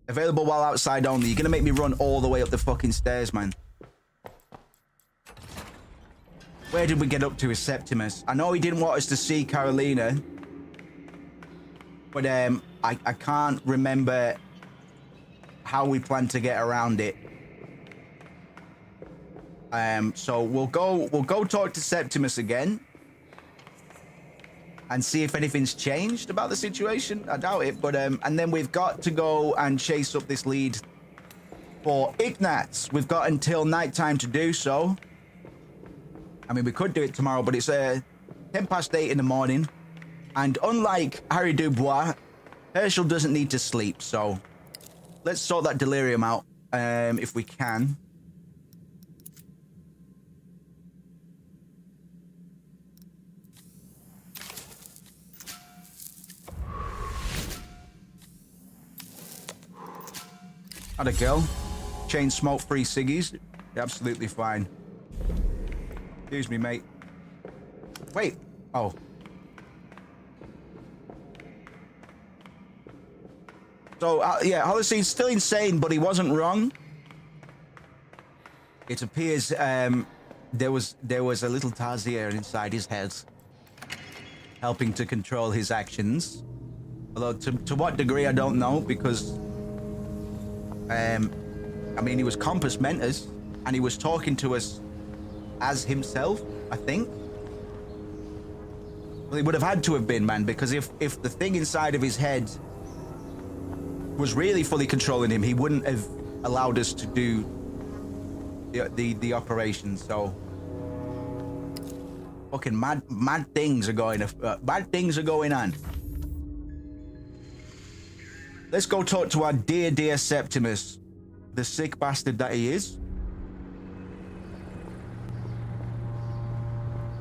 Available while outside only. You're gonna make me run all the way up the fucking stairs, man. Where did we get up to with Septimus? I know he didn't want us to see Carolina, but I can't remember how we plan to get around it. So we'll go talk to Septimus again and see if anything's changed about the situation. I doubt it, but and then we've got to go and chase up this lead for Ignatz. We've got until nighttime to do so. I mean, we could do it tomorrow, but it's 10 past 8 in the morning. And unlike Harry Dubois, Herschel doesn't need to sleep, so let's sort that delirium out if we can. How'd it go? Chain smoke-free ciggies. Absolutely fine. Excuse me, mate. Wait. Oh. So, yeah, Holocene still insane, but he wasn't wrong. It appears there was a little Tarsier inside his head, helping to control his actions. Although, to what degree, I don't know, because... I mean, he was Compass Mentis, and he was talking to us as himself, I think. Well, he would have had to have been, man, because if the thing inside of his head was really fully controlling him, he wouldn't have allowed us to do the operation. So fucking mad things are going on. Let's go talk to our dear Septimus, the sick bastard that he is.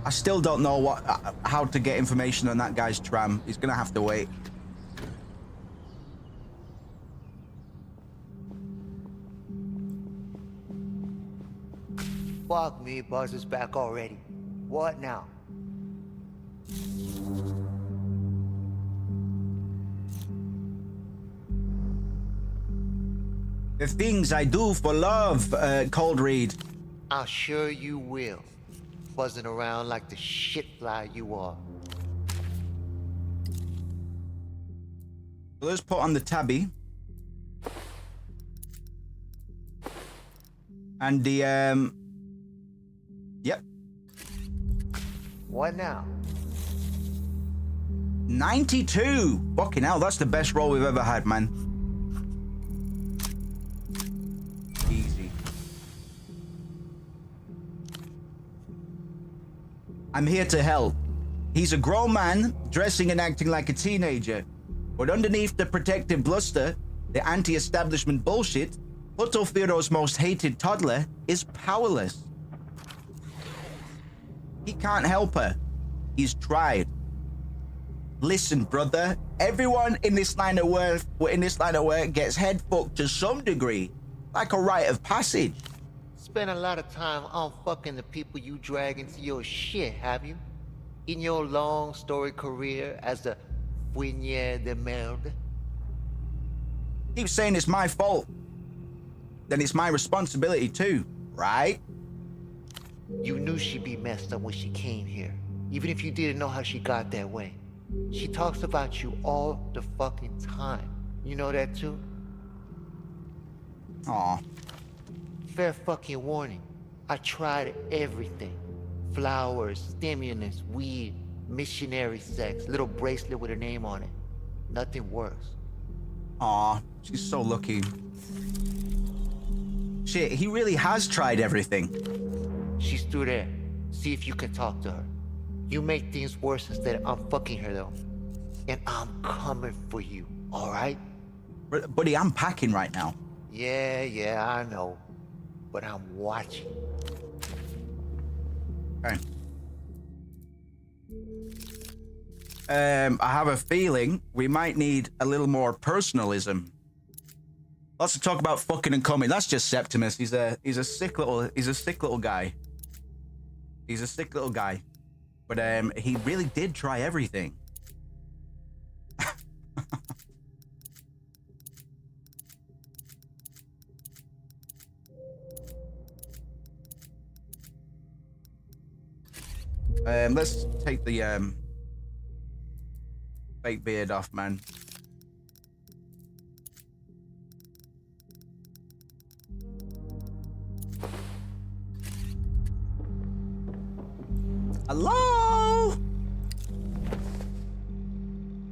I still don't know how to get information on that guy's tram. He's gonna have to wait. Fuck me, Buzz is back already. What now? The things I do for love, Cold Reed. I'm sure you will. Buzzing around like the shit fly you are. Let's put on the tabby. And the, yep. What now? 92! Fucking hell, that's the best roll we've ever had, man. Easy. I'm here to help. He's a grown man, dressing and acting like a teenager. But underneath the protective bluster, the anti-establishment bullshit, Putofiro's most hated toddler is powerless. He can't help her. He's tried. Listen, brother. Everyone in this line of work gets head fucked to some degree, like a rite of passage. Spent a lot of time on fucking the people you drag into your shit, have you? In your long storied career as a Fuinier de merde? Keep saying it's my fault. Then it's my responsibility too, right? You knew she'd be messed up when she came here, even if you didn't know how she got that way. She talks about you all the fucking time. You know that too? Aw. Fair fucking warning. I tried everything. Flowers, stimulants, weed, missionary sex, little bracelet with her name on it. Nothing works. Aw, she's so lucky. Shit, he really has tried everything. She's through there. See if you can talk to her. You make things worse instead of I'm fucking her though. And I'm coming for you, alright? Buddy, I'm packing right now. Yeah, I know. But I'm watching. Okay. I have a feeling we might need a little more personalism. Lots of talk about fucking and coming. That's just Septimus. He's a sick little guy. He's a sick little guy. But he really did try everything. Let's take the fake beard off, man. Hello?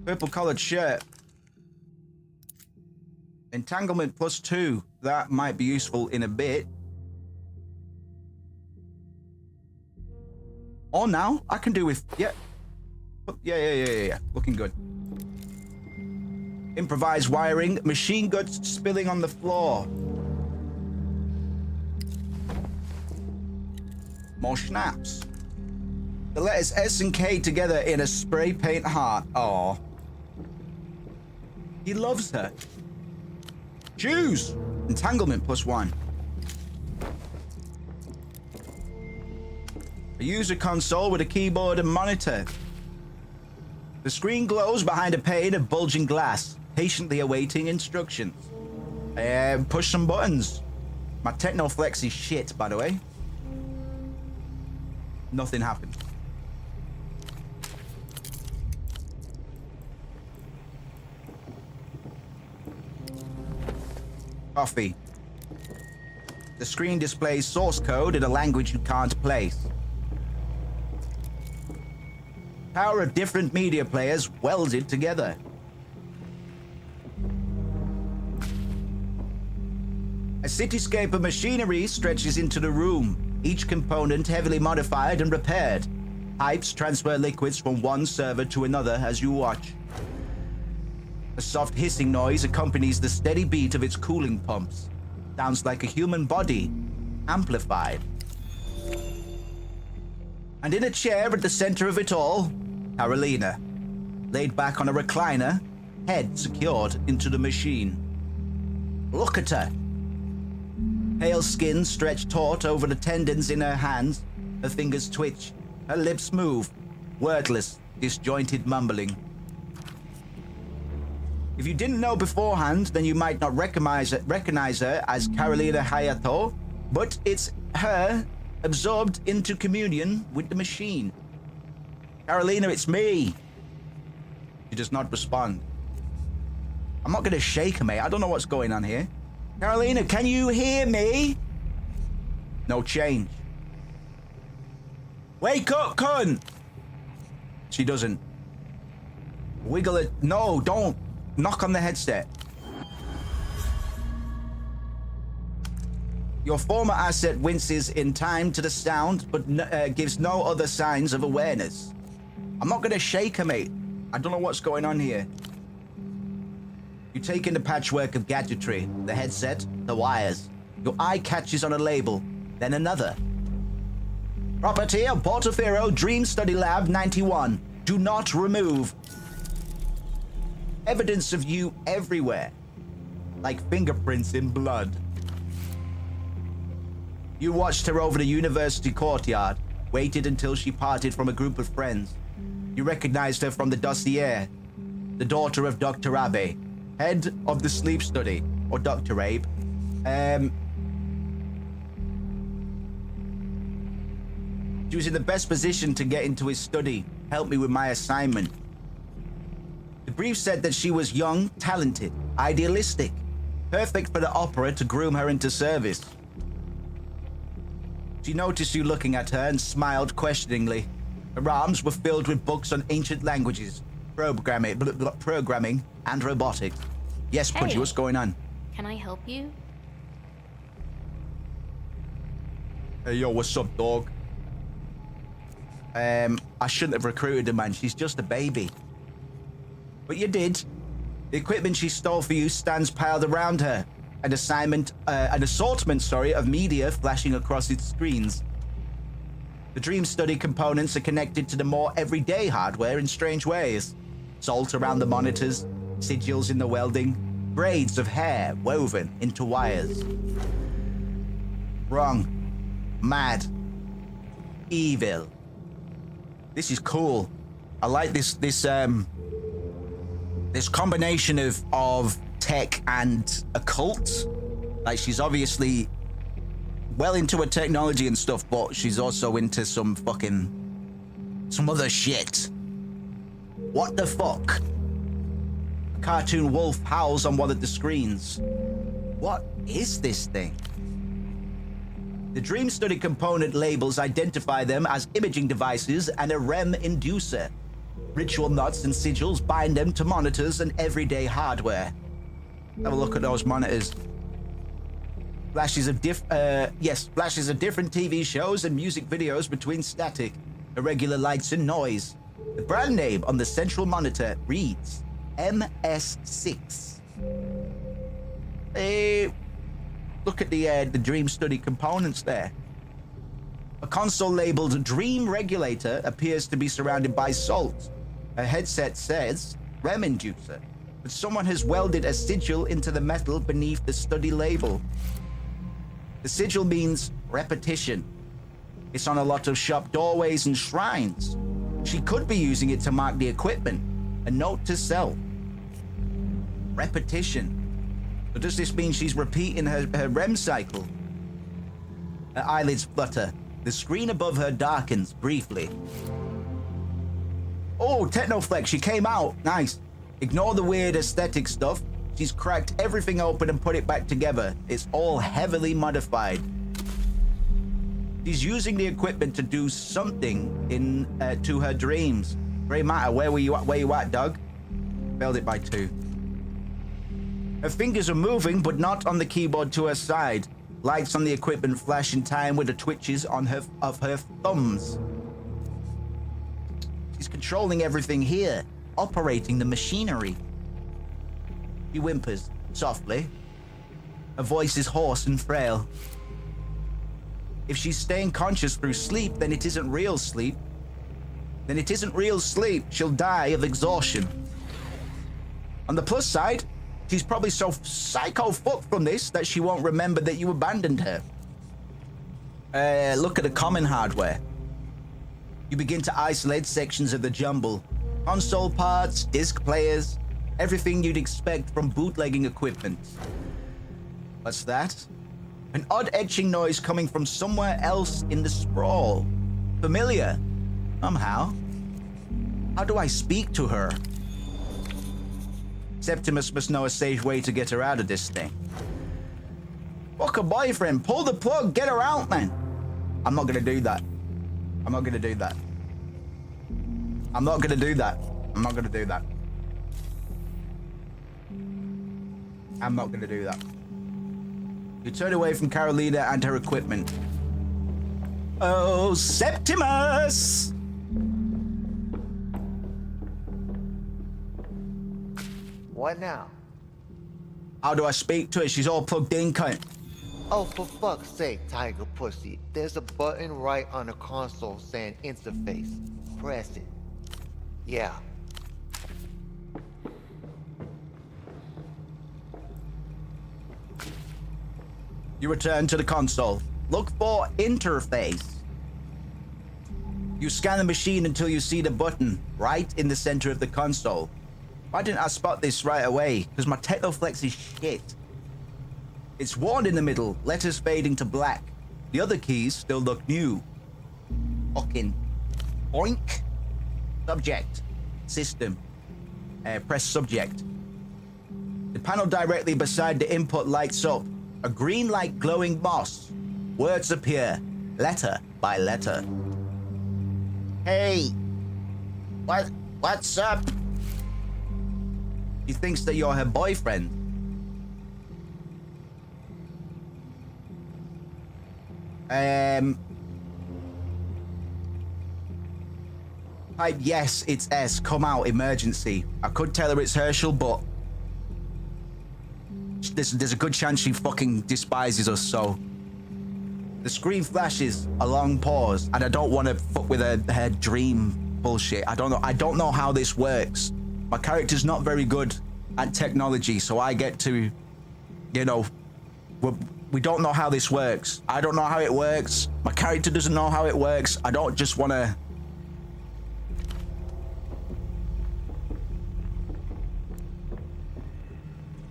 Purple collared shirt. Entanglement +2. That might be useful in a bit. Or now, I can do with, yeah. Yeah. Looking good. Improvised wiring, machine guns spilling on the floor. More schnapps. The letters S and K together in a spray paint heart. Aw. He loves her. Choose. Entanglement +1. A user console with a keyboard and monitor. The screen glows behind a pane of bulging glass, patiently awaiting instructions. Push some buttons. My Technoflex is shit, by the way. Nothing happened. Coffee. The screen displays source code in a language you can't place. Power of different media players welded together. A cityscape of machinery stretches into the room, each component heavily modified and repaired. Pipes transfer liquids from one server to another as you watch. A soft hissing noise accompanies the steady beat of its cooling pumps. Sounds like a human body, amplified. And in a chair at the center of it all, Carolina, laid back on a recliner, head secured into the machine. Look at her. Pale skin stretched taut over the tendons in her hands, her fingers twitch, her lips move, wordless, disjointed mumbling. If you didn't know beforehand, then you might not recognize her as Carolina Hayato, but it's her absorbed into communion with the machine. Carolina, it's me. She does not respond. I'm not gonna shake her, mate. I don't know what's going on here. Carolina, can you hear me? No change. Wake up, cunt! She doesn't. Wiggle it. No, don't. Knock on the headset. Your former asset winces in time to the sound, but gives no other signs of awareness. I'm not gonna shake her, mate. I don't know what's going on here. You take in the patchwork of gadgetry, the headset, the wires. Your eye catches on a label, then another. Property of Portofino Dream Study Lab 91. Do not remove. Evidence of you everywhere, like fingerprints in blood. You watched her over the university courtyard, waited until she parted from a group of friends. You recognized her from the dossier, the daughter of Dr. Abe, head of the sleep study, or Dr. Abe. She was in the best position to get into his study, help me with my assignment. The brief said that she was young, talented, idealistic, perfect for the opera to groom her into service. She noticed you looking at her and smiled questioningly. Her arms were filled with books on ancient languages, programming, and robotics. Yes, Pudgy, Hey. what's going on? Can I help you? Hey, yo, what's up, dog? I shouldn't have recruited her, man. She's just a baby. But you did. The equipment she stole for you stands piled around her. An assortment, of media flashing across its screens. The Dream Study components are connected to the more everyday hardware in strange ways. Salt around the monitors, sigils in the welding, braids of hair woven into wires. Wrong. Mad. Evil. This is cool. I like this combination of tech and occult. Like, she's obviously well into her technology and stuff, but she's also into some fucking some other shit. What the fuck? A cartoon wolf howls on one of the screens. What is this thing? The dream study component labels identify them as imaging devices and a REM inducer. Ritual knots and sigils bind them to monitors and everyday hardware. Have a look at those monitors. Flashes of flashes of different TV shows and music videos between static, irregular lights and noise. The brand name on the central monitor reads MS6. Hey, look at the dream study components there. A console labeled Dream Regulator appears to be surrounded by salt. A headset says REM inducer, but someone has welded a sigil into the metal beneath the study label. The sigil means repetition. It's on a lot of shop doorways and shrines. She could be using it to mark the equipment, a note to self. Repetition. So does this mean she's repeating her REM cycle? Her eyelids flutter. The screen above her darkens briefly. Oh, Technoflex, she came out. Nice. Ignore the weird aesthetic stuff. She's cracked everything open and put it back together. It's all heavily modified. She's using the equipment to do something to her dreams. Great matter. Where you at, Doug? Failed it by 2. Her fingers are moving, but not on the keyboard to her side. Lights on the equipment flash in time with the twitches of her thumbs. She's controlling everything here, operating the machinery. She whimpers softly. Her voice is hoarse and frail. If she's staying conscious through sleep, then it isn't real sleep. Then it isn't real sleep. She'll die of exhaustion. On the plus side, she's probably so psycho fucked from this that she won't remember that you abandoned her. Look at the common hardware. You begin to isolate sections of the jumble. Console parts, disc players, everything you'd expect from bootlegging equipment. What's that? An odd etching noise coming from somewhere else in the sprawl. Familiar, somehow. How do I speak to her? Septimus must know a safe way to get her out of this thing. Fuck a boyfriend, pull the plug, get her out, man. I'm not gonna do that. I'm not gonna do that. I'm not gonna do that. I'm not gonna do that. I'm not gonna do that. You turn away from Carolina and her equipment. Oh, Septimus! What now? How do I speak to her? She's all plugged in, cunt. Oh, for fuck's sake, tiger pussy. There's a button right on the console saying interface. Press it. Yeah. You return to the console. Look for interface. You scan the machine until you see the button right in the center of the console. Why didn't I spot this right away? Because my Technoflex is shit. It's worn in the middle, letters fading to black. The other keys still look new. Fucking boink. Subject. System. Press subject. The panel directly beside the input lights up. A green light glowing moss. Words appear, letter by letter. Hey, what's up? She thinks that you're her boyfriend. Type yes, it's S, come out, emergency. I could tell her it's Herschel, but there's a good chance she fucking despises us, so. The screen flashes a long pause, and I don't want to fuck with her dream bullshit. I don't know how this works. My character's not very good at technology, so I get to, you know, we don't know how this works. I don't know how it works. My character doesn't know how it works. I don't just want to.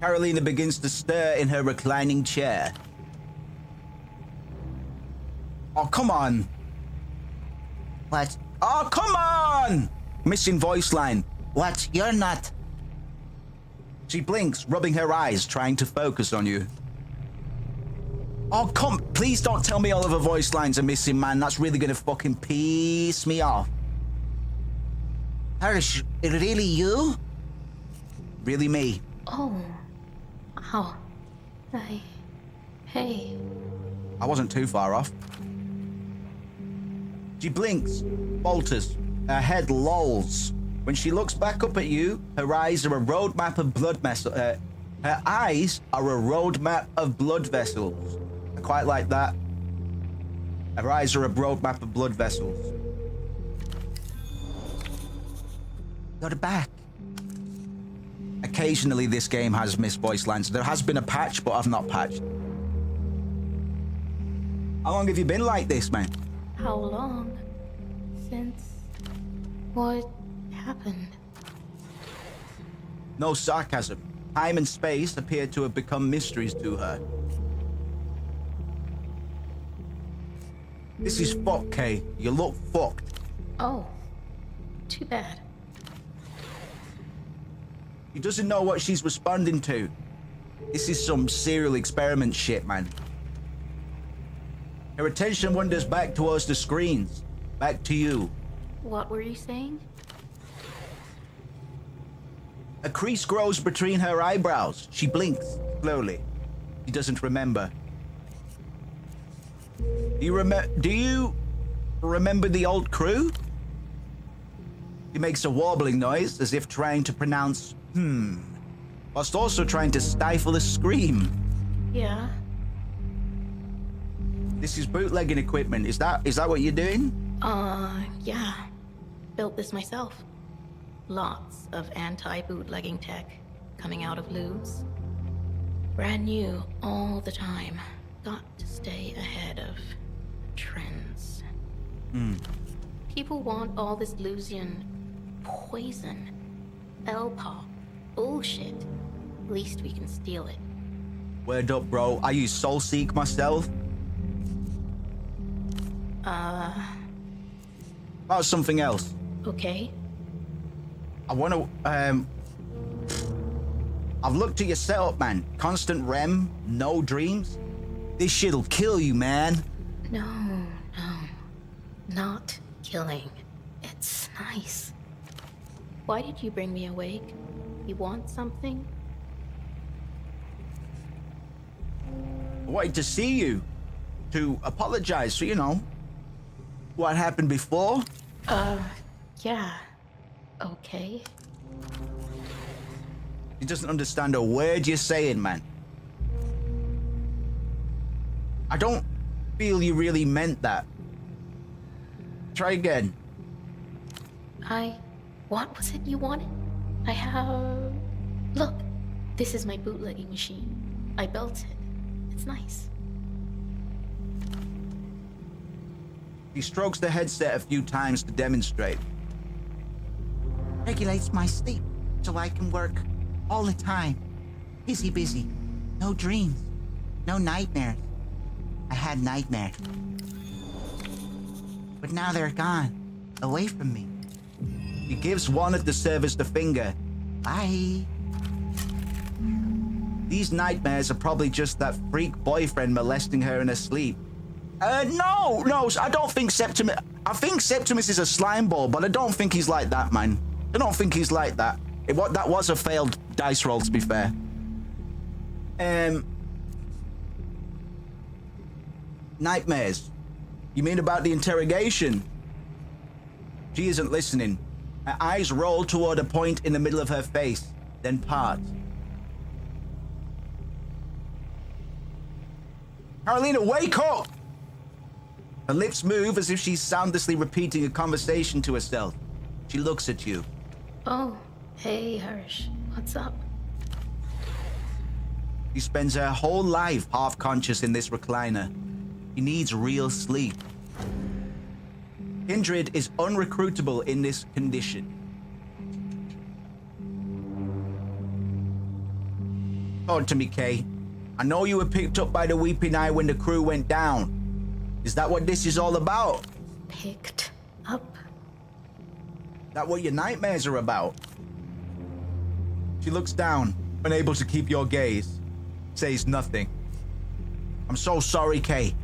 Carolina begins to stir in her reclining chair. Oh, come on. Oh, come on! Missing voice line. What? You're not. She blinks, rubbing her eyes, trying to focus on you. Oh, please don't tell me all of her voice lines are missing, man. That's really gonna fucking piss me off. Harsh, really you? Really me. Oh. Ow. Hey. I wasn't too far off. She blinks, falters, her head lolls. When she looks back up at you, her eyes are a roadmap of blood vessels. Her eyes are a roadmap of blood vessels. I quite like that. Her eyes are a roadmap of blood vessels. Got it back. Occasionally, this game has missed voice lines. There has been a patch, but I've not patched. How long have you been like this, man? How long? Since... what happened? No sarcasm. Time and space appear to have become mysteries to her. This is fucked, Kay. You look fucked. Oh. Too bad. She doesn't know what she's responding to. This is some serial experiment shit, man. Her attention wanders back towards the screens. Back to you. What were you saying? A crease grows between her eyebrows. She blinks slowly. She doesn't remember. Do you remember the old crew? She makes a warbling noise as if trying to pronounce whilst also trying to stifle a scream. Yeah. This is bootlegging equipment. Is that what you're doing? Yeah. Built this myself. Lots of anti-bootlegging tech coming out of loots. Brand new all the time. Got to stay ahead of trends. People want all this Lusian poison. L-pop. Bullshit. Least we can steal it. Word up, bro. I use Soulseek myself. About something else. Okay. I want to, I've looked at your setup, man. Constant REM, no dreams. This shit'll kill you, man. No. Not killing. It's nice. Why did you bring me awake? You want something? I wanted to see you. To apologize for, what happened before. Yeah. Okay. He doesn't understand a word you're saying, man. I don't feel you really meant that. Try again. What was it you wanted? I have... Look, this is my bootlegging machine. I built it. It's nice. He strokes the headset a few times to demonstrate. Regulates my sleep so I can work all the time. Busy. No dreams. No nightmares. I had nightmares. But now they're gone. Away from me. He gives one of the servers the finger. Bye. These nightmares are probably just that freak boyfriend molesting her in her sleep. No, I don't think Septimus... I think Septimus is a slime ball, but I don't think he's like that, man. I don't think he's like that. That was a failed dice roll, to be fair. Nightmares. You mean about the interrogation? She isn't listening. Her eyes roll toward a point in the middle of her face, then part. Carolina, wake up! Her lips move as if she's soundlessly repeating a conversation to herself. She looks at you. Oh, hey, Hirsch. What's up? She spends her whole life half-conscious in this recliner. She needs real sleep. Kindred is unrecruitable in this condition. Talk to me, Kay. I know you were picked up by the Weeping Eye when the crew went down. Is that what this is all about? Picked up? That what your nightmares are about? She looks down, unable to keep your gaze. Says nothing. I'm so sorry, Kay.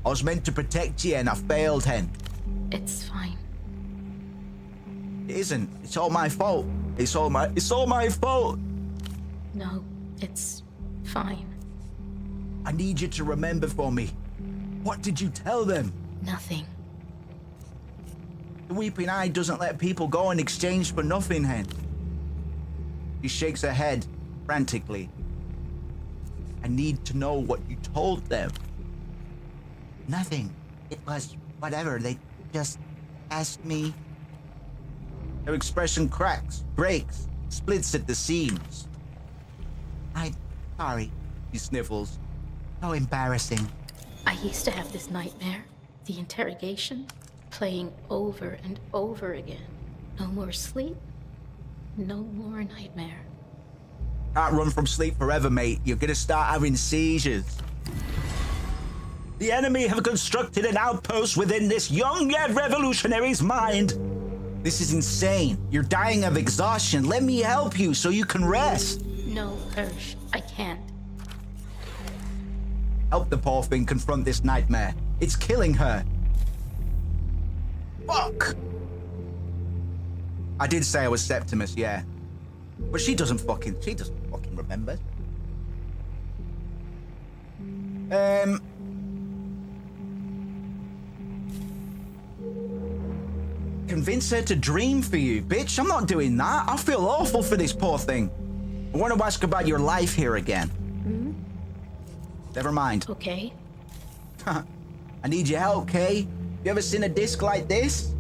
I was meant to protect you and I failed, Hen. It's fine. It isn't. It's all my fault. It's all my fault. No, it's fine. I need you to remember for me. What did you tell them? Nothing. The Weeping Eye doesn't let people go in exchange for nothing, Hen. She shakes her head frantically. I need to know what you told them. Nothing. It was whatever. They just asked me. Her expression cracks, breaks, splits at the seams. I'm sorry. She sniffles. So embarrassing. I used to have this nightmare. The interrogation. Playing over and over again. No more sleep. No more nightmare. Can't run from sleep forever, mate. You're gonna start having seizures. The enemy have constructed an outpost within this young yet revolutionary's mind. This is insane. You're dying of exhaustion. Let me help you so you can rest. No, Hirsch, I can't. Help the poor thing confront this nightmare. It's killing her. Fuck! I did say I was Septimus, yeah. But she doesn't fucking remember. Convince her to dream for you, bitch. I'm not doing that. I feel awful for this poor thing. I want to ask about your life here again. Hmm? Never mind. Okay. I need your help, Kay. You ever seen a disc like this?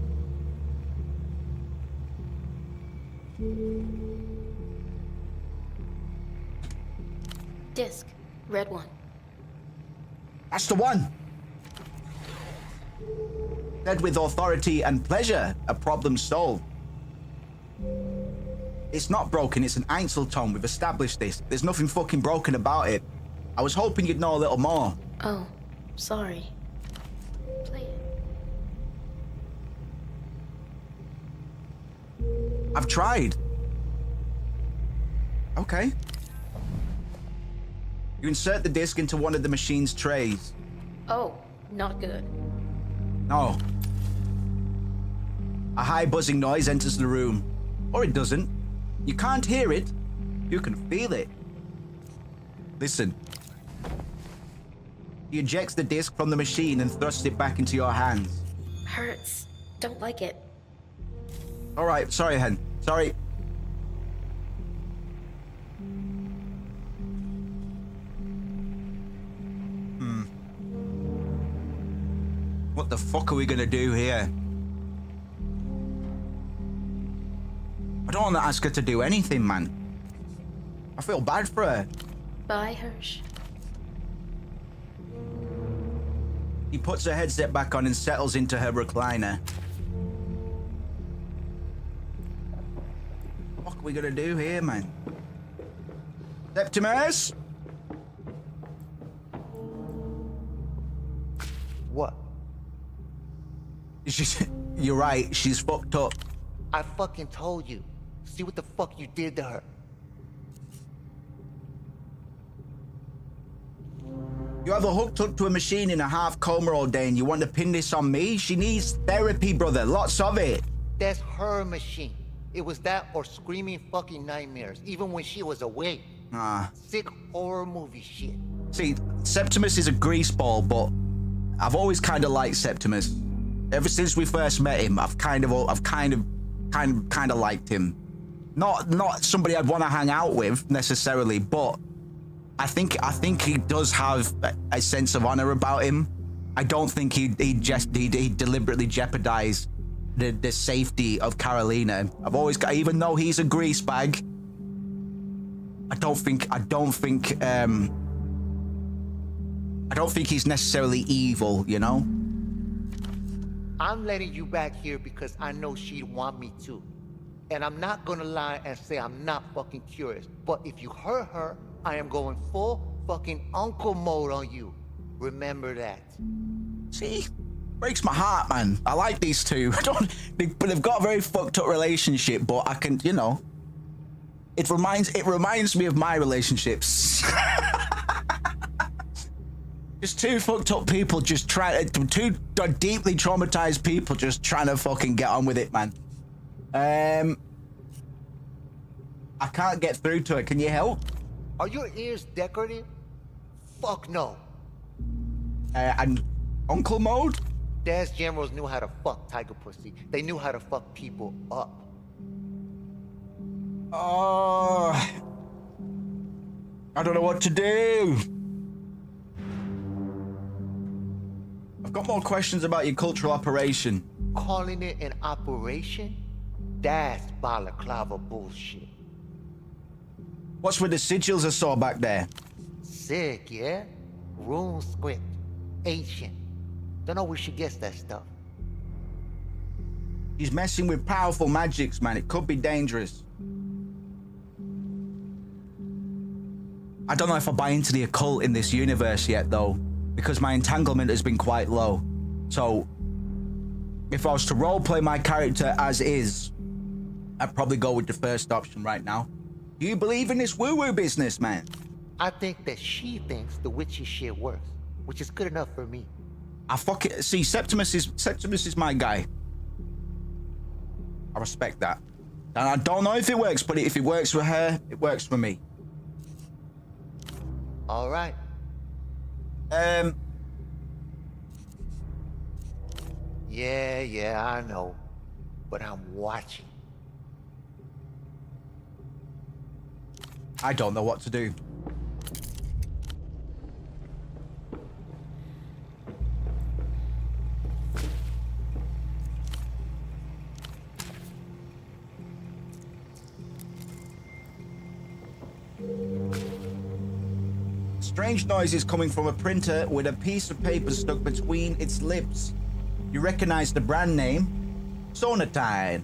Disc. Red one. That's the one. Said with authority and pleasure, a problem solved. It's not broken, it's an Einzelton. We've established this. There's nothing fucking broken about it. I was hoping you'd know a little more. Oh, sorry. Play it. I've tried. Okay. You insert the disc into one of the machine's trays. Oh, not good. No. A high buzzing noise enters the room. Or it doesn't. You can't hear it. You can feel it. Listen. He ejects the disc from the machine and thrusts it back into your hands. Hurts. Don't like it. All right, sorry, Hen. Sorry. What the fuck are we gonna do here? I don't want to ask her to do anything, man. I feel bad for her. Bye, Hirsch. He puts her headset back on and settles into her recliner. What are we gonna do here, man? Septimus? What? You're right, she's fucked up. I fucking told you. See what the fuck you did to her. You have her hooked up to a machine in a half coma all day and you want to pin this on me? She needs therapy, brother. Lots of it. That's her machine. It was that or screaming fucking nightmares, even when she was awake. Sick horror movie shit. See, Septimus is a greaseball, but I've always kind of liked Septimus. Ever since we first met him, I've kind of liked him. Not somebody I'd want to hang out with necessarily, but I think he does have a sense of honor about him. I don't think he deliberately jeopardized the safety of Carolina. Even though he's a greasebag, I don't think he's necessarily evil, you know? I'm letting you back here because I know she'd want me to. And I'm not gonna lie and say I'm not fucking curious. But if you hurt her, I am going full fucking uncle mode on you. Remember that. See? Breaks my heart, man. I like these two. They've got a very fucked up relationship, but I can, you know, it reminds me of my relationships. Just two fucked up people two deeply traumatized people just trying to fucking get on with it, man. I can't get through to it. Can you help? Are your ears decorative? Fuck no. And Uncle Mode? Dance Generals knew how to fuck tiger pussy. They knew how to fuck people up. Oh, I don't know what to do. I've got more questions about your cultural operation. Calling it an operation? That's balaclava bullshit. What's with the sigils I saw back there? Sick, yeah? Rune script. Ancient. Don't know where she gets that stuff. He's messing with powerful magics, man. It could be dangerous. I don't know if I buy into the occult in this universe yet, though, because my entanglement has been quite low. So, if I was to roleplay my character as is, I'd probably go with the first option right now. Do you believe in this woo-woo business, man? I think that she thinks the witchy shit works, which is good enough for me. I fuck it. See, Septimus is my guy. I respect that. And I don't know if it works, but if it works for her, it works for me. All right. Yeah, I know. But I'm watching. I don't know what to do. Strange noises coming from a printer with a piece of paper stuck between its lips. You recognize the brand name? Sonatine.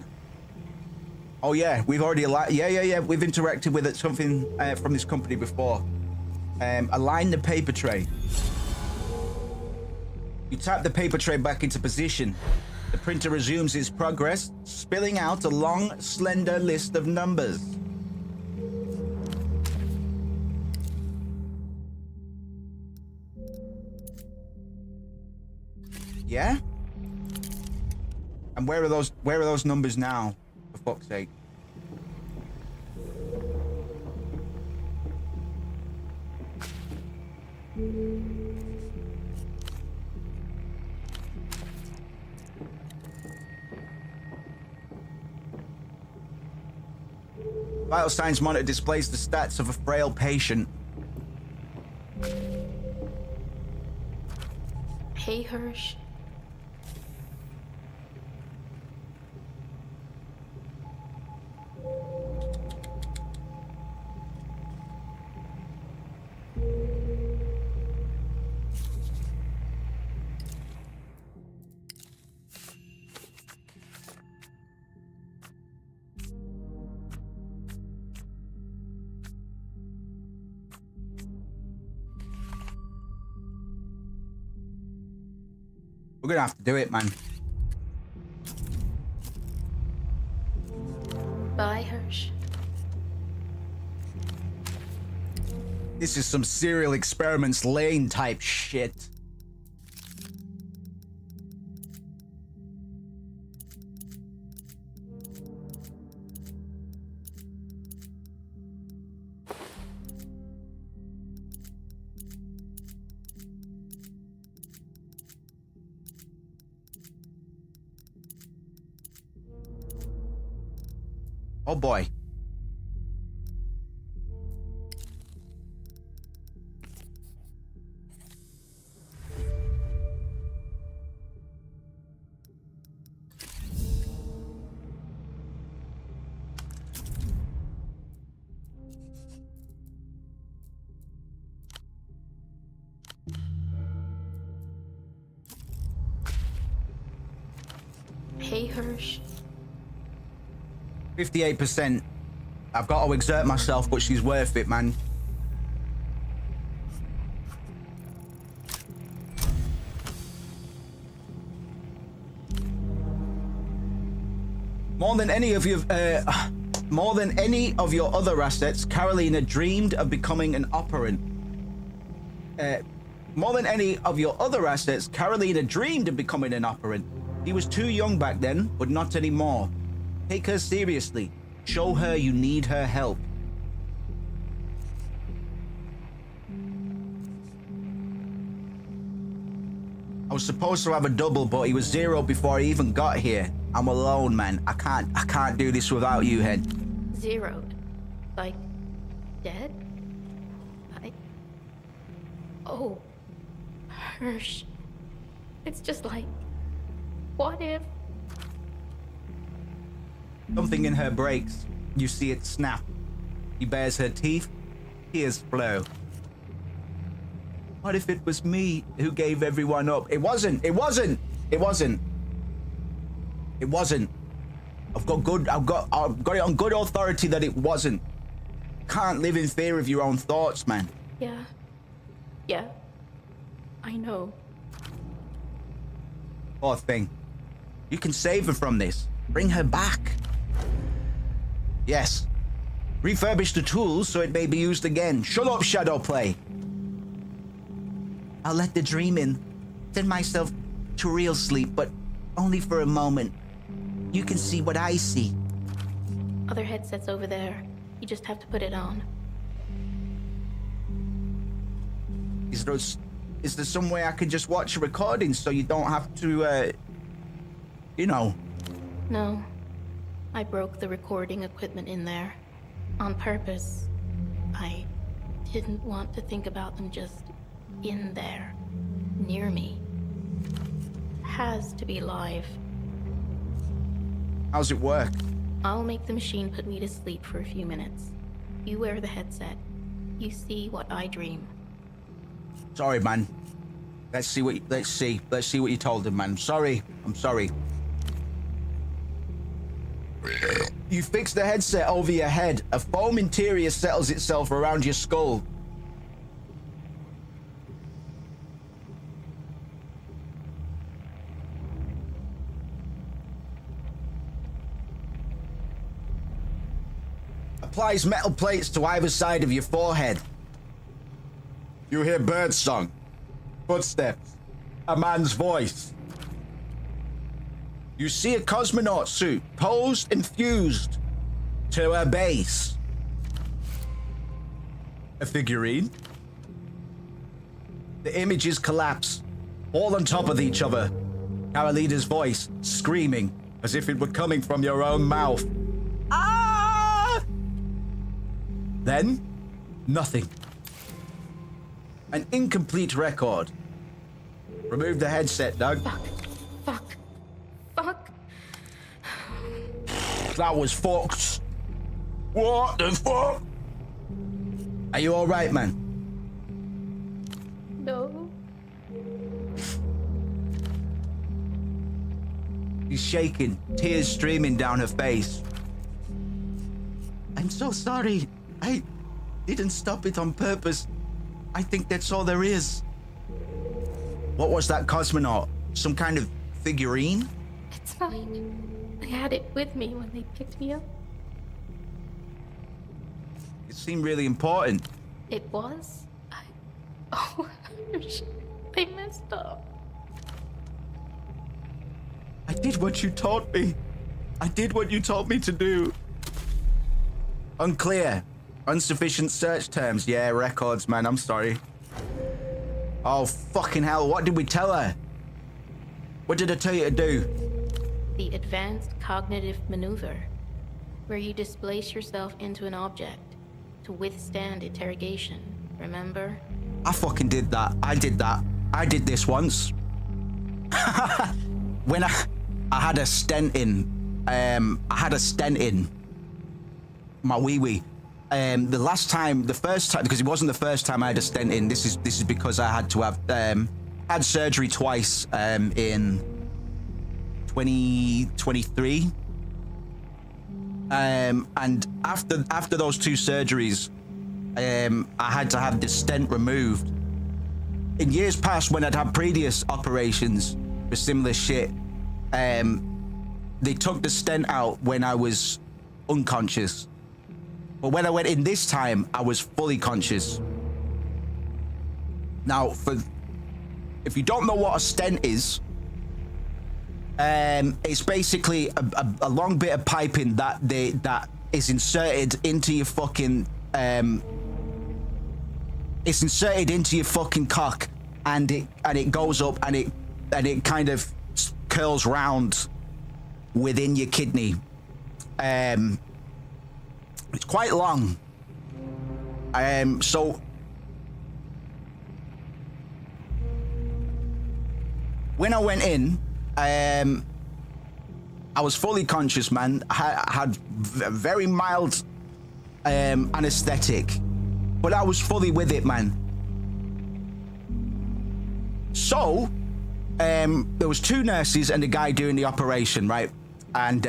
Oh yeah, we've already we've interacted with it, something from this company before. Align the paper tray. You tap the paper tray back into position. The printer resumes its progress, spilling out a long, slender list of numbers. Yeah? And where are those numbers now, for fuck's sake? Vital signs monitor displays the stats of a frail patient. Hey, Hirsch. We're gonna have to do it, man. Bye, Hirsch. This is some serial experiments lane type shit. Oh boy. Hey, Hirsch. 58%. I've got to exert myself, but she's worth it, man. More than any of your other assets, Carolina dreamed of becoming an operant. More than any of your other assets, Carolina dreamed of becoming an operant. He was too young back then, but not anymore. Take her seriously. Show her you need her help. I was supposed to have a double, but he was 0 before I even got here. I'm alone, man. I can't do this without you, Head. Zeroed? Like, dead? Oh, Hirsch. It's just like, what if? Something in her breaks. You see it snap. He bares her teeth. Tears flow. What if it was me who gave everyone up? It wasn't. It wasn't. It wasn't. It wasn't. I've got it on good authority that it wasn't. Can't live in fear of your own thoughts, man. Yeah. I know. Poor thing. You can save her from this. Bring her back. Yes. Refurbish the tools so it may be used again. Shut up, Shadowplay. I'll let the dream in. Send myself to real sleep, but only for a moment. You can see what I see. Other headsets over there. You just have to put it on. Is there some way I could just watch a recording so you don't have to, you know? No. I broke the recording equipment in there. On purpose. I didn't want to think about them just in there. Near me. Has to be live. How's it work? I'll make the machine put me to sleep for a few minutes. You wear the headset. You see what I dream. Sorry, man. Let's see what you told him, man. I'm sorry. You fix the headset over your head. A foam interior settles itself around your skull. Applies metal plates to either side of your forehead. You hear birdsong, footsteps, a man's voice. You see a cosmonaut suit posed and fused to a base. A figurine. The images collapse, all on top of each other. Carolina's voice screaming as if it were coming from your own mouth. Ah! Then, nothing. An incomplete record. Remove the headset, Doug. Fuck. That was fucked. What the fuck? Are you alright, man? No. She's shaking, tears streaming down her face. I'm so sorry. I didn't stop it on purpose. I think that's all there is. What was that cosmonaut? Some kind of figurine? It's fine. I had it with me when they picked me up. It seemed really important. It was? I messed up. I did what you taught me. I did what you told me to do. Unclear. Insufficient search terms. Yeah, records, man. I'm sorry. Oh, fucking hell. What did we tell her? What did I tell you to do? The advanced cognitive maneuver, where you displace yourself into an object to withstand interrogation. Remember? I fucking did that. I did that. I did this once. When I had a stent in. I had a stent in my wee-wee. The first time, because it wasn't the first time I had a stent in. This is because I had to have had surgery twice in 2023. And after those two surgeries, I had to have the stent removed. In years past, when I'd had previous operations for similar shit, they took the stent out when I was unconscious. But when I went in this time, I was fully conscious. Now, if you don't know what a stent is, it's basically a long bit of piping that is inserted into your fucking it's inserted into your fucking cock, and it goes up and it kind of curls round within your kidney. It's quite long. So when I went in, I was fully conscious, man. I had very mild anesthetic, but I was fully with it, man. So there was 2 nurses and a guy doing the operation, right? And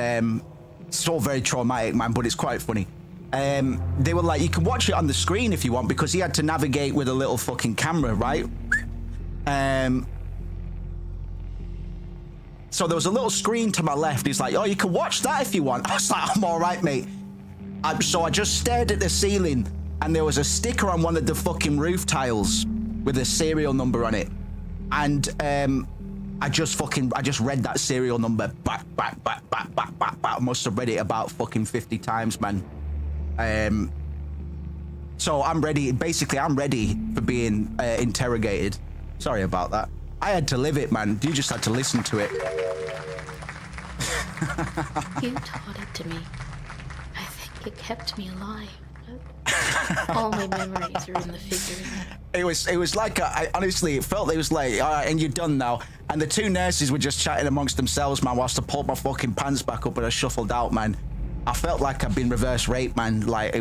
it's all very traumatic, man, but it's quite funny. They were like, you can watch it on the screen if you want, because he had to navigate with a little fucking camera, right? So there was a little screen to my left. He's like, oh, you can watch that if you want. I was like, I'm all right, mate. So I just stared at the ceiling, and there was a sticker on one of the fucking roof tiles with a serial number on it. And I just read that serial number back. I must have read it about fucking 50 times, man. So I'm ready. Basically, I'm ready for being interrogated. Sorry about that. I had to live it, man. You just had to listen to it. You taught it to me. I think it kept me alive. All my memories are in the figurine. It was like, I honestly, it felt it was like, all right, and you're done now. And the 2 nurses were just chatting amongst themselves, man, whilst I pulled my fucking pants back up and I shuffled out, man. I felt like I'd been reverse raped, man. Like,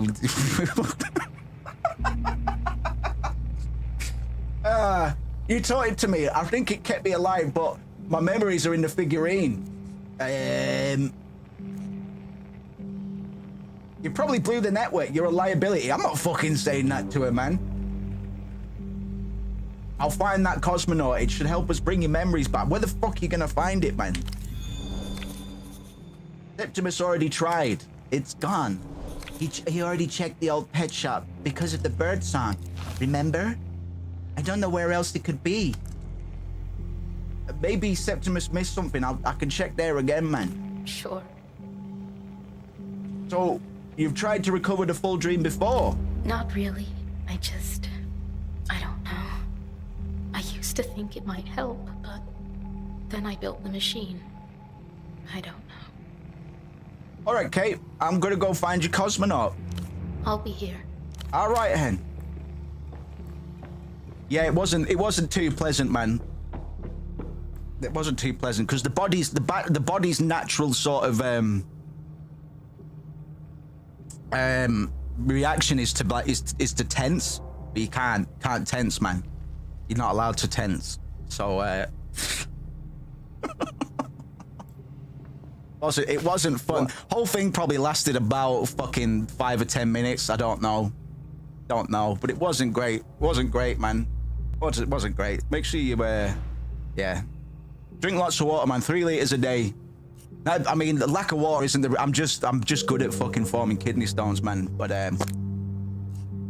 you taught it to me. I think it kept me alive, but my memories are in the figurine. You probably blew the network. You're a liability. I'm not fucking saying that to her, man. I'll find that cosmonaut. It should help us bring your memories back. Where the fuck are you gonna find it, man? Septimus already tried. It's gone. He already checked the old pet shop because of the bird song. Remember? I don't know where else it could be. Maybe Septimus missed something. I can check there again, man. Sure. So, you've tried to recover the full dream before? Not really. I don't know. I used to think it might help, but then I built the machine. I don't know. All right, Kate. I'm gonna go find your cosmonaut. I'll be here. All right, hen. Yeah, it wasn't too pleasant, man. It wasn't too pleasant because the body's natural sort of reaction is to tense, but you can't tense, man. You're not allowed to tense. So it wasn't fun. What? Whole thing probably lasted about fucking 5 or 10 minutes. I don't know, but it wasn't great. It wasn't great, man. It wasn't great. Make sure you yeah, drink lots of water, man. 3 liters a day. I mean, the lack of water isn't the. I'm just good at fucking forming kidney stones, man. But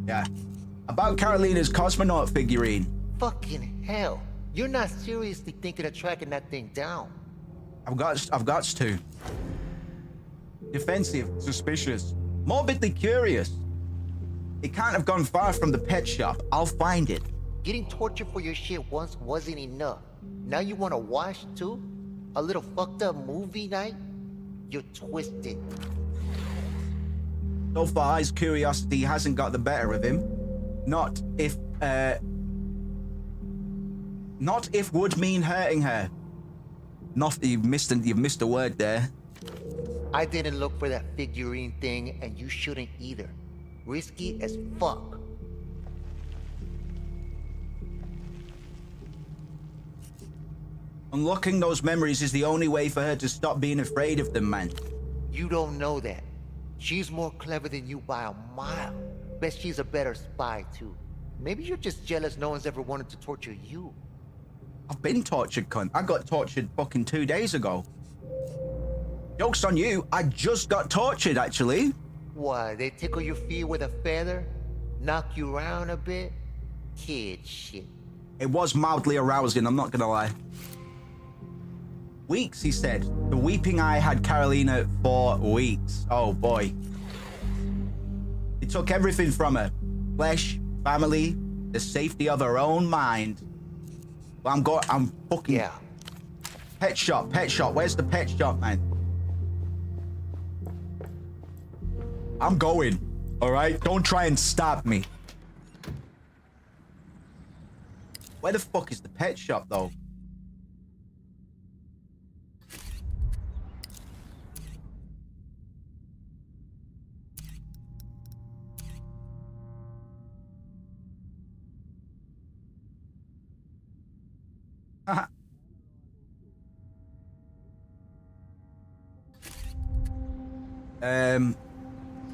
yeah. About Carolina's cosmonaut figurine. Fucking hell! You're not seriously thinking of tracking that thing down. I've got to. Defensive, suspicious, morbidly curious. It can't have gone far from the pet shop. I'll find it. Getting tortured for your shit once wasn't enough. Now you want to wash too? A little fucked up movie night? You're twisted. So far, his curiosity hasn't got the better of him. Not if would mean hurting her. Not you've missed a word there. I didn't look for that figurine thing, and you shouldn't either. Risky as fuck. Unlocking those memories is the only way for her to stop being afraid of them, man. You don't know that. She's more clever than you by a mile. Bet she's a better spy, too. Maybe you're just jealous no one's ever wanted to torture you. I've been tortured, cunt. I got tortured fucking 2 days ago. Joke's on you. I just got tortured, actually. What, they tickle your feet with a feather? Knock you around a bit? Kid shit. It was mildly arousing, I'm not gonna lie. Weeks, he said. The weeping eye had Carolina for weeks. Oh boy. He took everything from her. Flesh, family, the safety of her own mind. I'm fucking... Yeah. Pet shop. Where's the pet shop, man? I'm going, all right? Don't try and stop me. Where the fuck is the pet shop, though?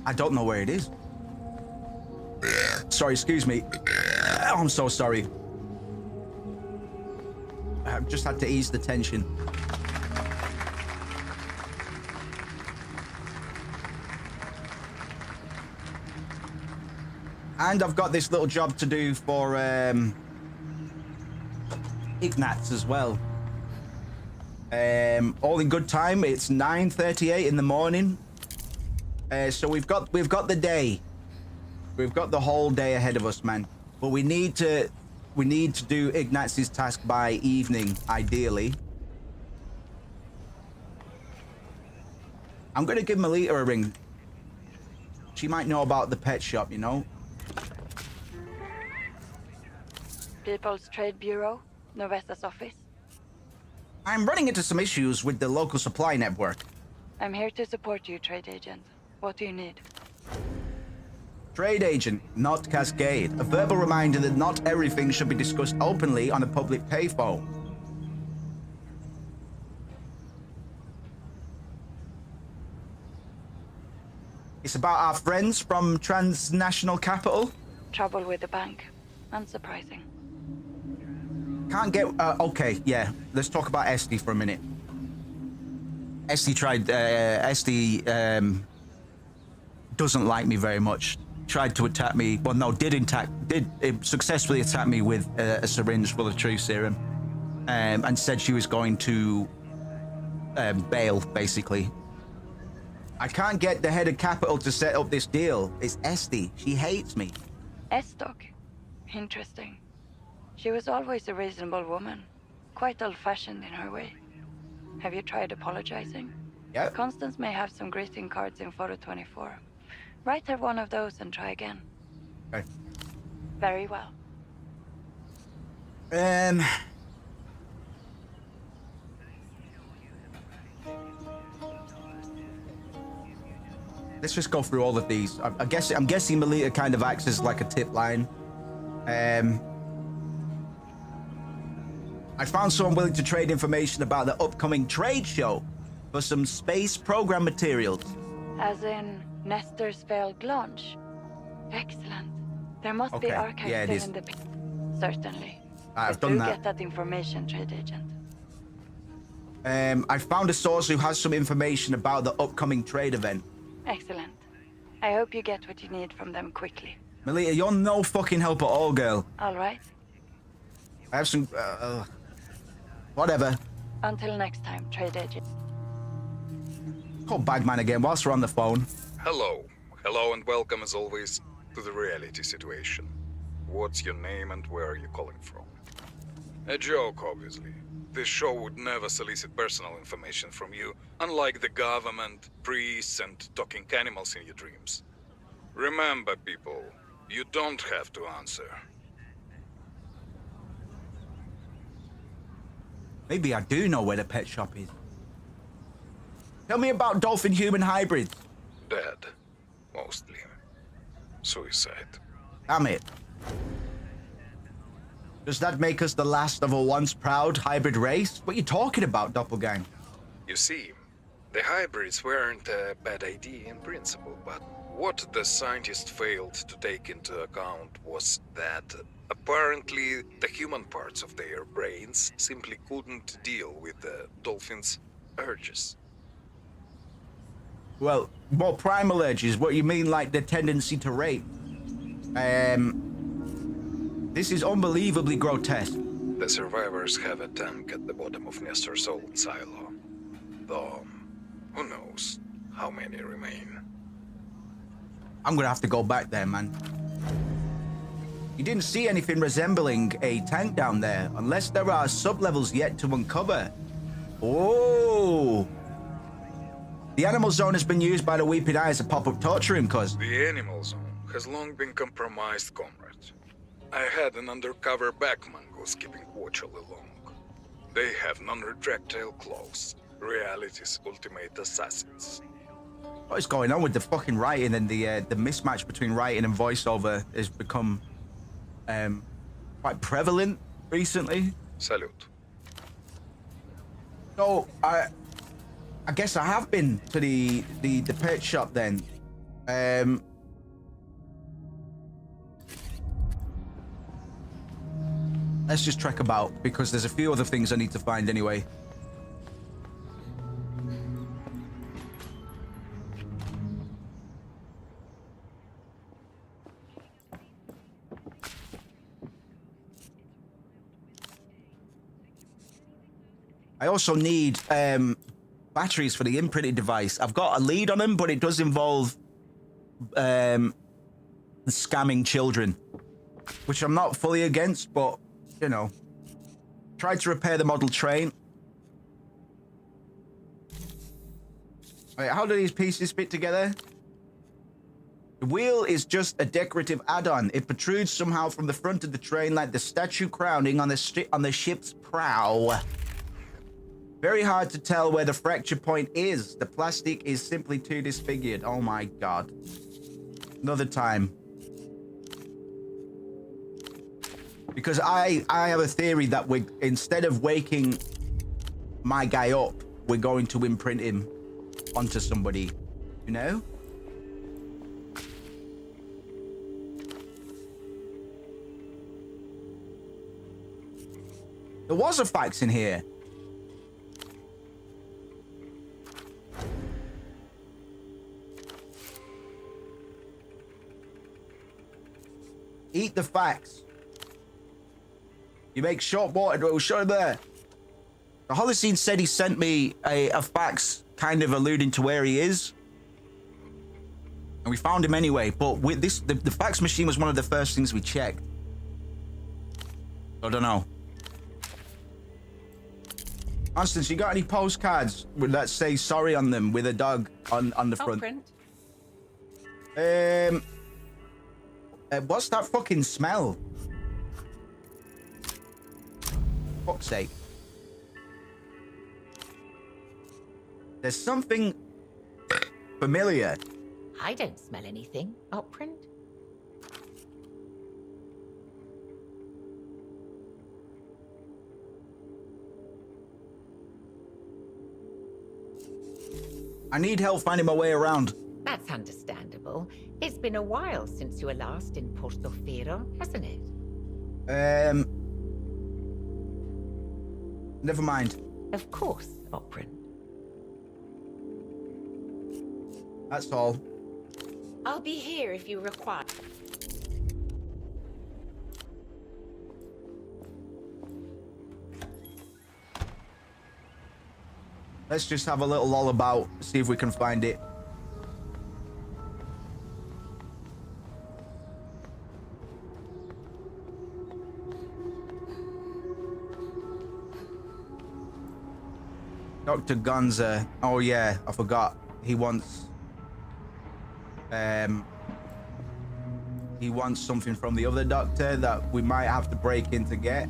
I don't know where it is. Sorry, excuse me. Oh, I'm so sorry. I've just had to ease the tension. And I've got this little job to do for Ignatz as well. All in good time. It's 9:38 in the morning. So we've got the day. We've got the whole day ahead of us, man. But we need to do Ignatz's task by evening, ideally. I'm gonna give Melita a ring. She might know about the pet shop, you know. People's Trade Bureau, Novesta's office. I'm running into some issues with the local supply network. I'm here to support you, trade agent. What do you need? Trade agent, not Cascade. A verbal reminder that not everything should be discussed openly on a public payphone. It's about our friends from transnational capital. Trouble with the bank. Unsurprising. Can't get... okay, yeah. Let's talk about Esty for a minute. Esty tried... Esty doesn't like me very much. Tried to attack me. Well, no, did successfully attack me with a syringe full of truth serum. And said she was going to bail, basically. I can't get the head of capital to set up this deal. It's Esty. She hates me. Estoc? Interesting. She was always a reasonable woman. Quite old-fashioned in her way. Have you tried apologizing? Yeah. Constance may have some greeting cards in photo 24. Write her one of those and try again. Okay. Very well. Let's just go through all of these. I'm guessing Melita kind of acts as like a tip line. I found someone willing to trade information about the upcoming trade show for some space program materials. As in Nestor's failed launch? Excellent. There must be archives still in the... Certainly. I've done that. Get that information, trade agent. I found a source who has some information about the upcoming trade event. Excellent. I hope you get what you need from them quickly. Melita, you're no fucking help at all, girl. All right. I have some... whatever. Until next time, trade agent. Call Bagman again whilst we're on the phone. Hello. Hello and welcome as always to the reality situation. What's your name and where are you calling from? A joke, obviously. This show would never solicit personal information from you, unlike the government, priests, and talking animals in your dreams. Remember, people, you don't have to answer. Maybe I do know where the pet shop is. Tell me about dolphin-human hybrids. Dead. Mostly. Suicide. Damn it. Does that make us the last of a once proud hybrid race? What are you talking about, Doppelgang? You see, the hybrids weren't a bad idea in principle, but what the scientists failed to take into account was that apparently the human parts of their brains simply couldn't deal with the dolphins' urges. Well, more primal urges. What you mean, like the tendency to rape? This is unbelievably grotesque. The survivors have a tank at the bottom of Nestor's old silo. Though, who knows how many remain. I'm gonna have to go back there, man. You didn't see anything resembling a tank down there, unless there are sub-levels yet to uncover. Oh! The animal zone has been used by the Weeping Eye as a pop-up torture room, cuz. The animal zone has long been compromised, comrade. I had an undercover backman who's keeping watch all along. They have non-retractile claws, reality's ultimate assassins. What is going on with the fucking writing and the mismatch between writing and voiceover has become quite prevalent recently. Salute. So I guess I have been to the pet shop then. Let's just trek about because there's a few other things I need to find anyway. I also need batteries for the imprinted device. I've got a lead on them, but it does involve scamming children, which I'm not fully against, but, you know. Tried to repair the model train. Wait, how do these pieces fit together? The wheel is just a decorative add-on. It protrudes somehow from the front of the train like the statue crowning on the ship's prow. Very hard to tell where the fracture point is. The plastic is simply too disfigured. Oh my god. Another time. Because I have a theory that we, instead of waking my guy up, we're going to imprint him onto somebody, you know? There was a fax in here. Eat the fax. You make short water. It will show there. The Holocene said he sent me a fax kind of alluding to where he is. And we found him anyway. But with this, the fax machine was one of the first things we checked. I don't know. Constance, you got any postcards that say sorry on them with a dog on the front? Print. What's that fucking smell? Fuck's sake. There's something familiar. I don't smell anything. Print. I need help finding my way around. That's understandable. It's been a while since you were last in Portofino, hasn't it? Never mind. Of course, Oprin. That's all. I'll be here if you require. Let's just have a little lull about, see if we can find it. Dr. Gonza. Oh yeah, I forgot. He wants something from the other doctor that we might have to break in to get.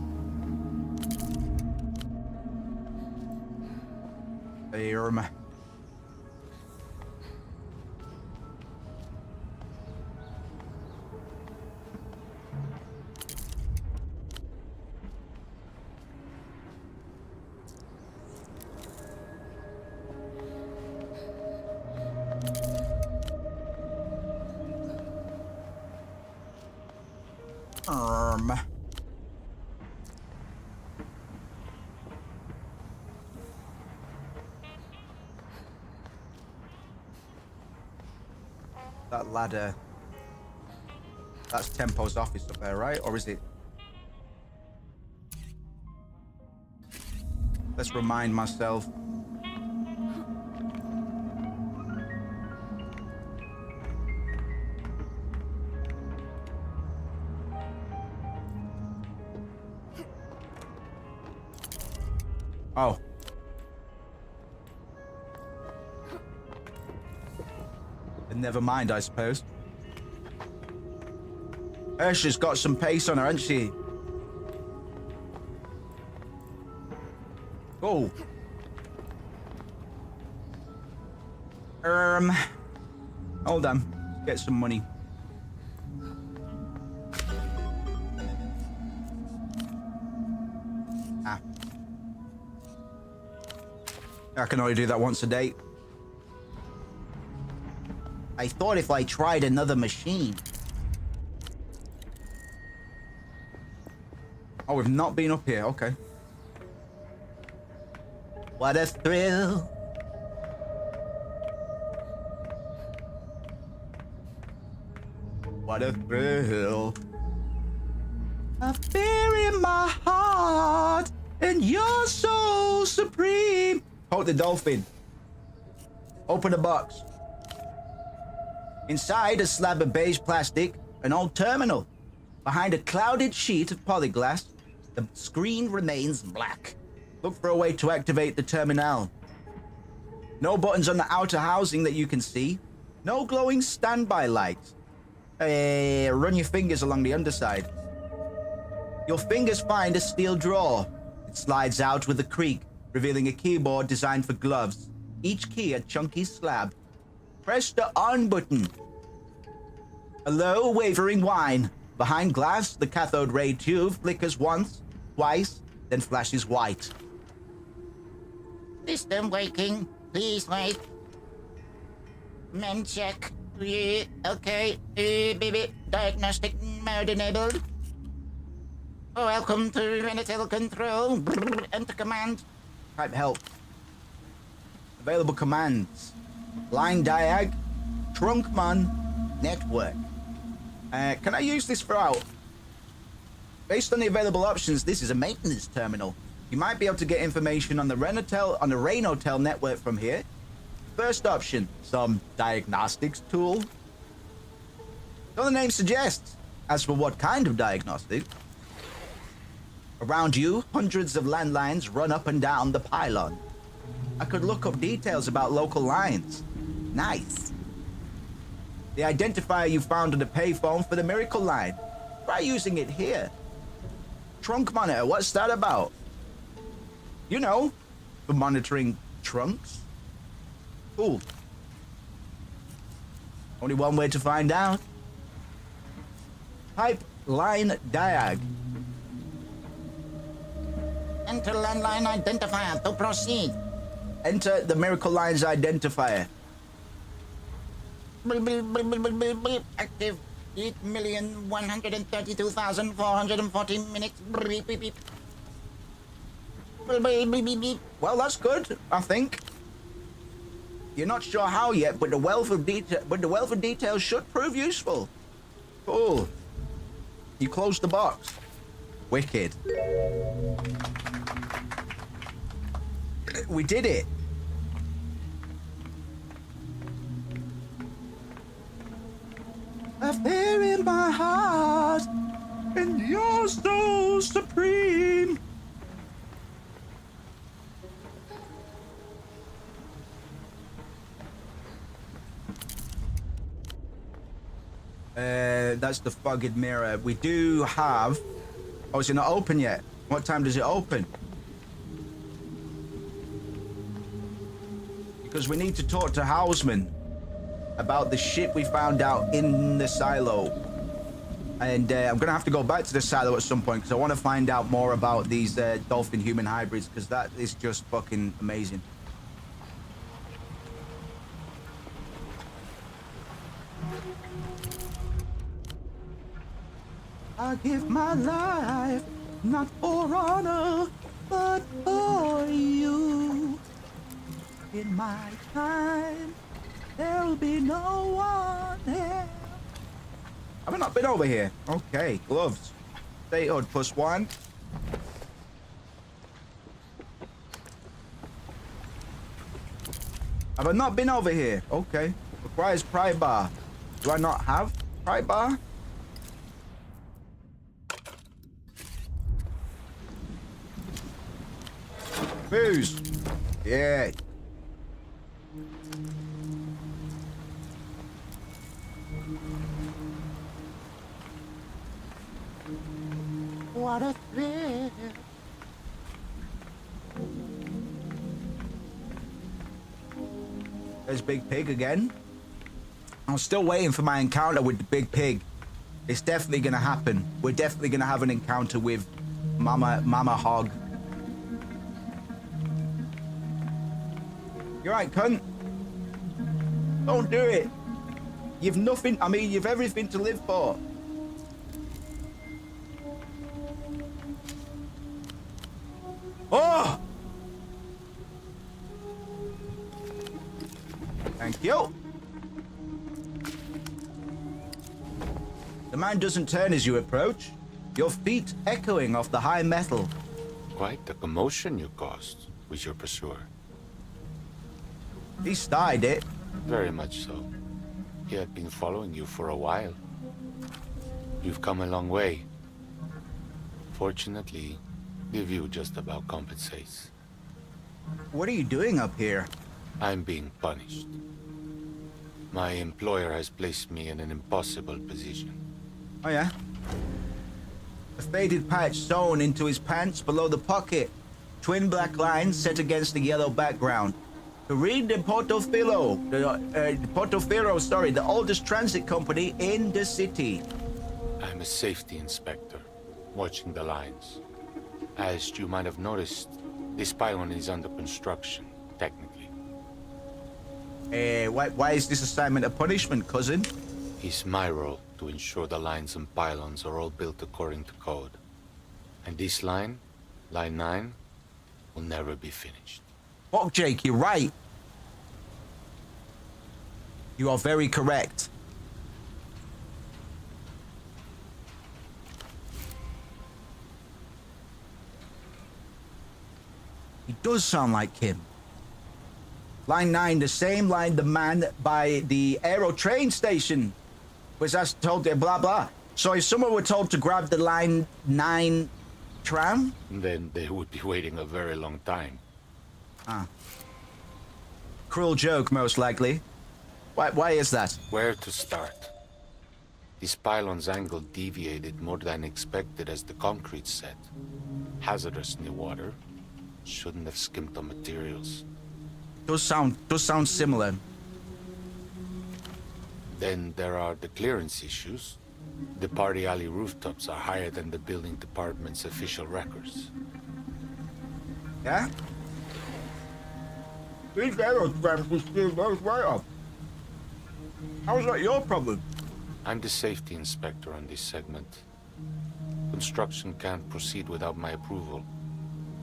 That ladder. That's Tempo's office up there, right? Or is it? Let's remind myself. Oh. And never mind, I suppose. Ursula's got some pace on her, hasn't she? Oh. Hold on. Let's get some money. Ah. I can only do that once a day. I thought if I tried another machine. Oh, we've not been up here. Okay. What a thrill. What a thrill. A fear in my heart, and you're so supreme. Hold the dolphin. Open the box. Inside a slab of beige plastic, an old terminal. Behind a clouded sheet of polyglass, the screen remains black. Look for a way to activate the terminal. No buttons on the outer housing that you can see. No glowing standby lights. Run your fingers along the underside. Your fingers find a steel drawer. It slides out with a creak, revealing a keyboard designed for gloves. Each key a chunky slab. Press the on button. A low, wavering whine. Behind glass, the cathode ray tube flickers once, twice, then flashes white. System waking. Please wait. Men check. Okay. Baby. Diagnostic mode enabled. Welcome to Renatel Control. Enter command. Type help. Available commands. Line diag. Trunkman. Network. Can I use this for out? Based on the available options, this is a maintenance terminal. You might be able to get information on the Renatel network from here. First option, some diagnostics tool. So the name suggests. As for what kind of diagnostic? Around you, hundreds of landlines run up and down the pylon. I could look up details about local lines. Nice. The identifier you found on the payphone for the Miracle Line. Try using it here. Trunk monitor, what's that about? You know, for monitoring trunks. Cool. Only one way to find out. Type line diag. Enter landline identifier to proceed. Enter the Miracle Line's identifier. Active 8,132,440 minutes. Beep, beep, beep. Well, that's good, I think. You're not sure how yet, but the wealth of details should prove useful. Cool. You close the box. Wicked. We did it. A fear in my heart, and you're so supreme. That's the fogged mirror. We do have... Oh, is it not open yet? What time does it open? Because we need to talk to Houseman about the shit we found out in the silo. And I'm going to have to go back to the silo at some point because I want to find out more about these dolphin-human hybrids because that is just fucking amazing. I give my life, not for honor, but for you. In my time, there'll be no one else. Have I not been over here? Okay, gloves. Statehood +1. Have I not been over here? Okay. Requires pry bar. Do I not have pry bar? Booze. Yeah. What a thrill. There's Big Pig again. I'm still waiting for my encounter with the Big Pig. It's definitely gonna happen. We're definitely gonna have an encounter with Mama Hog. You're right, cunt. Don't do it. You've nothing. I mean, you've everything to live for. Oh! Thank you. The man doesn't turn as you approach, your feet echoing off the high metal. Quite the commotion you caused with your pursuer. He started it. Very much so. He had been following you for a while. You've come a long way. Fortunately, the view just about compensates. What are you doing up here? I'm being punished. My employer has placed me in an impossible position. Oh, yeah? A faded patch sewn into his pants below the pocket. Twin black lines set against the yellow background. To read the Portofino, the oldest transit company in the city. I'm a safety inspector, watching the lines. As you might have noticed, this pylon is under construction, technically. Why is this assignment a punishment, cousin? It's my role to ensure the lines and pylons are all built according to code. And this line, line 9, will never be finished. Oh, Jake, you're right. You are very correct. He does sound like him. Line 9, the same line the man by the Aero train station was asked, told to blah blah. So if someone were told to grab the line 9 tram, then they would be waiting a very long time. Ah. Cruel joke, most likely. Why is that? Where to start? This pylon's angle deviated more than expected as the concrete set. Hazardous in the water. Shouldn't have skimped on materials. Does sound similar. Then there are the clearance issues. The party alley rooftops are higher than the building department's official records. Yeah? These aerotrams will steal those right up. How is that your problem? I'm the safety inspector on this segment. Construction can't proceed without my approval.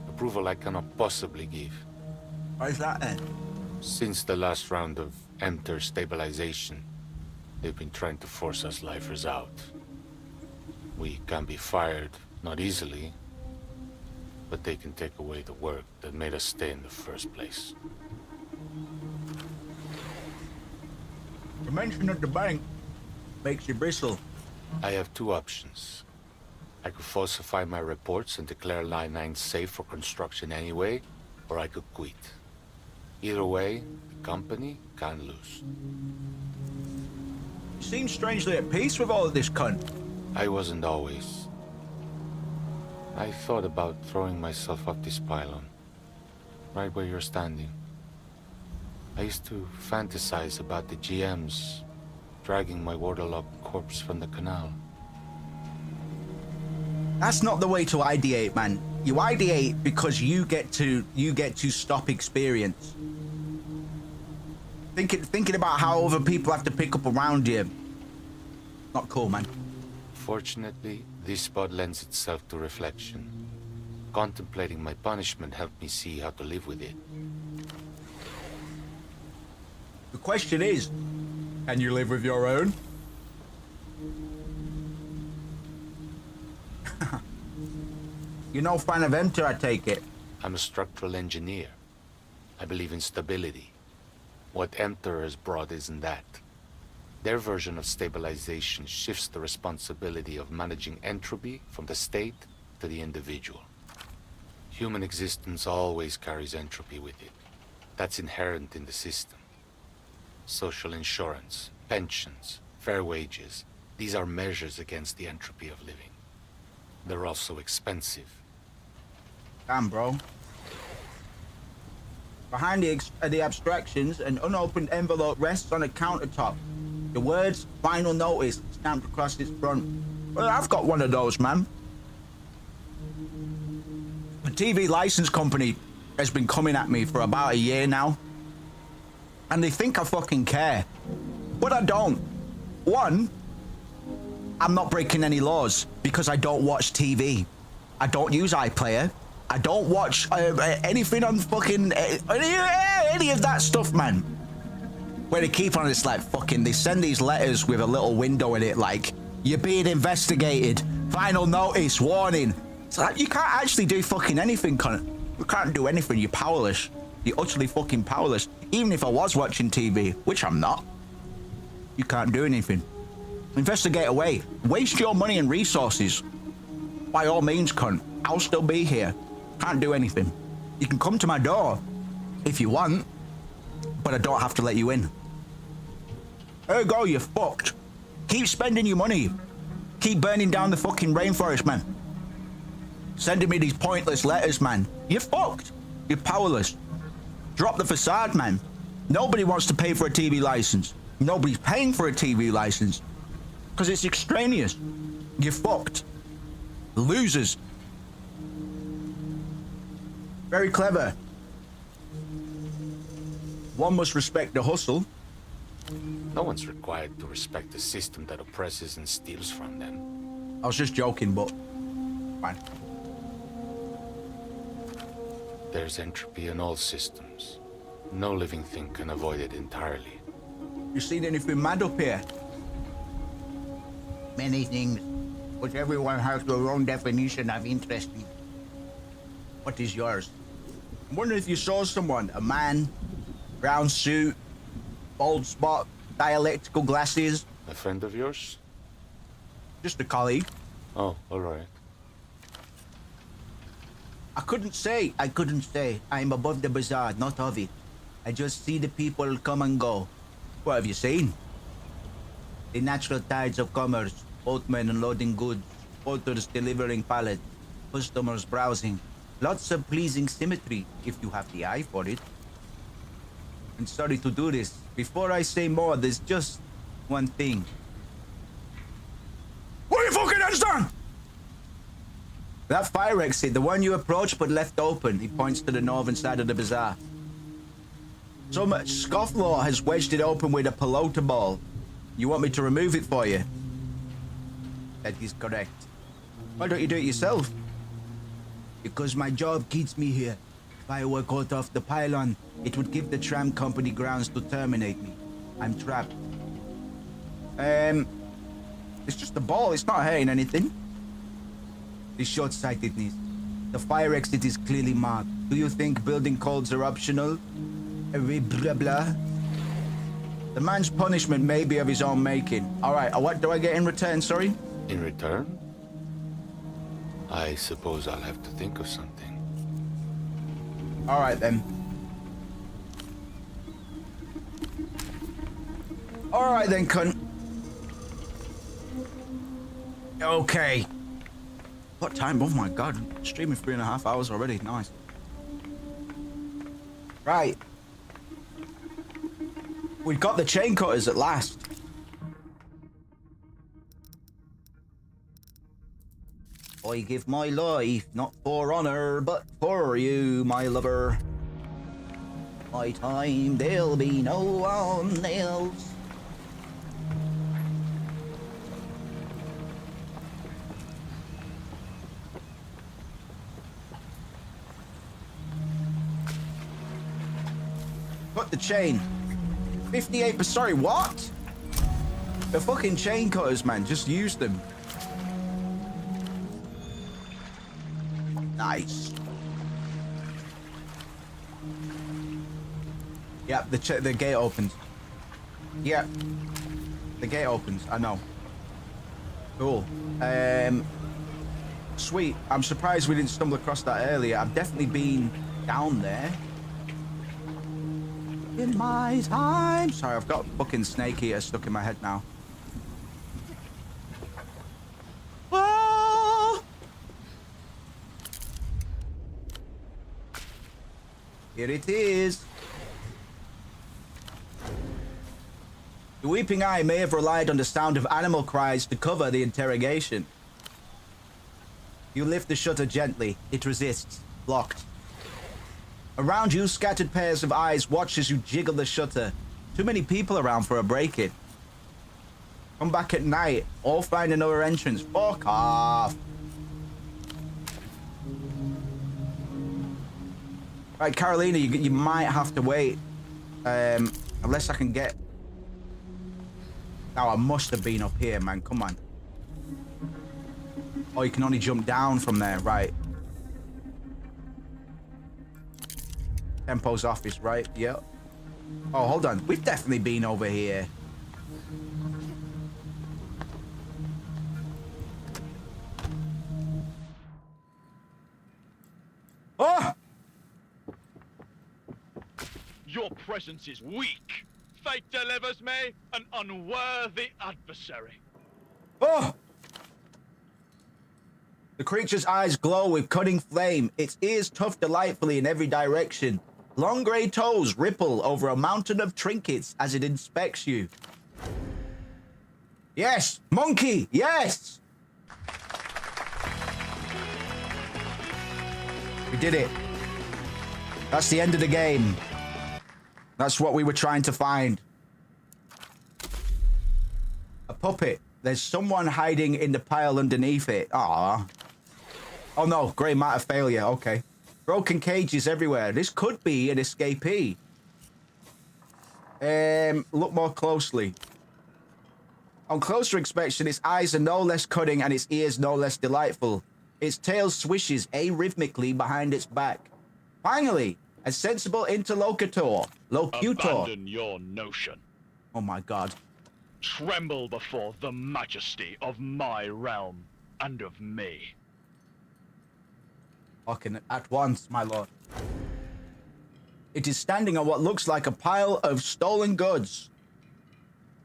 Approval I cannot possibly give. Why is that then? Since the last round of enter stabilization, they've been trying to force us lifers out. We can be fired, not easily, but they can take away the work that made us stay in the first place. The mention of the bank makes you bristle. I have two options. I could falsify my reports and declare Line 9 safe for construction anyway, or I could quit. Either way, the company can't lose. You seem strangely at peace with all of this cunt. I wasn't always. I thought about throwing myself off this pylon, right where you're standing. I used to fantasize about the GMs dragging my waterlogged corpse from the canal. That's not the way to ideate, man. You ideate because you get to stop experience. Thinking about how other people have to pick up around you. Not cool, man. Fortunately, this spot lends itself to reflection. Contemplating my punishment helped me see how to live with it. The question is, can you live with your own? You're no fan of Enter, I take it. I'm a structural engineer. I believe in stability. What Enter has brought isn't that. Their version of stabilization shifts the responsibility of managing entropy from the state to the individual. Human existence always carries entropy with it. That's inherent in the system. Social insurance, pensions, fair wages, these are measures against the entropy of living. They're also expensive. Damn, bro. Behind the abstractions, an unopened envelope rests on a countertop. The words "Final Notice" stamped across its front. Well, I've got one of those, man. The TV license company has been coming at me for about a year now. And they think I fucking care. But I don't. One, I'm not breaking any laws because I don't watch TV. I don't use iPlayer. I don't watch anything on fucking... any of that stuff, man. Where they keep on, it's like fucking... They send these letters with a little window in it like, you're being investigated. Final notice, warning. It's like, you can't actually do fucking anything, cunt. You can't do anything, you're powerless. You're utterly fucking powerless. Even if I was watching TV, which I'm not. You can't do anything. Investigate away. Waste your money and resources. By all means, cunt. I'll still be here. Can't do anything. You can come to my door if you want, but I don't have to let you in. There you go, you're fucked. Keep spending your money. Keep burning down the fucking rainforest, man. Sending me these pointless letters, man. You're fucked. You're powerless. Drop the facade, man. Nobody wants to pay for a TV license. Nobody's paying for a TV license. Because it's extraneous. You're fucked. Losers. Very clever. One must respect the hustle. No one's required to respect a system that oppresses and steals from them. I was just joking, but fine. There's entropy in all systems. No living thing can avoid it entirely. You seen anything mad up here? Many things, but everyone has their own definition of interesting. What is yours? I'm wondering if you saw someone, a man, brown suit, bald spot, dialectical glasses. A friend of yours? Just a colleague. Oh, all right. I couldn't say. I'm above the bazaar, not of it. I just see the people come and go. What have you seen? The natural tides of commerce, boatmen unloading goods, porters delivering pallets, customers browsing. Lots of pleasing symmetry, if you have the eye for it. I'm sorry to do this. Before I say more, there's just one thing. What are you fucking hands down? That fire exit, the one you approached but left open, he points to the northern side of the bazaar. Some scofflaw has wedged it open with a pelota ball. You want me to remove it for you? That is correct. Why don't you do it yourself? Because my job keeps me here. If I were caught off the pylon, it would give the tram company grounds to terminate me. I'm trapped. It's just a ball, it's not hurting anything. The short-sightedness. The fire exit is clearly marked. Do you think building codes are optional? Blah blah. The man's punishment may be of his own making. Alright, what do I get in return, sorry? In return? I suppose I'll have to think of something. Alright then. Alright then, cunt. Okay. What time? Oh my god. Streaming 3.5 hours already. Nice. Right. We've got the chain cutters at last. I give my life, not for honor, but for you, my lover. My time, there'll be no one else. Cut the chain. 58%, sorry, what? The fucking chain cutters, man, just use them. Nice. Yep, the gate opens. Yep. The gate opens, I know. Cool. Sweet. I'm surprised we didn't stumble across that earlier. I've definitely been down there. In my time. Sorry, I've got fucking snake eater stuck in my head now. Oh! Here it is. The weeping eye may have relied on the sound of animal cries to cover the interrogation. You lift the shutter gently. It resists. Locked. Around you, scattered pairs of eyes watch as you jiggle the shutter. Too many people around for a break-in. Come back at night, or find another entrance. Fuck off. Right, Carolina, you might have to wait. Unless I can get... Oh, I must have been up here, man. Come on. Oh, you can only jump down from there, right. Tempo's office, right? Yep. Oh, hold on. We've definitely been over here. Oh! Your presence is weak. Fate delivers me an unworthy adversary. Oh! The creature's eyes glow with cutting flame. Its ears tuft delightfully in every direction. Long grey toes ripple over a mountain of trinkets as it inspects you. Yes! Monkey! Yes! We did it. That's the end of the game. That's what we were trying to find. A puppet. There's someone hiding in the pile underneath it. Ah. Oh no, grey matter failure. Okay. Broken cages everywhere. This could be an escapee. Look more closely. On closer inspection, its eyes are no less cunning and its ears no less delightful. Its tail swishes arrhythmically behind its back. Finally, a sensible interlocutor. Locutor. Abandon your notion. Oh my god. Tremble before the majesty of my realm and of me. Fucking at once, my lord. It is standing on what looks like a pile of stolen goods.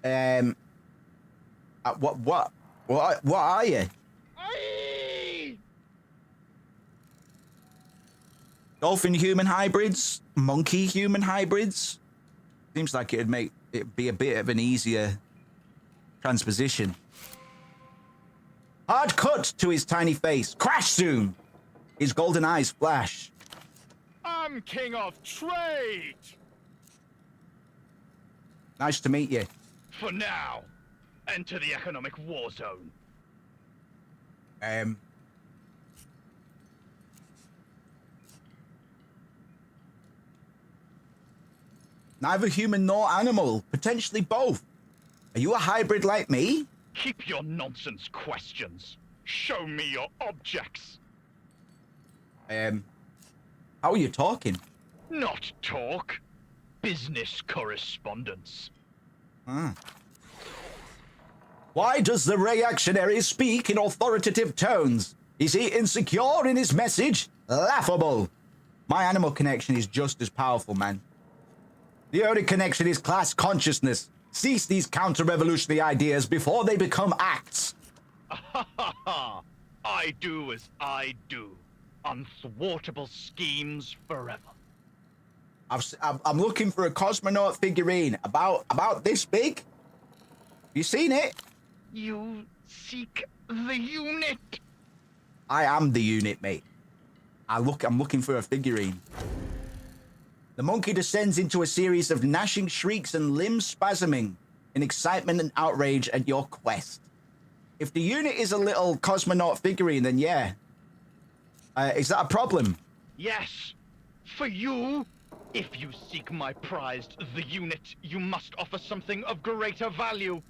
What are you? Dolphin human hybrids? Monkey human hybrids? Seems like it'd be a bit of an easier transposition. Hard cut to his tiny face. Crash zoom. His golden eyes flash. I'm king of trade. Nice to meet you. For now, enter the economic war zone. Neither human nor animal. Potentially both. Are you a hybrid like me? Keep your nonsense questions. Show me your objects. How are you talking? Not talk. Business correspondence. Why does the reactionary speak in authoritative tones? Is he insecure in his message? Laughable. My animal connection is just as powerful, man. The only connection is class consciousness. Cease these counter-revolutionary ideas before they become acts. I do as I do. Unthwartable schemes forever. I'm looking for a cosmonaut figurine about this big. You seen it? You seek the unit. I am the unit, mate. I'm looking for a figurine. The monkey descends into a series of gnashing shrieks and limbs spasming in excitement and outrage at your quest. If the unit is a little cosmonaut figurine, then yeah. Is that a problem? Yes. For you, if you seek my prized the unit, you must offer something of greater value.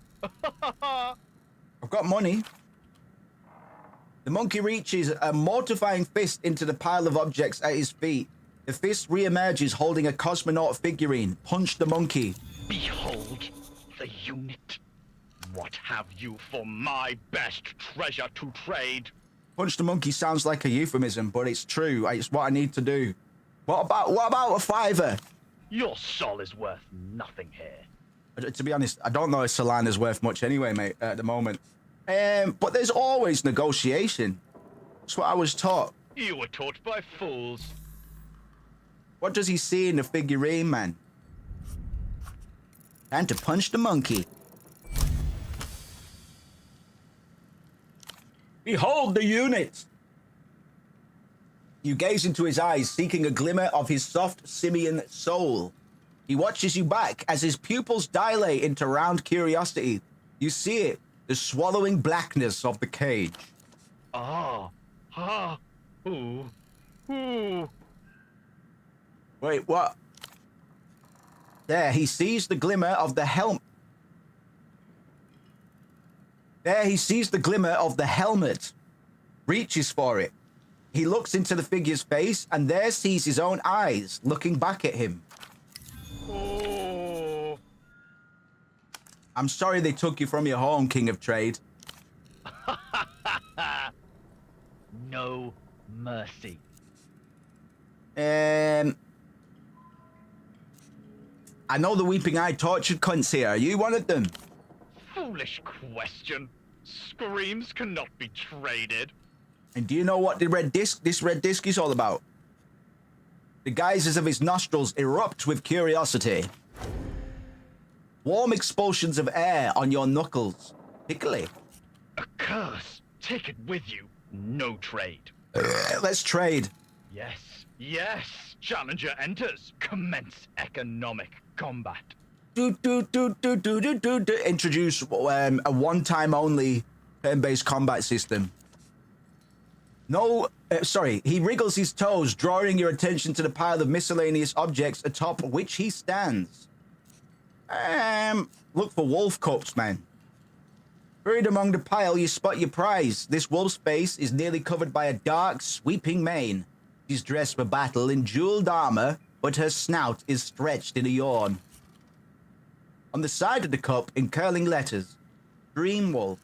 I've got money. The monkey reaches a mortifying fist into the pile of objects at his feet. The fist reemerges holding a cosmonaut figurine. Punch the monkey. Behold the unit. What have you for my best treasure to trade? Punch the monkey sounds like a euphemism, but it's true. It's what I need to do. What about a fiver? Your soul is worth nothing here. To be honest, I don't know if Solana's worth much anyway, mate, at the moment. But there's always negotiation. That's what I was taught. You were taught by fools. What does he see in the figurine, man? Time to punch the monkey. Behold the unit! You gaze into his eyes, seeking a glimmer of his soft simian soul. He watches you back as his pupils dilate into round curiosity. You see it, the swallowing blackness of the cage. Ooh. Wait, what? There, he sees the glimmer of the helm. There, he sees the glimmer of the helmet. Reaches for it. He looks into the figure's face and there sees his own eyes looking back at him. Oh. I'm sorry they took you from your home, King of Trade. No mercy. I know the weeping-eyed tortured cunts here. Are you one of them? Foolish question. Screams cannot be traded. And do you know what this red disc is all about? The geysers of his nostrils erupt with curiosity. Warm expulsions of air on your knuckles. Tickly. A curse. Take it with you. No trade. Let's trade. Yes. Challenger enters. Commence economic combat. Introduce a one-time only turn-based combat system. He wriggles his toes, drawing your attention to the pile of miscellaneous objects atop which he stands. Look for wolf cups, man. Buried among the pile, you spot your prize. This wolf's face is nearly covered by a dark, sweeping mane. She's dressed for battle in jeweled armor, but her snout is stretched in a yawn. On the side of the cup, in curling letters, Dream Wolf.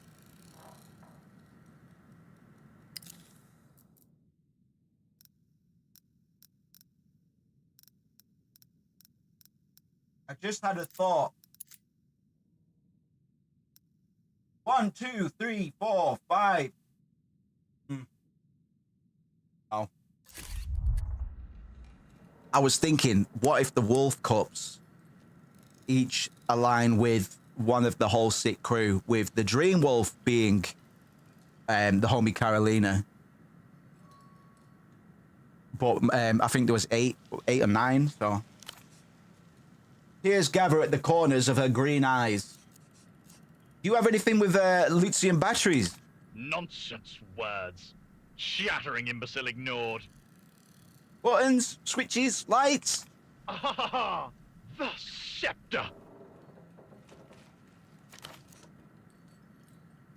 I just had a thought. 1, 2, 3, 4, 5. Oh. I was thinking, what if the wolf cups each align with one of the whole sick crew, with the Dream Wolf being the homie Carolina. But I think there was eight or nine, so. Tears gather at the corners of her green eyes. Do you have anything with lithium batteries? Nonsense words. Shattering imbecile ignored. Buttons, switches, lights. Ah, the scepter.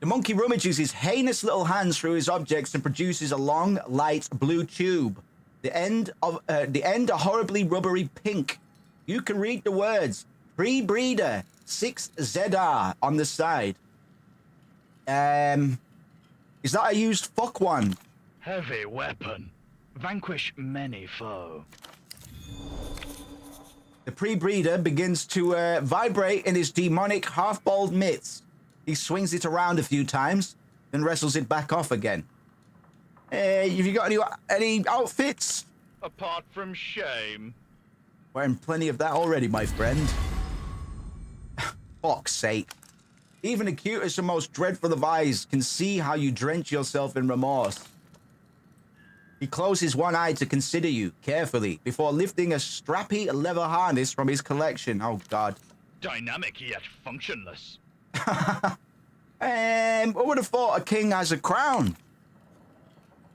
The monkey rummages his heinous little hands through his objects and produces a long, light blue tube. The end a horribly rubbery pink. You can read the words Pre-Breeder 6ZR on the side. Is that a used fuck one? Heavy weapon. Vanquish many foe. The pre-breeder begins to vibrate in his demonic half-balled mitts. He swings it around a few times, then wrestles it back off again. Have you got any outfits? Apart from shame. Wearing plenty of that already, my friend. Fuck's sake. Even the cutest and most dreadful of eyes can see how you drench yourself in remorse. He closes one eye to consider you carefully before lifting a strappy leather harness from his collection. Oh, God. Dynamic yet functionless. I would have thought a king has a crown.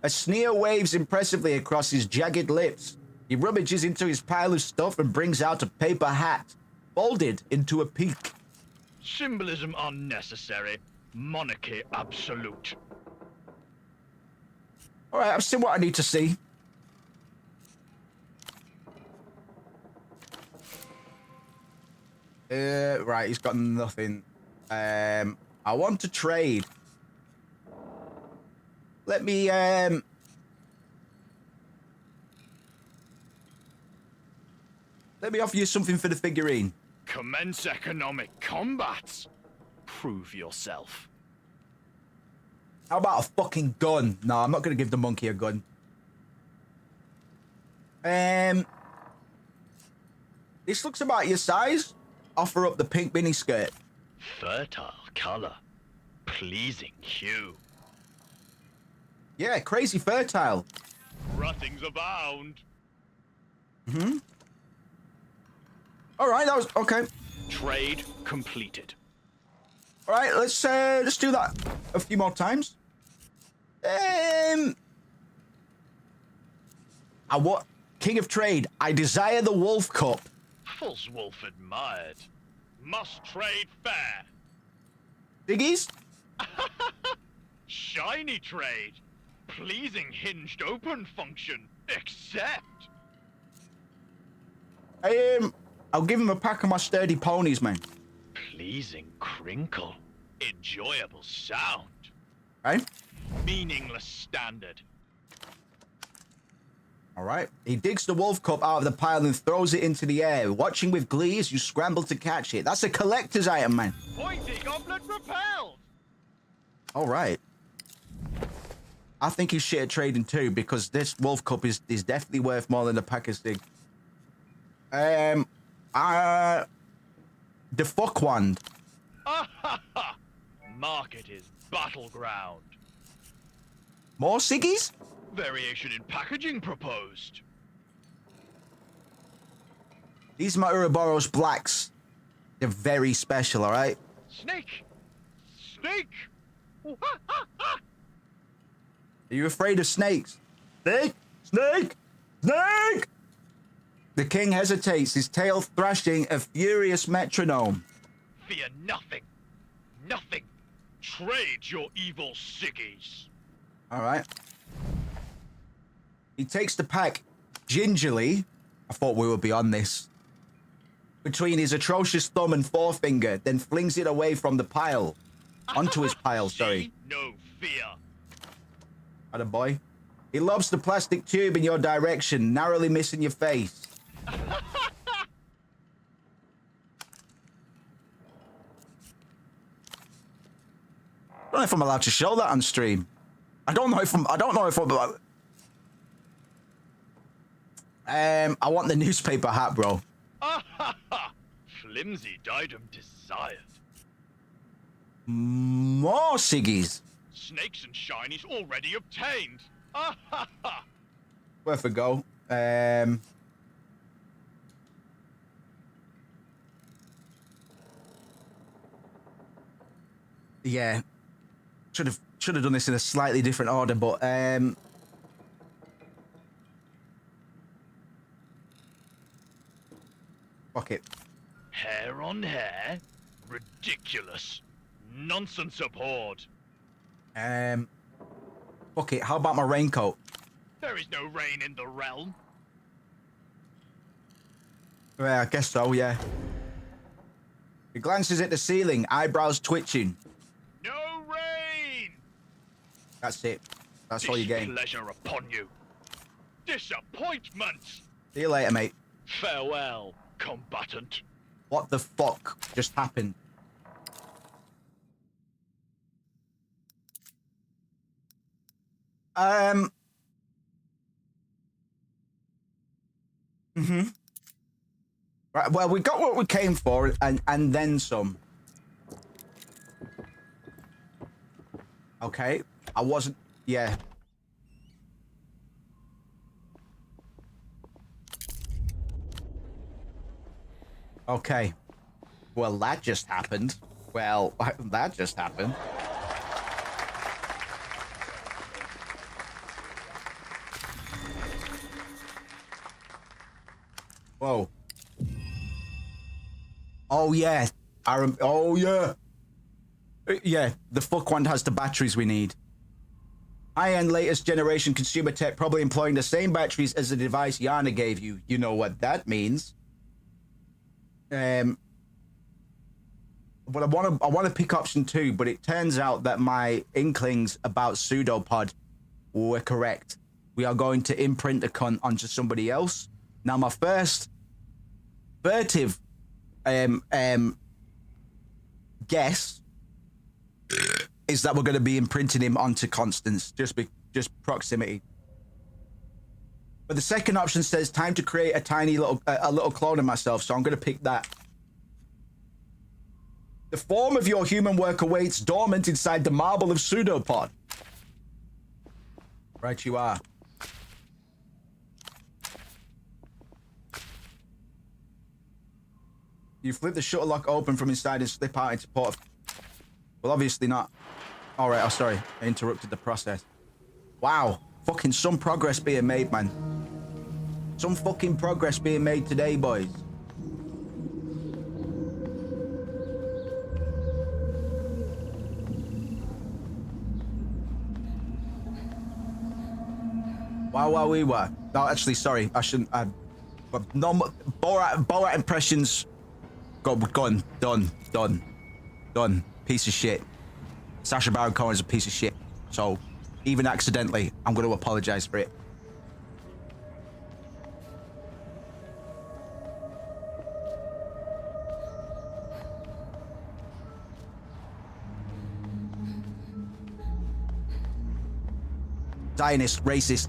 A sneer waves impressively across his jagged lips. He rummages into his pile of stuff and brings out a paper hat, folded into a peak. Symbolism unnecessary. Monarchy absolute. All right, I've seen what I need to see. Right, he's got nothing. I want to trade. Let me offer you something for the figurine. Commence economic combat. Prove yourself. How about a fucking gun? No, I'm not going to give the monkey a gun. This looks about your size. Offer up the pink miniskirt. Fertile color. Pleasing hue. Yeah, crazy fertile. Ruttings abound. Mm-hmm. All right, that was okay. Trade completed. All right, let's do that a few more times. I want King of Trade. I desire the Wolf Cup. False wolf admired. Must trade fair. Diggies? Shiny trade. Pleasing hinged open function. Accept. I'll give him a pack of my sturdy ponies, man. Pleasing crinkle. Enjoyable sound. Right? Meaningless standard. All right. He digs the Wolf Cup out of the pile and throws it into the air. Watching with glee as you scramble to catch it. That's a collector's item, man. Pointy goblet repelled. All right. I think he's shit at trading too, because this Wolf Cup is definitely worth more than a pack of cigs. The fuck wand. Market is battleground. More ciggies? Variation in packaging proposed. These are my Ouroboros Blacks. They're very special, all right? Snake! Snake! Are you afraid of snakes? Snake! Snake! Snake! The king hesitates, his tail thrashing a furious metronome. Fear nothing. Nothing. Trade your evil ciggies. All right. He takes the pack gingerly. I thought we would be on this. Between his atrocious thumb and forefinger, then flings it away from the pile. Onto his pile, sorry. No fear. Atta boy. He lobs the plastic tube in your direction, narrowly missing your face. I don't know if I'm allowed to show that on stream. I don't know if I'm I want the newspaper hat, bro. Flimsy item desired. More ciggies. Snakes and shinies already obtained. Worth a go. Yeah. Should have done this in a slightly different order, but fuck it. Hair on hair? Ridiculous. Nonsense abhorred. Fuck it. How about my raincoat? There is no rain in the realm. Yeah, I guess so, yeah. He glances at the ceiling, eyebrows twitching. No rain! That's it. That's all you gain. Displeasure upon you. Disappointment! See you later, mate. Farewell, combatant. What the fuck just happened? Right, well, we got what we came for, and then some. Okay, I wasn't... Yeah. Okay. Well, that just happened. Well, that just happened. Whoa. Oh, yeah. Oh, yeah. Yeah, the fuck one has the batteries we need. High-end latest generation consumer tech, probably employing the same batteries as the device Yana gave you. You know what that means. But I want to pick option 2, but it turns out that my inklings about pseudopod were correct. We are going to imprint the cunt onto somebody else. Now, my first furtive guess is that we're going to be imprinting him onto Constance, just proximity. But the second option says time to create a tiny little clone of myself, so I'm going to pick that. The form of your human work awaits dormant inside the marble of pseudopod. Right you are. You flip the shutter lock open from inside and slip out into port. Well, obviously not. All right, oh, sorry. I interrupted the process. Wow. Fucking some progress being made, man. Some fucking progress being made today, boys. Wow, we were. No, actually, sorry. I shouldn't. But no, Borat impressions. Gone. Done. Piece of shit. Sacha Baron Cohen is a piece of shit. So, even accidentally, I'm going to apologize for it. Zionist, racist.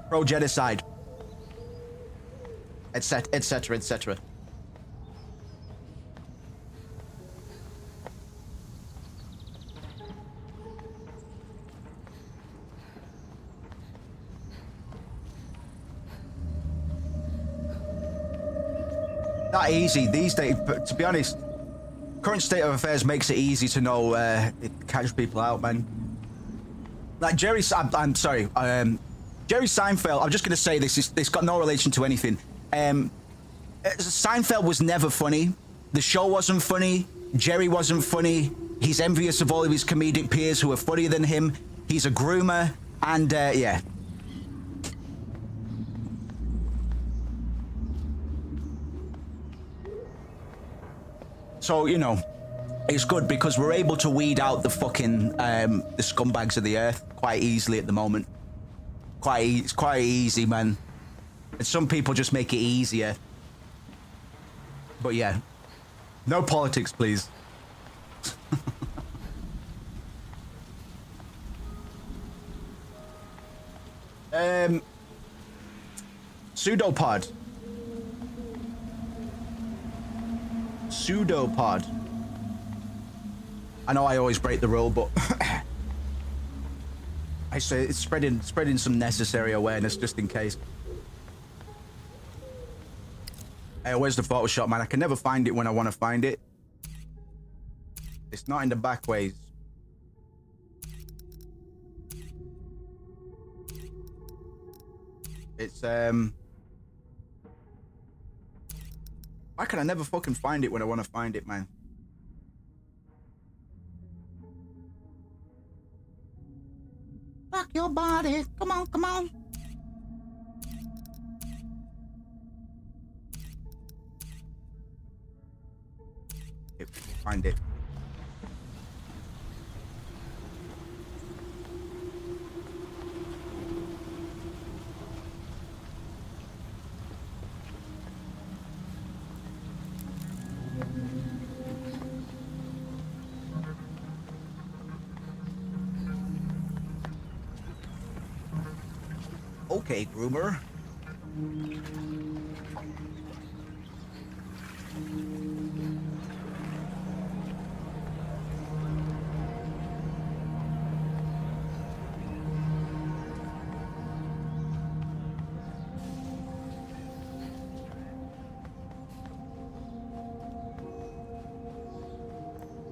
Pro-genocide. Etc. Not easy these days, but to be honest, current state of affairs makes it easy to know catch people out, man. Like Jerry, I'm sorry, Jerry Seinfeld. I'm just gonna say this got no relation to anything. Seinfeld was never funny. The show wasn't funny. Jerry wasn't funny. He's envious of all of his comedic peers who are funnier than him. He's a groomer, and yeah. So, you know, it's good because we're able to weed out the fucking the scumbags of the earth quite easily at the moment. It's quite easy, man. And some people just make it easier. But yeah, no politics, please. Pseudopod. I know I always break the rule, but I say it's spreading some necessary awareness just in case. Hey, where's the Photoshop, man? I can never find it when I want to find it. It's not in the back ways. It's why can I never fucking find it when I want to find it, man? Fuck your body. Come on. Find it. Okay, groomer.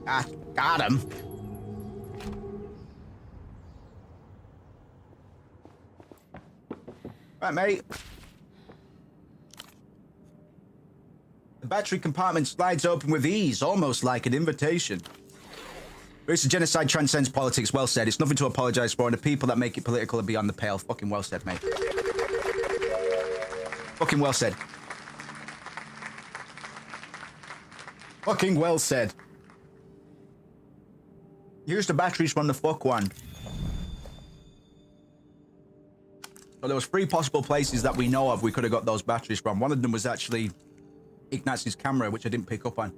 Ah, got him. Right, mate. The battery compartment slides open with ease, almost like an invitation. Recent genocide transcends politics. Well said. It's nothing to apologize for, and the people that make it political are beyond the pale. Fucking well said, mate. Fucking well said. Fucking well said. Use the batteries from the fuck one. So there was 3 possible places that we know of we could have got those batteries from. One of them was actually Ignaz's camera, which I didn't pick up on.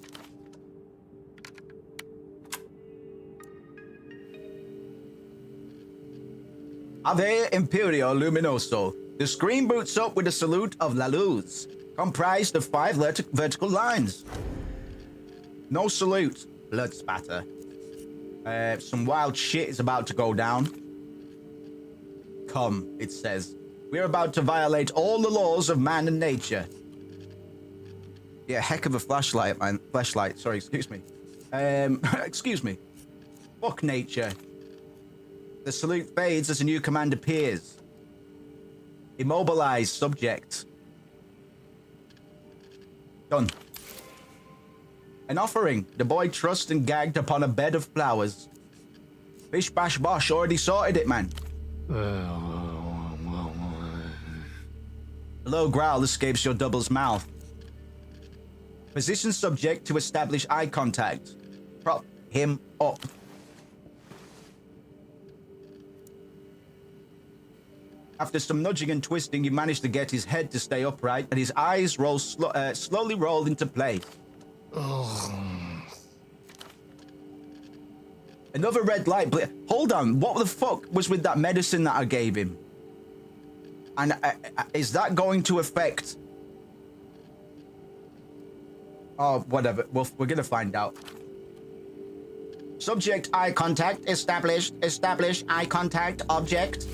Ave Imperio Luminoso. The screen boots up with a salute of La Luz, comprised of 5 vertical lines. No salute. Blood spatter. Some wild shit is about to go down. Come, it says. We're about to violate all the laws of man and nature. Yeah, heck of a flashlight, man. Flashlight, sorry, excuse me. Excuse me. Fuck nature. The salute fades as a new command appears. Immobilize subject. Done. An offering. The boy trussed and gagged upon a bed of flowers. Bish bash bosh already sorted it, man. A low growl escapes your double's mouth. Position subject to establish eye contact. Prop him up. After some nudging and twisting, you manage to get his head to stay upright, and his eyes roll slowly roll into place. Another red light. Hold on, what the fuck was with that medicine that I gave him? And is that going to affect? Oh, whatever. We're gonna find out. Subject eye contact established. Establish eye contact object.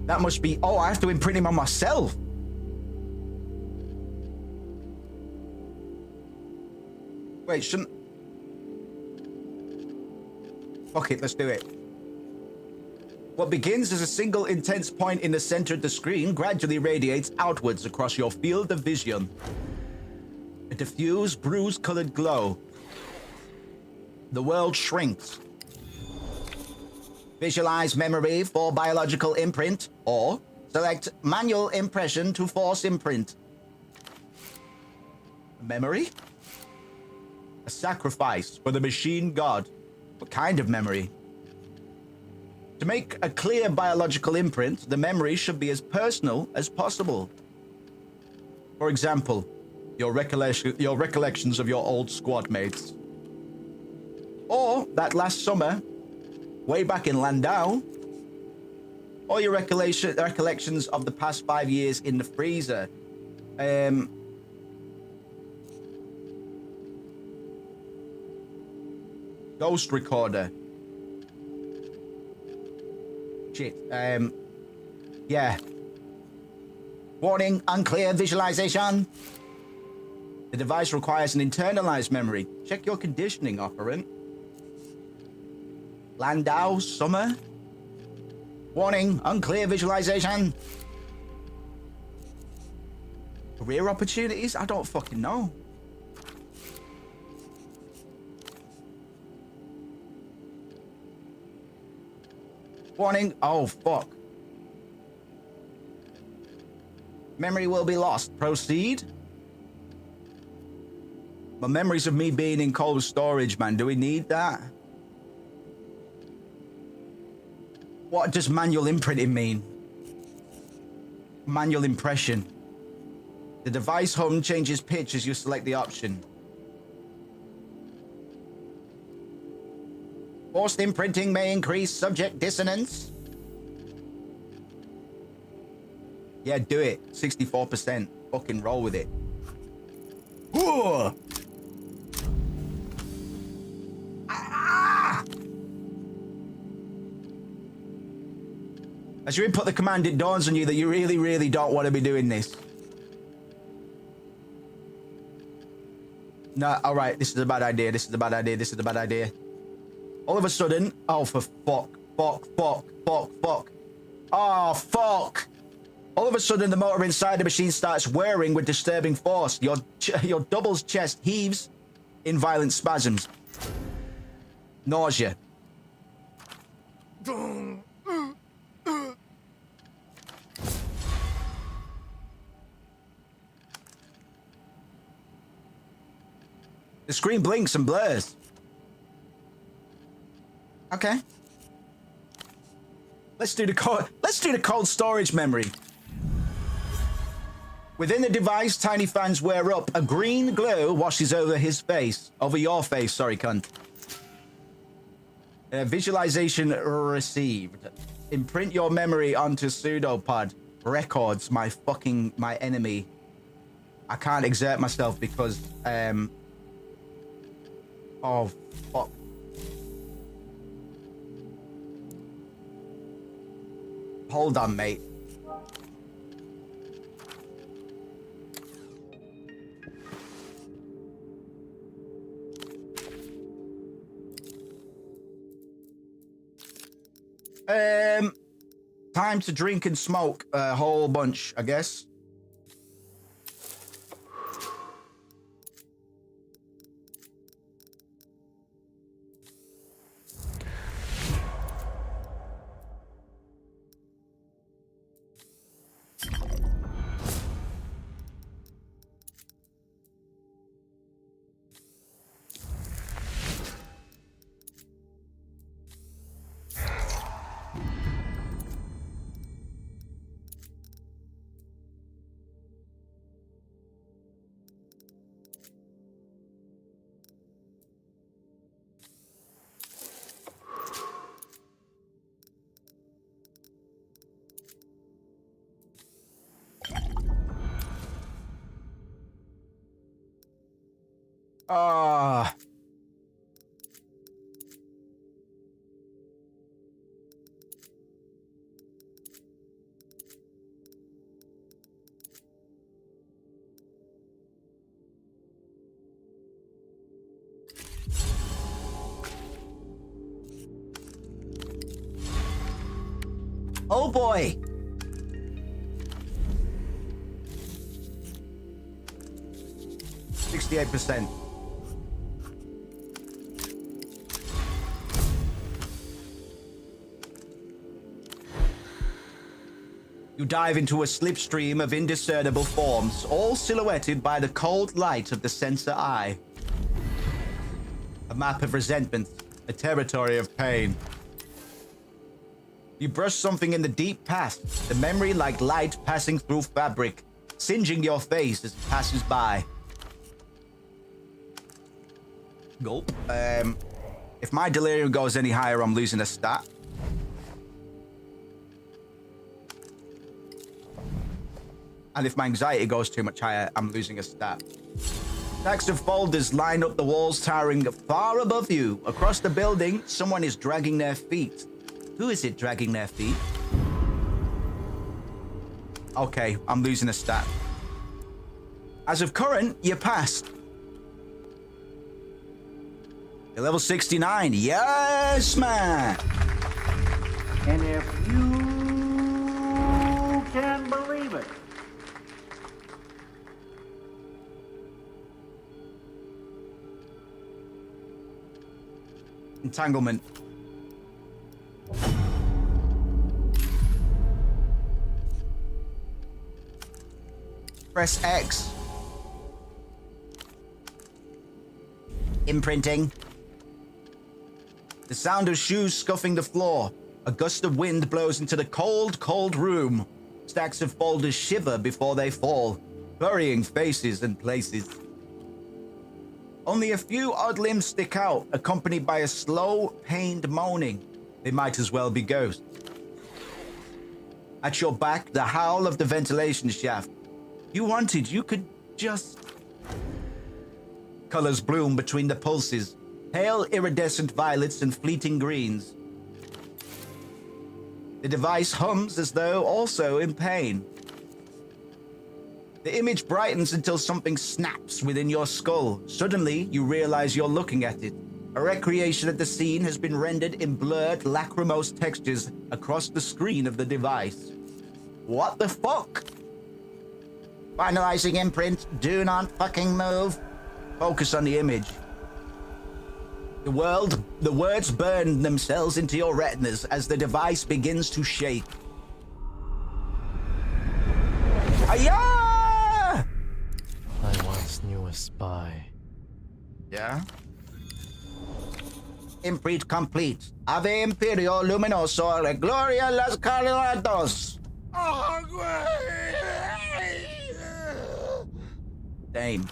That must be. Oh, I have to imprint him on myself. Wait, shouldn't. Fuck it, let's do it. What begins as a single intense point in the center of the screen gradually radiates outwards across your field of vision. A diffuse, bruise-colored glow. The world shrinks. Visualize memory for biological imprint, or select manual impression to force imprint. Memory? A sacrifice for the machine god. What kind of memory? To make a clear biological imprint, the memory should be as personal as possible. For example, your recollections of your old squad mates. Or that last summer, way back in Landau. Or your recollections of the past 5 years in the freezer. Ghost recorder. Shit. Yeah. Warning, unclear visualization. The device requires an internalized memory. Check your conditioning, operant. Landau, summer. Warning, unclear visualization. Career opportunities? I don't fucking know. Warning, oh fuck. Memory will be lost. Proceed. My memories of me being in cold storage, man. Do we need that? What does manual imprinting mean? Manual impression. The device hum changes pitch as you select the option. Forced imprinting may increase subject dissonance. Yeah, do it. 64%. Fucking roll with it. Ooh! As you input the command, it dawns on you that you really, really don't want to be doing this. No, alright, this is a bad idea, this is a bad idea, this is a bad idea. All of a sudden, oh, for fuck. Oh, fuck. All of a sudden, the motor inside the machine starts whirring with disturbing force. Your double's chest heaves in violent spasms. Nausea. The screen blinks and blurs. Okay. Let's do the cold storage memory. Within the device, tiny fans wear up. A green glow washes over his face. Over your face, sorry, cunt. Visualization received. Imprint your memory onto pseudopod. Records, my enemy. I can't exert myself because, oh, fuck. Hold on, mate. Time to drink and smoke a whole bunch, I guess. Oh boy. %. You dive into a slipstream of indiscernible forms, all silhouetted by the cold light of the sensor eye. A map of resentment, a territory of pain. You brush something in the deep past, the memory like light passing through fabric, singeing your face as it passes by. Gulp. If my delirium goes any higher, I'm losing a stat. And if my anxiety goes too much higher, I'm losing a stat. Stacks of folders line up the walls, towering far above you. Across the building, someone is dragging their feet. Who is it dragging their feet? Okay, I'm losing a stat. As of current, you passed. You're level 69. Yes, man! And if you can believe it, Entanglement. Press X. Imprinting. The sound of shoes scuffing the floor. A gust of wind blows into the cold, cold room. Stacks of folders shiver before they fall, burying faces and places. Only a few odd limbs stick out, accompanied by a slow, pained moaning. They might as well be ghosts. At your back, the howl of the ventilation shaft. You wanted, you could just... Colors bloom between the pulses. Pale, iridescent violets and fleeting greens. The device hums as though also in pain. The image brightens until something snaps within your skull. Suddenly, you realize you're looking at it. A recreation of the scene has been rendered in blurred, lachrymose textures across the screen of the device. What the fuck? Finalizing imprint. Do not fucking move. Focus on the image. The words burn themselves into your retinas as the device begins to shake. Ayah! I once knew a spy. Yeah? Imprint complete. Ave Imperio Luminoso e Gloria las Calilados. Damn.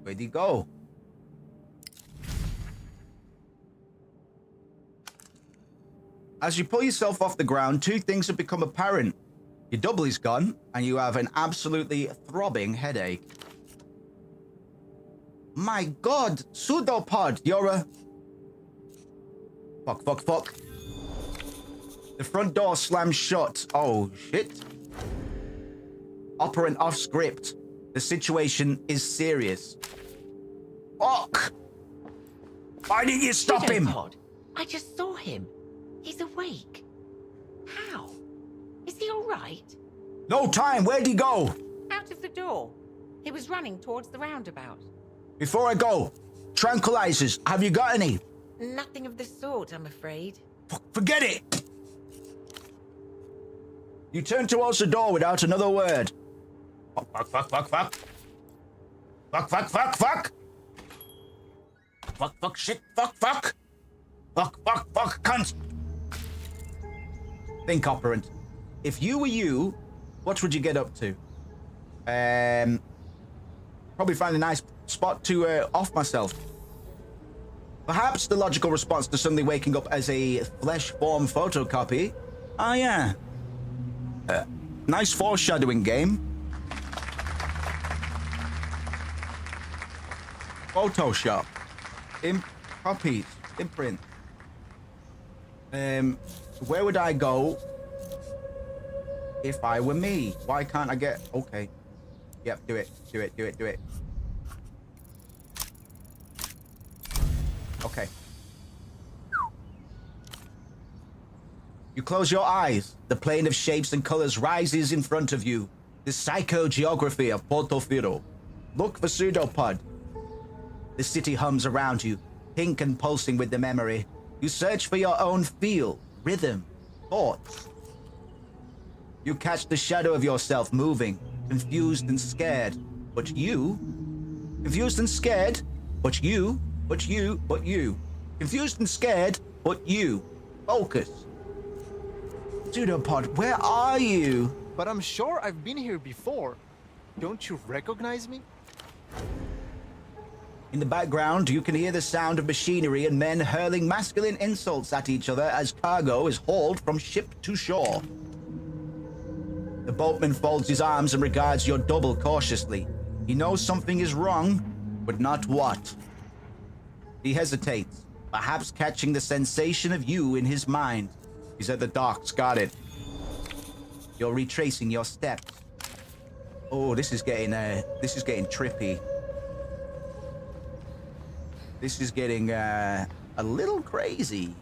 Where'd he go? As you pull yourself off the ground, two things have become apparent. Your double is gone, and you have an absolutely throbbing headache. My God, pseudopod, you're a... Fuck. The front door slams shut. Oh, shit. Operant off script. The situation is serious. Fuck! Why didn't you stop him? Pseudopod? I just saw him. He's awake. How? Is he all right? No time. Where'd he go? Out of the door. He was running towards the roundabout. Before I go, tranquilizers. Have you got any? Nothing of the sort, I'm afraid. Forget it! You turn towards the door without another word. Fuck. Fuck, shit, fuck. Fuck, cunt. Think, operant. If you were you, what would you get up to? Probably find a nice spot to off myself. Perhaps the logical response to suddenly waking up as a flesh-form photocopy. Oh yeah. Nice foreshadowing game. Photoshop. Copies. Imprint. Where would I go if I were me? Why can't I get... Okay. Yep, do it. Okay. You close your eyes. The plane of shapes and colors rises in front of you. The psychogeography of Portofino. Look for pseudopod. The city hums around you, pink and pulsing with the memory. You search for your own feel, rhythm, thoughts. You catch the shadow of yourself moving, confused and scared. But you... Confused and scared, but you... Confused and scared, but you. Focus. Pseudopod, where are you? But I'm sure I've been here before. Don't you recognize me? In the background, you can hear the sound of machinery and men hurling masculine insults at each other as cargo is hauled from ship to shore. The boatman folds his arms and regards your double cautiously. He knows something is wrong, but not what. He hesitates, perhaps catching the sensation of you in his mind. He's at the docks, got it. You're retracing your steps. Oh, this is getting trippy. This is getting a little crazy.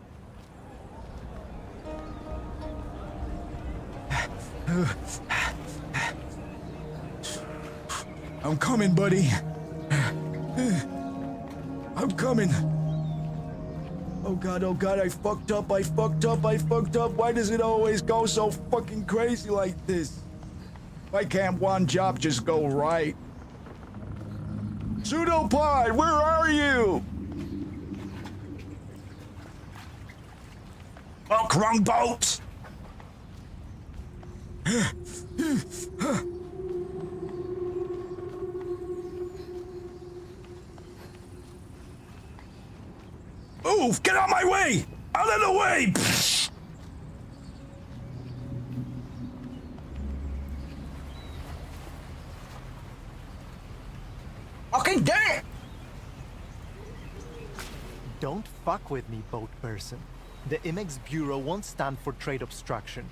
I'm coming, buddy. I'm coming. Oh god, I fucked up. Why does it always go so fucking crazy like this? Why can't one job just go right? Pseudopod, where are you? Fuck, wrong boat! Move! Get out of my way! Out of the way! Fucking damn! Don't fuck with me, boat person. The IMEX Bureau won't stand for trade obstruction.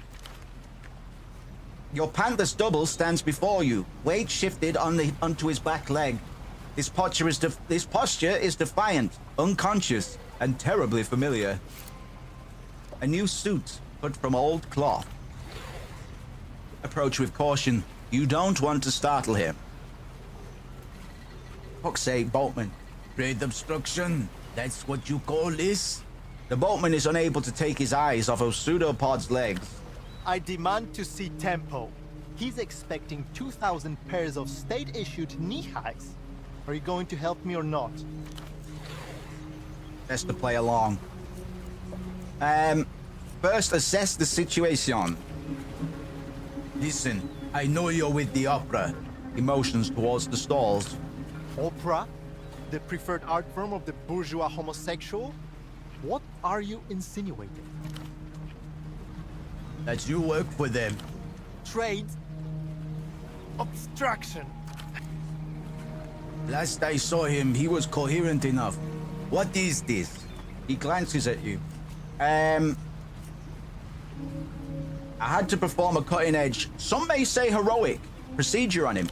Your panther's double stands before you, weight shifted onto his back leg. His posture is defiant, unconscious, and terribly familiar. A new suit cut from old cloth. Approach with caution. You don't want to startle him. Fuck's sake, boatman. Trade obstruction? That's what you call this? The boatman is unable to take his eyes off of Pseudopod's legs. I demand to see Tempo. He's expecting 2,000 pairs of state-issued knee-highs. Are you going to help me or not? Best to play along. First assess the situation. Listen, I know you're with the opera. Emotions towards the stalls. Opera? The preferred art form of the bourgeois homosexual? What are you insinuating? That you work for them. Trade? Obstruction. Last I saw him, he was coherent enough. What is this? He glances at you. I had to perform a cutting-edge, some may say heroic, procedure on him.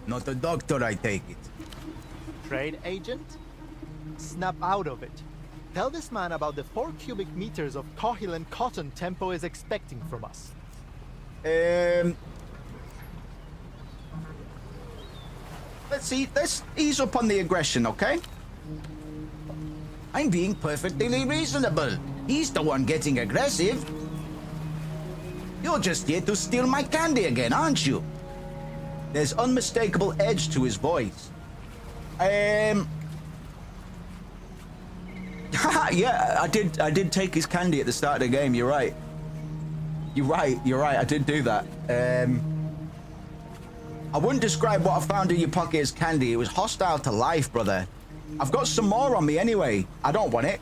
Not a doctor, I take it. Trade agent? Snap out of it. Tell this man about the 4 cubic meters of cohilant cotton Tempo is expecting from us. Let's ease up on the aggression, okay? I'm being perfectly reasonable. He's the one getting aggressive. You're just here to steal my candy again, aren't you? There's unmistakable edge to his voice. Yeah, I did take his candy at the start of the game, you're right. You're right, I did do that. I wouldn't describe what I found in your pocket as candy. It was hostile to life, brother. I've got some more on me anyway. I don't want it.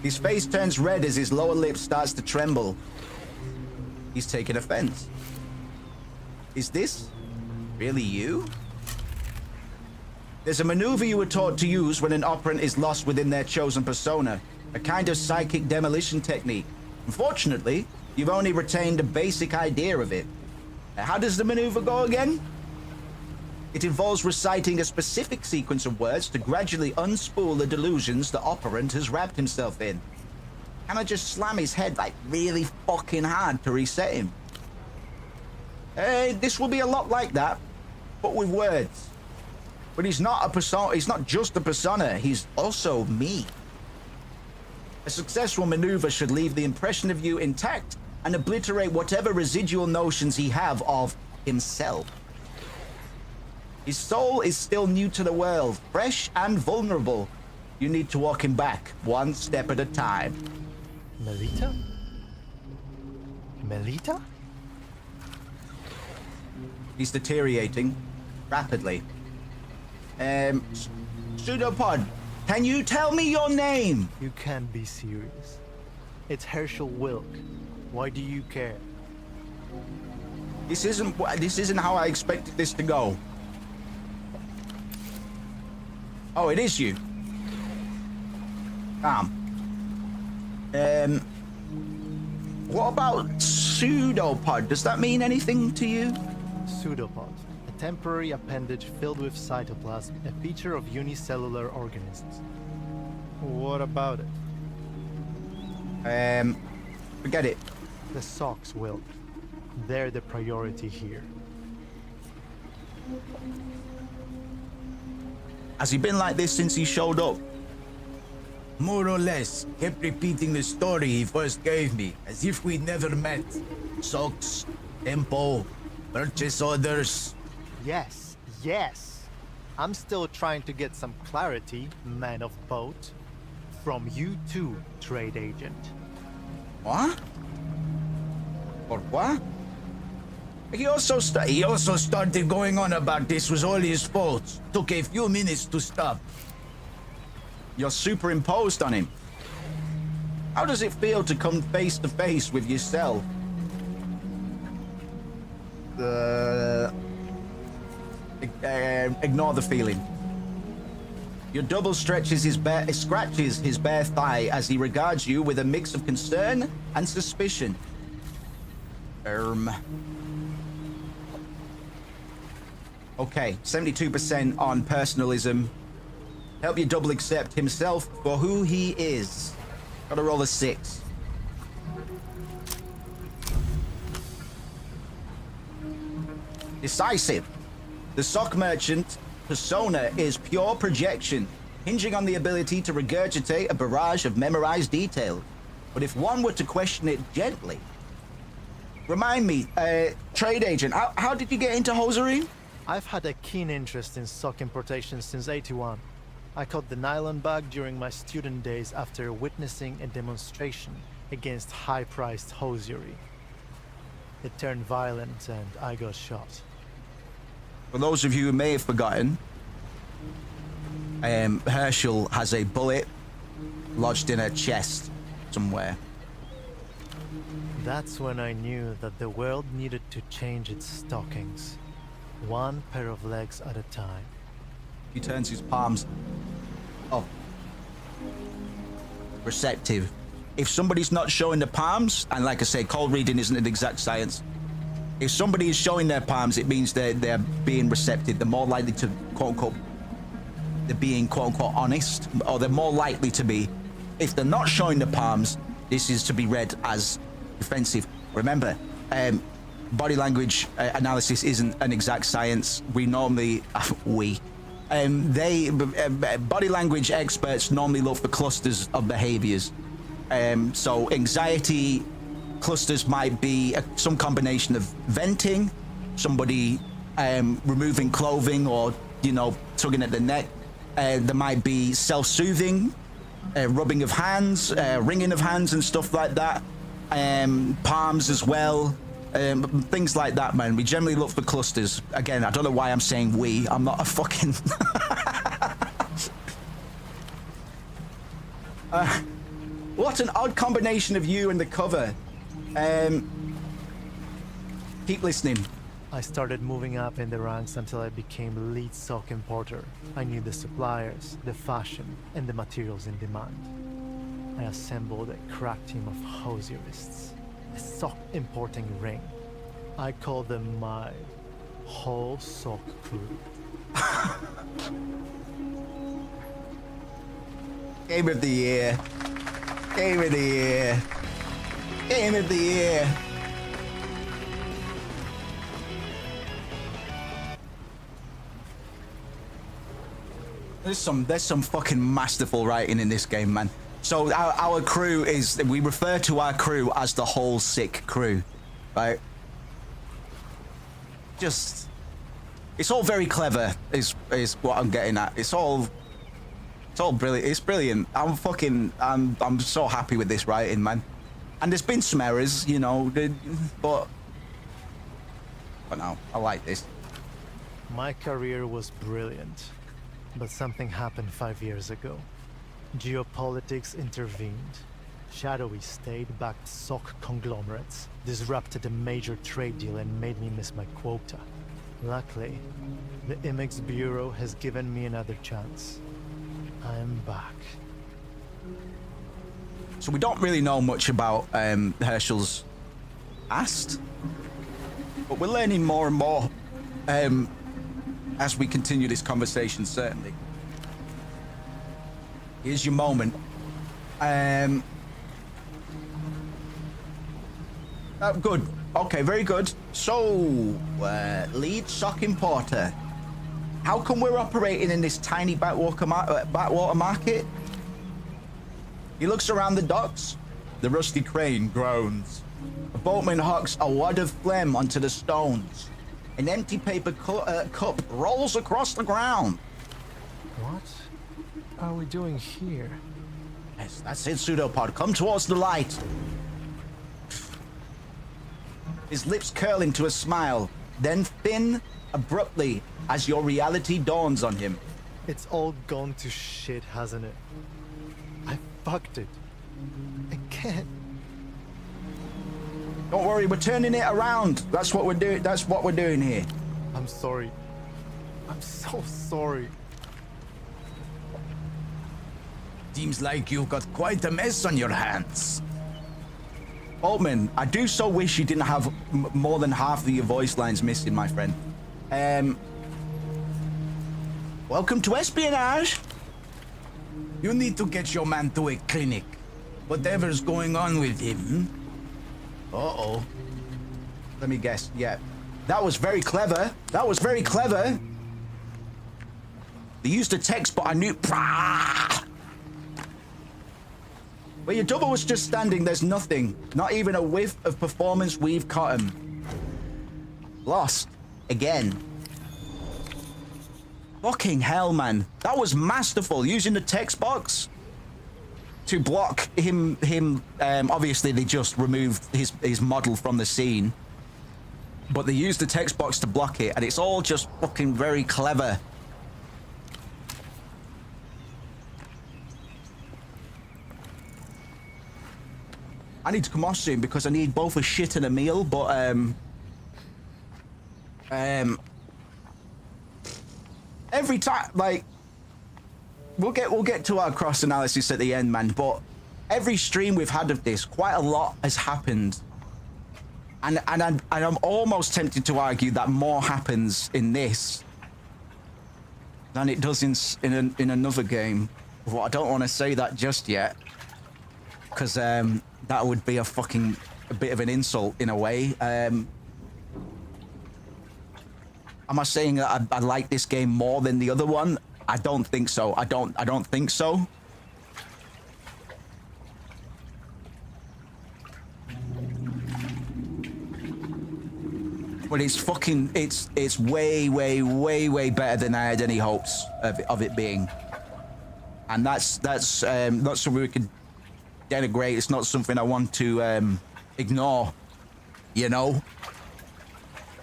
His face turns red as his lower lip starts to tremble. He's taking offense. Is this really you? There's a maneuver you were taught to use when an operant is lost within their chosen persona, a kind of psychic demolition technique. Unfortunately, you've only retained a basic idea of it. How does the maneuver go again? It involves reciting a specific sequence of words to gradually unspool the delusions the operant has wrapped himself in. Can I just slam his head like really fucking hard to reset him? This will be a lot like that, but with words. But he's not a persona. He's not just a persona. He's also me. A successful maneuver should leave the impression of you intact and obliterate whatever residual notions he have of himself. His soul is still new to the world, fresh and vulnerable. You need to walk him back, one step at a time. Melita? Melita? He's deteriorating rapidly. Pseudopod, can you tell me your name? You can't be serious. It's Herschel Wilk. Why do you care? This isn't how I expected this to go. Oh, it is you. What about pseudopod? Does that mean anything to you? Pseudopod, a temporary appendage filled with cytoplasm, a feature of unicellular organisms. What about it? Forget it. The socks, Wilk. They're the priority here. Has he been like this since he showed up? More or less. Kept repeating the story he first gave me, as if we'd never met. Socks, tempo, purchase orders. Yes. I'm still trying to get some clarity, man of boat. From you too, trade agent. What? Or what? He also started going on about this was all his fault. Took a few minutes to stop. You're superimposed on him. How does it feel to come face to face with yourself? Ignore the feeling. Your double scratches his bare thigh as he regards you with a mix of concern and suspicion. Okay, 72% on personalism. Help you double accept himself for who he is. Gotta roll a 6. Decisive. The sock merchant persona is pure projection, hinging on the ability to regurgitate a barrage of memorized details. But if one were to question it gently... Remind me, trade agent, how did you get into hosiery? I've had a keen interest in sock importation since '81. I caught the nylon bug during my student days after witnessing a demonstration against high-priced hosiery. It turned violent and I got shot. For those of you who may have forgotten, Herschel has a bullet lodged in her chest somewhere. That's when I knew that the world needed to change its stockings. One pair of legs at a time. He turns his palms. Oh. Receptive. If somebody's not showing the palms, and like I say, cold reading isn't an exact science. If somebody is showing their palms, it means they're being receptive. They're more likely to, quote-unquote, they're being, quote-unquote, honest. Or they're more likely to be. If they're not showing the palms, this is to be read as defensive. Remember, body language analysis isn't an exact science. We normally, body language experts normally look for clusters of behaviors. So anxiety clusters might be some combination of venting, somebody removing clothing or, you know, tugging at the neck. There might be self-soothing, rubbing of hands, wringing of hands and stuff like that. Palms as well. Things like that, man. We generally look for clusters. Again, I don't know why I'm saying we. I'm not a fucking... what an odd combination of you and the cover. Keep listening. I started moving up in the ranks until I became lead sock importer. I knew the suppliers, the fashion, and the materials in demand. I assembled a crack team of hosierists, a sock importing ring. I call them my whole sock crew. Game of the year. Game of the year. Game of the year. There's some fucking masterful writing in this game, man. So our crew is, we refer to our crew as the whole sick crew, right? Just, it's all very clever is what I'm getting at. It's all brilliant. It's brilliant. I'm so happy with this writing, man. And there's been some errors, you know, but no, I like this. My career was brilliant, but something happened 5 years ago. Geopolitics intervened. Shadowy state-backed sock conglomerates disrupted a major trade deal and made me miss my quota. Luckily, the Imix Bureau has given me another chance. I'm back. So we don't really know much about Herschel's past, but we're learning more and more as we continue this conversation, certainly. Here's your moment. Good. Okay, very good. So, lead sock importer. How come we're operating in this tiny backwater market? He looks around the docks. The rusty crane groans. A boatman hawks a wad of phlegm onto the stones. An empty paper cup rolls across the ground. What are we doing here? Yes, that's it, Pseudopod. Come towards the light. His lips curl into a smile, then thin abruptly as your reality dawns on him. It's all gone to shit, hasn't it? I fucked it. Again. Don't worry, we're turning it around. That's what we're doing. That's what we're doing here. I'm sorry. I'm so sorry. Seems like you've got quite a mess on your hands. Altman, I do so wish you didn't have more than half of your voice lines missing, my friend. Welcome to espionage. You need to get your man to a clinic. Whatever's going on with him. Uh-oh. Let me guess. Yeah. That was very clever. That was very clever. They used a text, but I knew... Where your double was just standing, there's nothing. Not even a whiff of performance. We've caught him. Lost. Again. Fucking hell, man. That was masterful. Using the text box to block him. Obviously, they just removed his model from the scene. But they used the text box to block it. And it's all just fucking very clever. I need to come off soon because I need both a shit and a meal, but every time, like, we'll get to our cross analysis at the end, man, but every stream we've had of this, quite a lot has happened. And I'm almost tempted to argue that more happens in this than it does in another game. Well, I don't want to say that just yet, because that would be a bit of an insult in a way. Am I saying that I like this game more than the other one? I don't think so. I don't think so. But it's way better than I had any hopes of it being. And that's not something we can denigrate. It's not something I want to ignore, you know?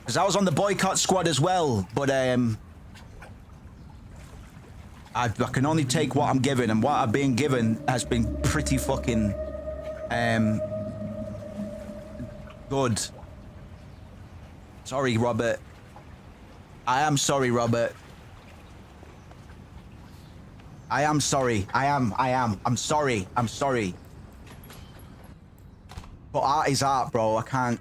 Because I was on the boycott squad as well, but I can only take what I'm given, and what I've been given has been pretty fucking good. Sorry, Robert. I am sorry, Robert. I am sorry. I am. I'm sorry. I'm sorry. But art is art, bro. I can't...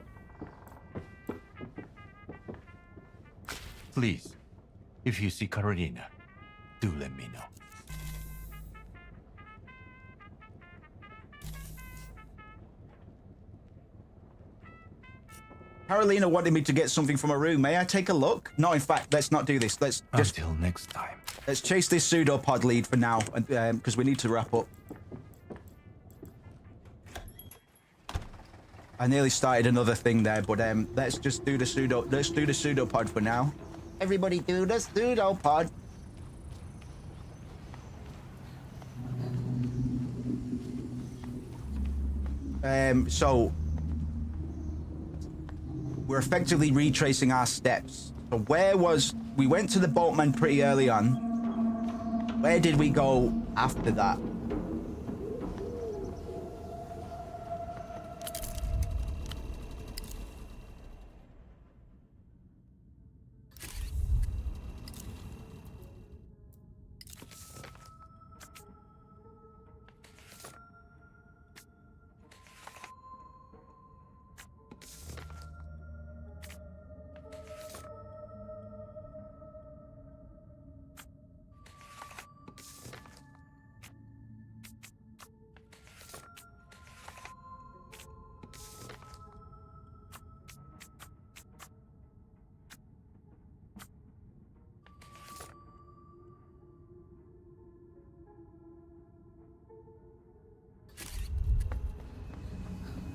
Please, if you see Carolina, do let me know. Carolina wanted me to get something from her room. May I take a look? No, in fact, let's not do this. Let's just... Until next time. Let's chase this pseudopod lead for now, because we need to wrap up. I nearly started another thing there, but let's just do the pseudopod for now. Everybody do the pseudopod. So we're effectively retracing our steps. So we went to the boatman pretty early on. Where did we go after that?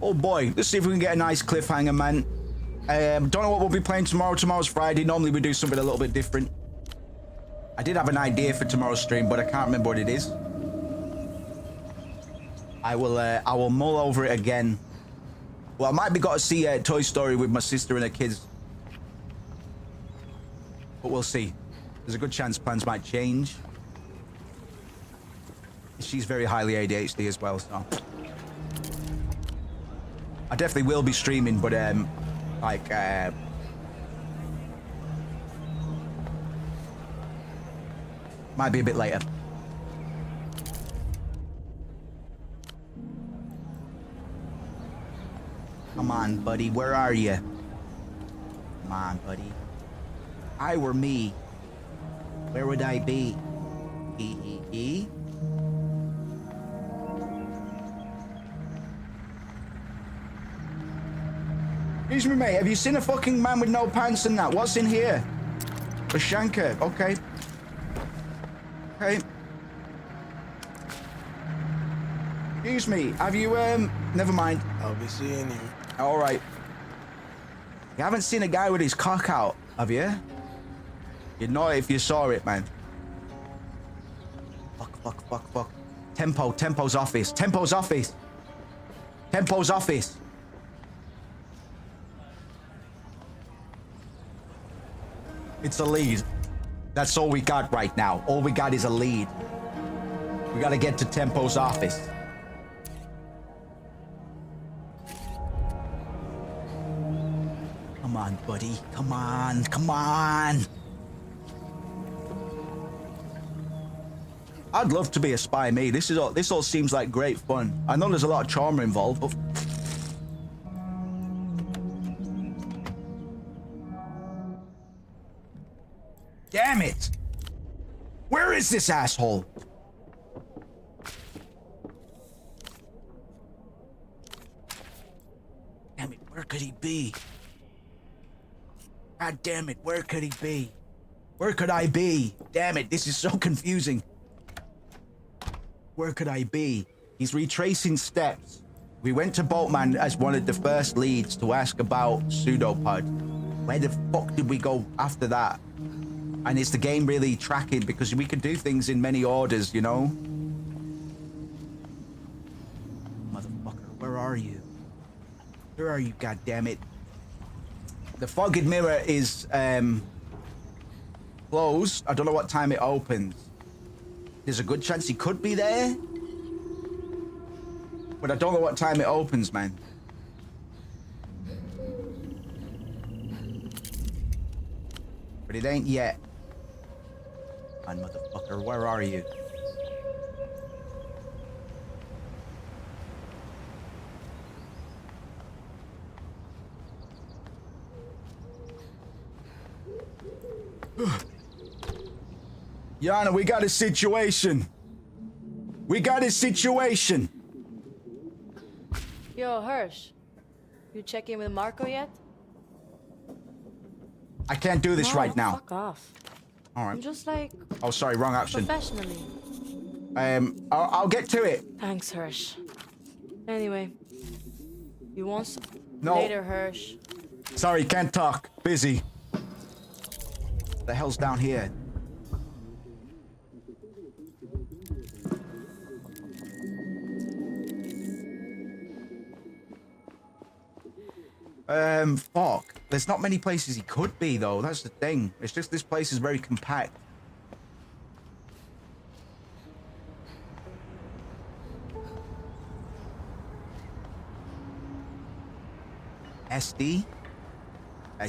Oh boy, let's see if we can get a nice cliffhanger, man. Don't know what we'll be playing tomorrow. Tomorrow's Friday. Normally we do something a little bit different. I did have an idea for tomorrow's stream, but I can't remember what it is. I will mull over it again. Well, I might be got to see Toy Story with my sister and her kids. But we'll see. There's a good chance plans might change. She's very highly ADHD as well, so... I definitely will be streaming, but might be a bit later. Come on, buddy, where are you? Come on, buddy. I were me. Where would I be? Excuse me, mate. Have you seen a fucking man with no pants and that? What's in here? A shanker. Okay. Okay. Excuse me. Have you, never mind. I'll be seeing you. All right. You haven't seen a guy with his cock out, have you? You'd know it if you saw it, man. Fuck. Tempo's office. Tempo's office. It's a lead. That's all we got right now. All we got is a lead. We gotta get to Tempo's office. Come on, buddy. Come on. I'd love to be a spy, me. This all seems like great fun. I know there's a lot of trauma involved, but damn it! Where is this asshole? Damn it, where could he be? God damn it, where could he be? Where could I be? Damn it, this is so confusing. Where could I be? He's retracing steps. We went to Boltman as one of the first leads to ask about Pseudopod. Where the fuck did we go after that? And is the game really tracking? Because we can do things in many orders, you know? Motherfucker, where are you? Where are you, goddammit? The fogged mirror is closed. I don't know what time it opens. There's a good chance he could be there. But I don't know what time it opens, man. But it ain't yet. Man, motherfucker, where are you? Yana, we got a situation. Yo, Hirsch. You check in with Marco yet? I can't do this right now. Fuck off. All right. I'm just like... Oh, sorry, wrong option. Professionally. I'll get to it. Thanks, Hirsch. Anyway. You want some? No. Later, Hirsch. Sorry, can't talk. Busy. The hell's down here? Fuck. There's not many places he could be, though. That's the thing. It's just this place is very compact. SD? I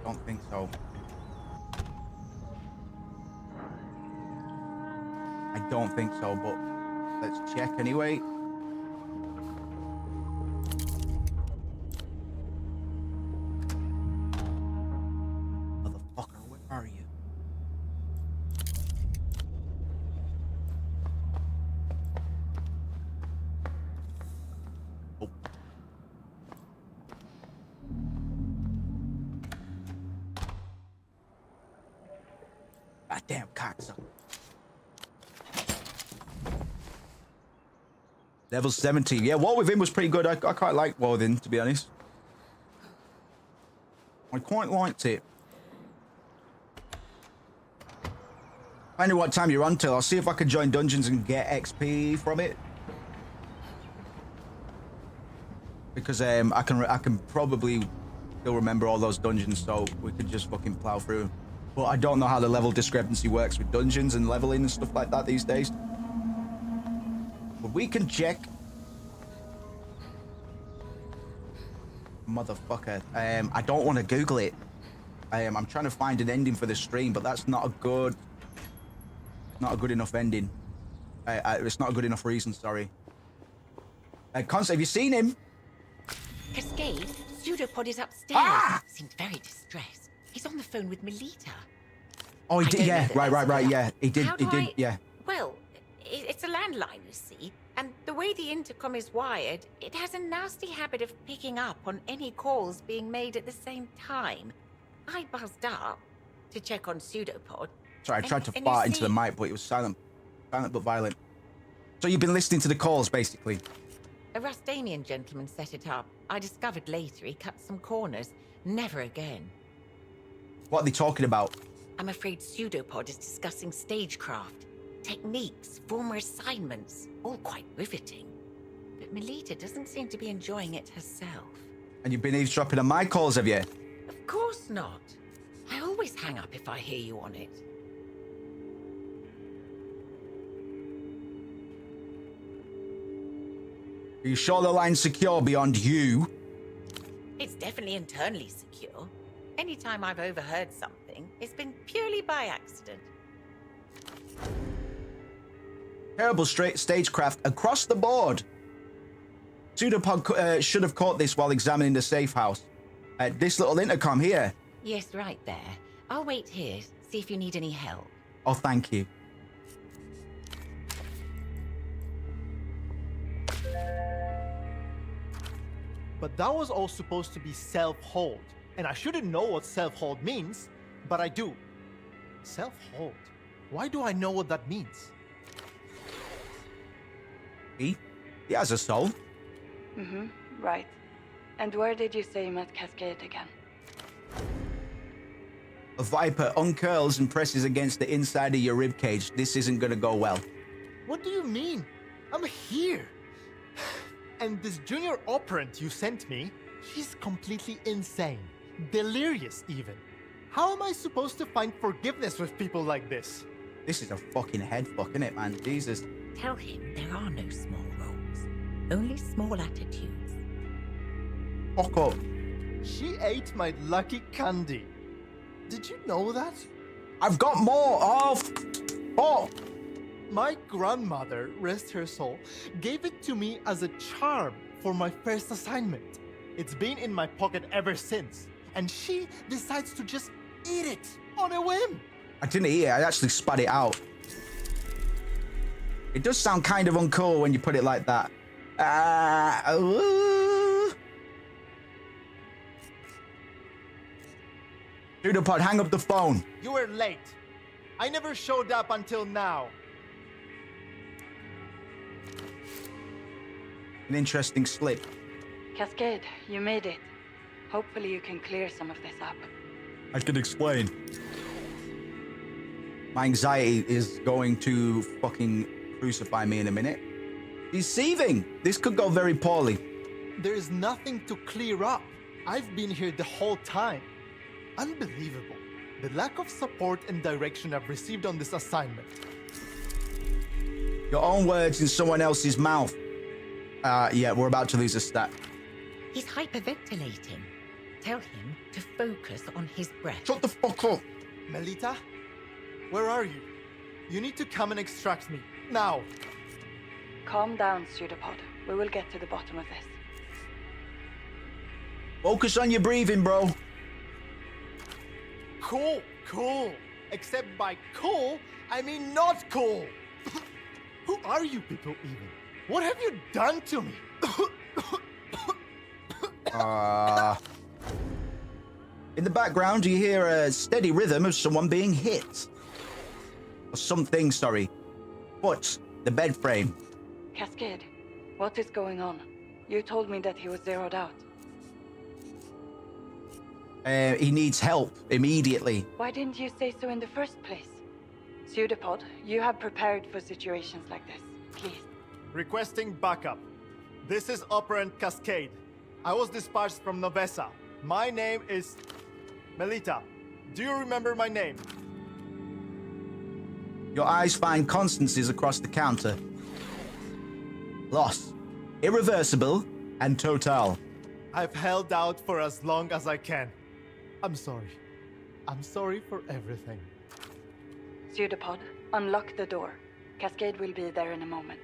don't think so. I don't think so, but let's check anyway. Motherfucker, where are you? Oh. Goddamn cocksucker. Level 17. Yeah, War Within was pretty good. I quite liked War Within, to be honest. I quite liked it. I know what time you're on till. I'll see if I can join dungeons and get XP from it. Because I can probably still remember all those dungeons, so we could just fucking plow through. But I don't know how the level discrepancy works with dungeons and leveling and stuff like that these days. But we can check. Motherfucker. I don't want to Google it. I'm trying to find an ending for the stream, but that's not a good enough ending. It's not a good enough reason, sorry. Constance, have you seen him? Cascade, Pseudopod is upstairs. Seems very distressed. He's on the phone with Melita. Oh, he I did. don't know Yeah, that right, that's allowed. yeah. He did. How He do did. I- Yeah. Well, it's a landline, you see, and the way the intercom is wired, it has a nasty habit of picking up on any calls being made at the same time. I buzzed up to check on Pseudopod. Sorry, I tried to and you fart into the see- mic, but it was silent but violent. So you've been listening to the calls, basically. A Rustanian gentleman set it up. I discovered later he cut some corners. Never again. What are they talking about? I'm afraid Pseudopod is discussing stagecraft, techniques, former assignments, all quite riveting. But Melita doesn't seem to be enjoying it herself. And you've been eavesdropping on my calls, have you? Of course not. I always hang up if I hear you on it. Are you sure the line's secure beyond you? It's definitely internally secure. Anytime I've overheard something, it's been purely by accident. Terrible stagecraft across the board. Pseudopod should have caught this while examining the safe house. This little intercom here. Yes, right there. I'll wait here, see if you need any help. Oh, thank you. But that was all supposed to be self-hold. And I shouldn't know what self-hold means, but I do. Self-hold? Why do I know what that means? He has a soul. Mm-hmm, right. And where did you say you met Cascade again? A viper uncurls and presses against the inside of your ribcage. This isn't gonna go well. What do you mean? I'm here. And this junior operant you sent me, she's completely insane. Delirious, even. How am I supposed to find forgiveness with people like this? This is a fucking head fuck, innit, man? Jesus. Tell him there are no small roles, only small attitudes. Fuck up. She ate my lucky candy. Did you know that? I've got more. Oh. My grandmother, rest her soul, gave it to me as a charm for my first assignment. It's been in my pocket ever since, and she decides to just eat it on a whim. I didn't eat it. I actually spat it out. It does sound kind of uncool when you put it like that. Pseudopod, hang up the phone. You were late. I never showed up until now. An interesting slip. Cascade, you made it. Hopefully you can clear some of this up. I can explain. My anxiety is going to fucking crucify me in a minute. He's seething. This could go very poorly. There is nothing to clear up. I've been here the whole time. Unbelievable. The lack of support and direction I've received on this assignment. Your own words in someone else's mouth. Yeah, we're about to lose a stat. He's hyperventilating. Tell him to focus on his breath. Shut the fuck up. Melita, where are you? You need to come and extract me. Now. Calm down, Pseudopod. We will get to the bottom of this. Focus on your breathing, bro. Cool, cool. Except by cool, I mean not cool. Who are you people even? What have you done to me? In the background, you hear a steady rhythm of someone being hit. Or something, sorry. But the bed frame. Cascade, what is going on? You told me that he was zeroed out. He needs help immediately. Why didn't you say so in the first place? Pseudopod, you have prepared for situations like this. Please. Requesting backup. This is Operant Cascade. I was dispatched from Novesa. My name is... Melita. Do you remember my name? Your eyes find constancies across the counter. Loss. Irreversible and total. I've held out for as long as I can. I'm sorry. I'm sorry for everything. Pseudopod, unlock the door. Cascade will be there in a moment.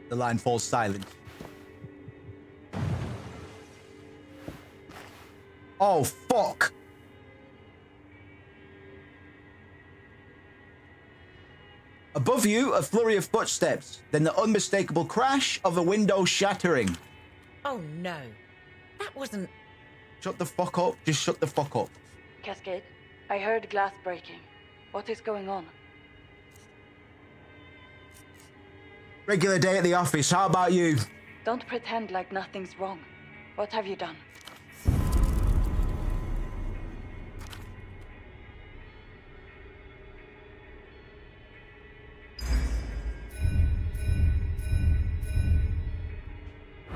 The line falls silent. Oh, fuck. Above you, a flurry of footsteps, then the unmistakable crash of a window shattering. Oh no, that wasn't... Shut the fuck up. Just shut the fuck up. Cascade, I heard glass breaking. What is going on? Regular day at the office. How about you? Don't pretend like nothing's wrong. What have you done?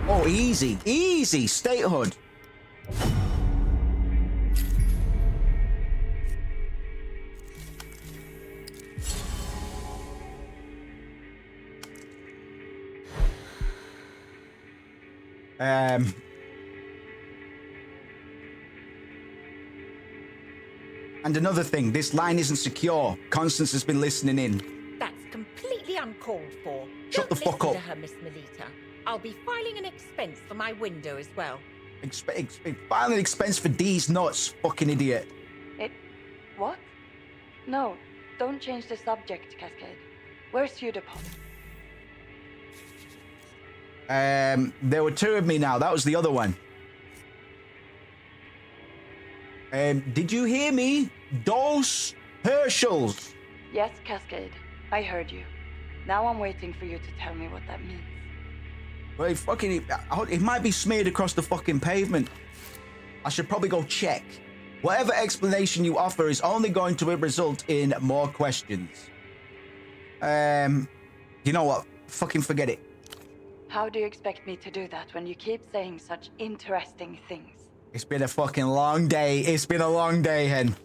Oh, easy. Easy. Statehood. And another thing, this line isn't secure. Constance has been listening in. That's completely uncalled for. Shut the fuck Don't up. listen to her, Miss Melita. I'll be filing an expense for my window as well. Filing an expense for D's nuts, fucking idiot. What? No, don't change the subject, Cascade. Where's Pseudopod? There were two of me now. That was the other one. Did you hear me? Dos Herschels. Yes, Cascade. I heard you. Now I'm waiting for you to tell me what that means. Well, it might be smeared across the fucking pavement. I should probably go check. Whatever explanation you offer is only going to result in more questions. You know what? Fucking forget it. How do you expect me to do that when you keep saying such interesting things? It's been a fucking long day. It's been a long day, Hen.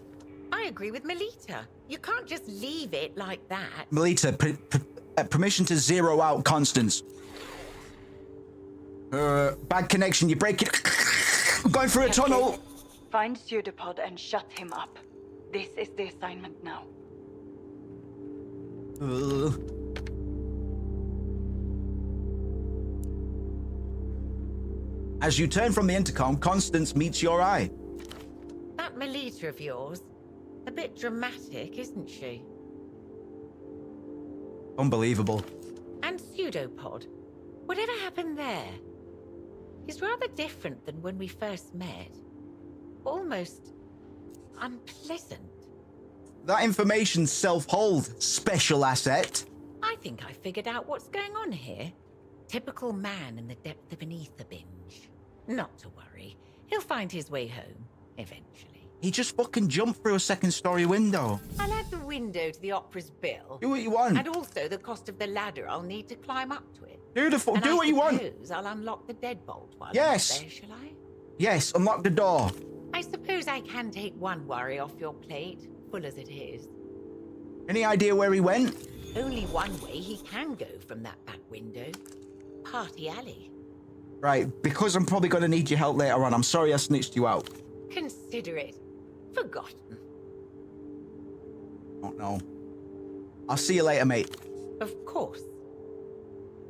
I agree with Melita. You can't just leave it like that. Melita, permission to zero out Constance. Bad connection. You break it. I'm going through a tunnel. Find Pseudopod and shut him up. This is the assignment now. As you turn from the intercom, Constance meets your eye. That Melita of yours, a bit dramatic, isn't she? Unbelievable. And Pseudopod, whatever happened there? He's rather different than when we first met. Almost unpleasant. That information's self-hold, special asset. I think I figured out what's going on here. Typical man in the depth of an ether binge. Not to worry. He'll find his way home, eventually. He just fucking jumped through a second-story window. I'll add the window to the opera's bill. Do what you want. And also the cost of the ladder I'll need to climb up to it. Do what you want. I suppose I'll unlock the deadbolt while Yes. I'm up there, shall I? Yes, unlock the door. I suppose I can take one worry off your plate, full as it is. Any idea where he went? Only one way he can go from that back window. Party alley. Right, because I'm probably going to need your help later on. I'm sorry I snitched you out. Consider it forgotten. Oh, no. I'll see you later, mate. Of course.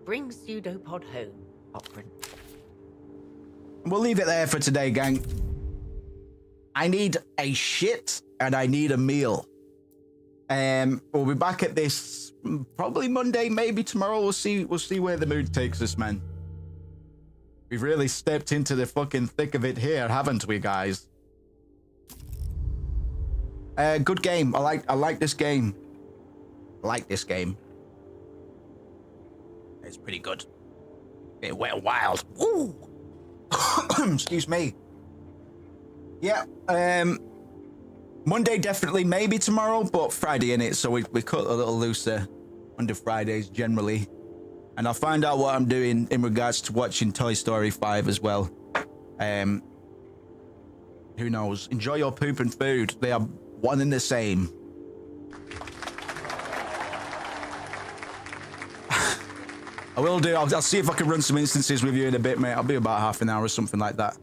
Bring Pseudopod home, Operin. We'll leave it there for today, gang. I need a shit and I need a meal. We'll be back at this probably Monday, maybe tomorrow. We'll see where the mood takes us, man. We've really stepped into the fucking thick of it here, haven't we, guys? Good game. I like this game. I like this game. It's pretty good. Bit wet and wild. Ooh. Excuse me. Yeah. Monday definitely, maybe tomorrow, but Friday in it, so we cut a little looser under Fridays generally. And I'll find out what I'm doing in regards to watching Toy Story 5 as well. Who knows? Enjoy your poop and food. They are one and the same. I will do. I'll see if I can run some instances with you in a bit, mate. I'll be about half an hour or something like that.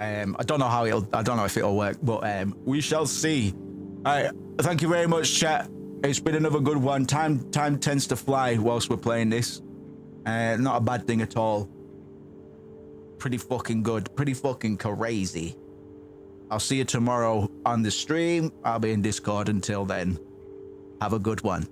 I don't know if it'll work, but we shall see. All right. Thank you very much, chat. It's been another good one. Time tends to fly whilst we're playing this. Not a bad thing at all. Pretty fucking good. Pretty fucking crazy. I'll see you tomorrow on the stream. I'll be in Discord until then. Have a good one.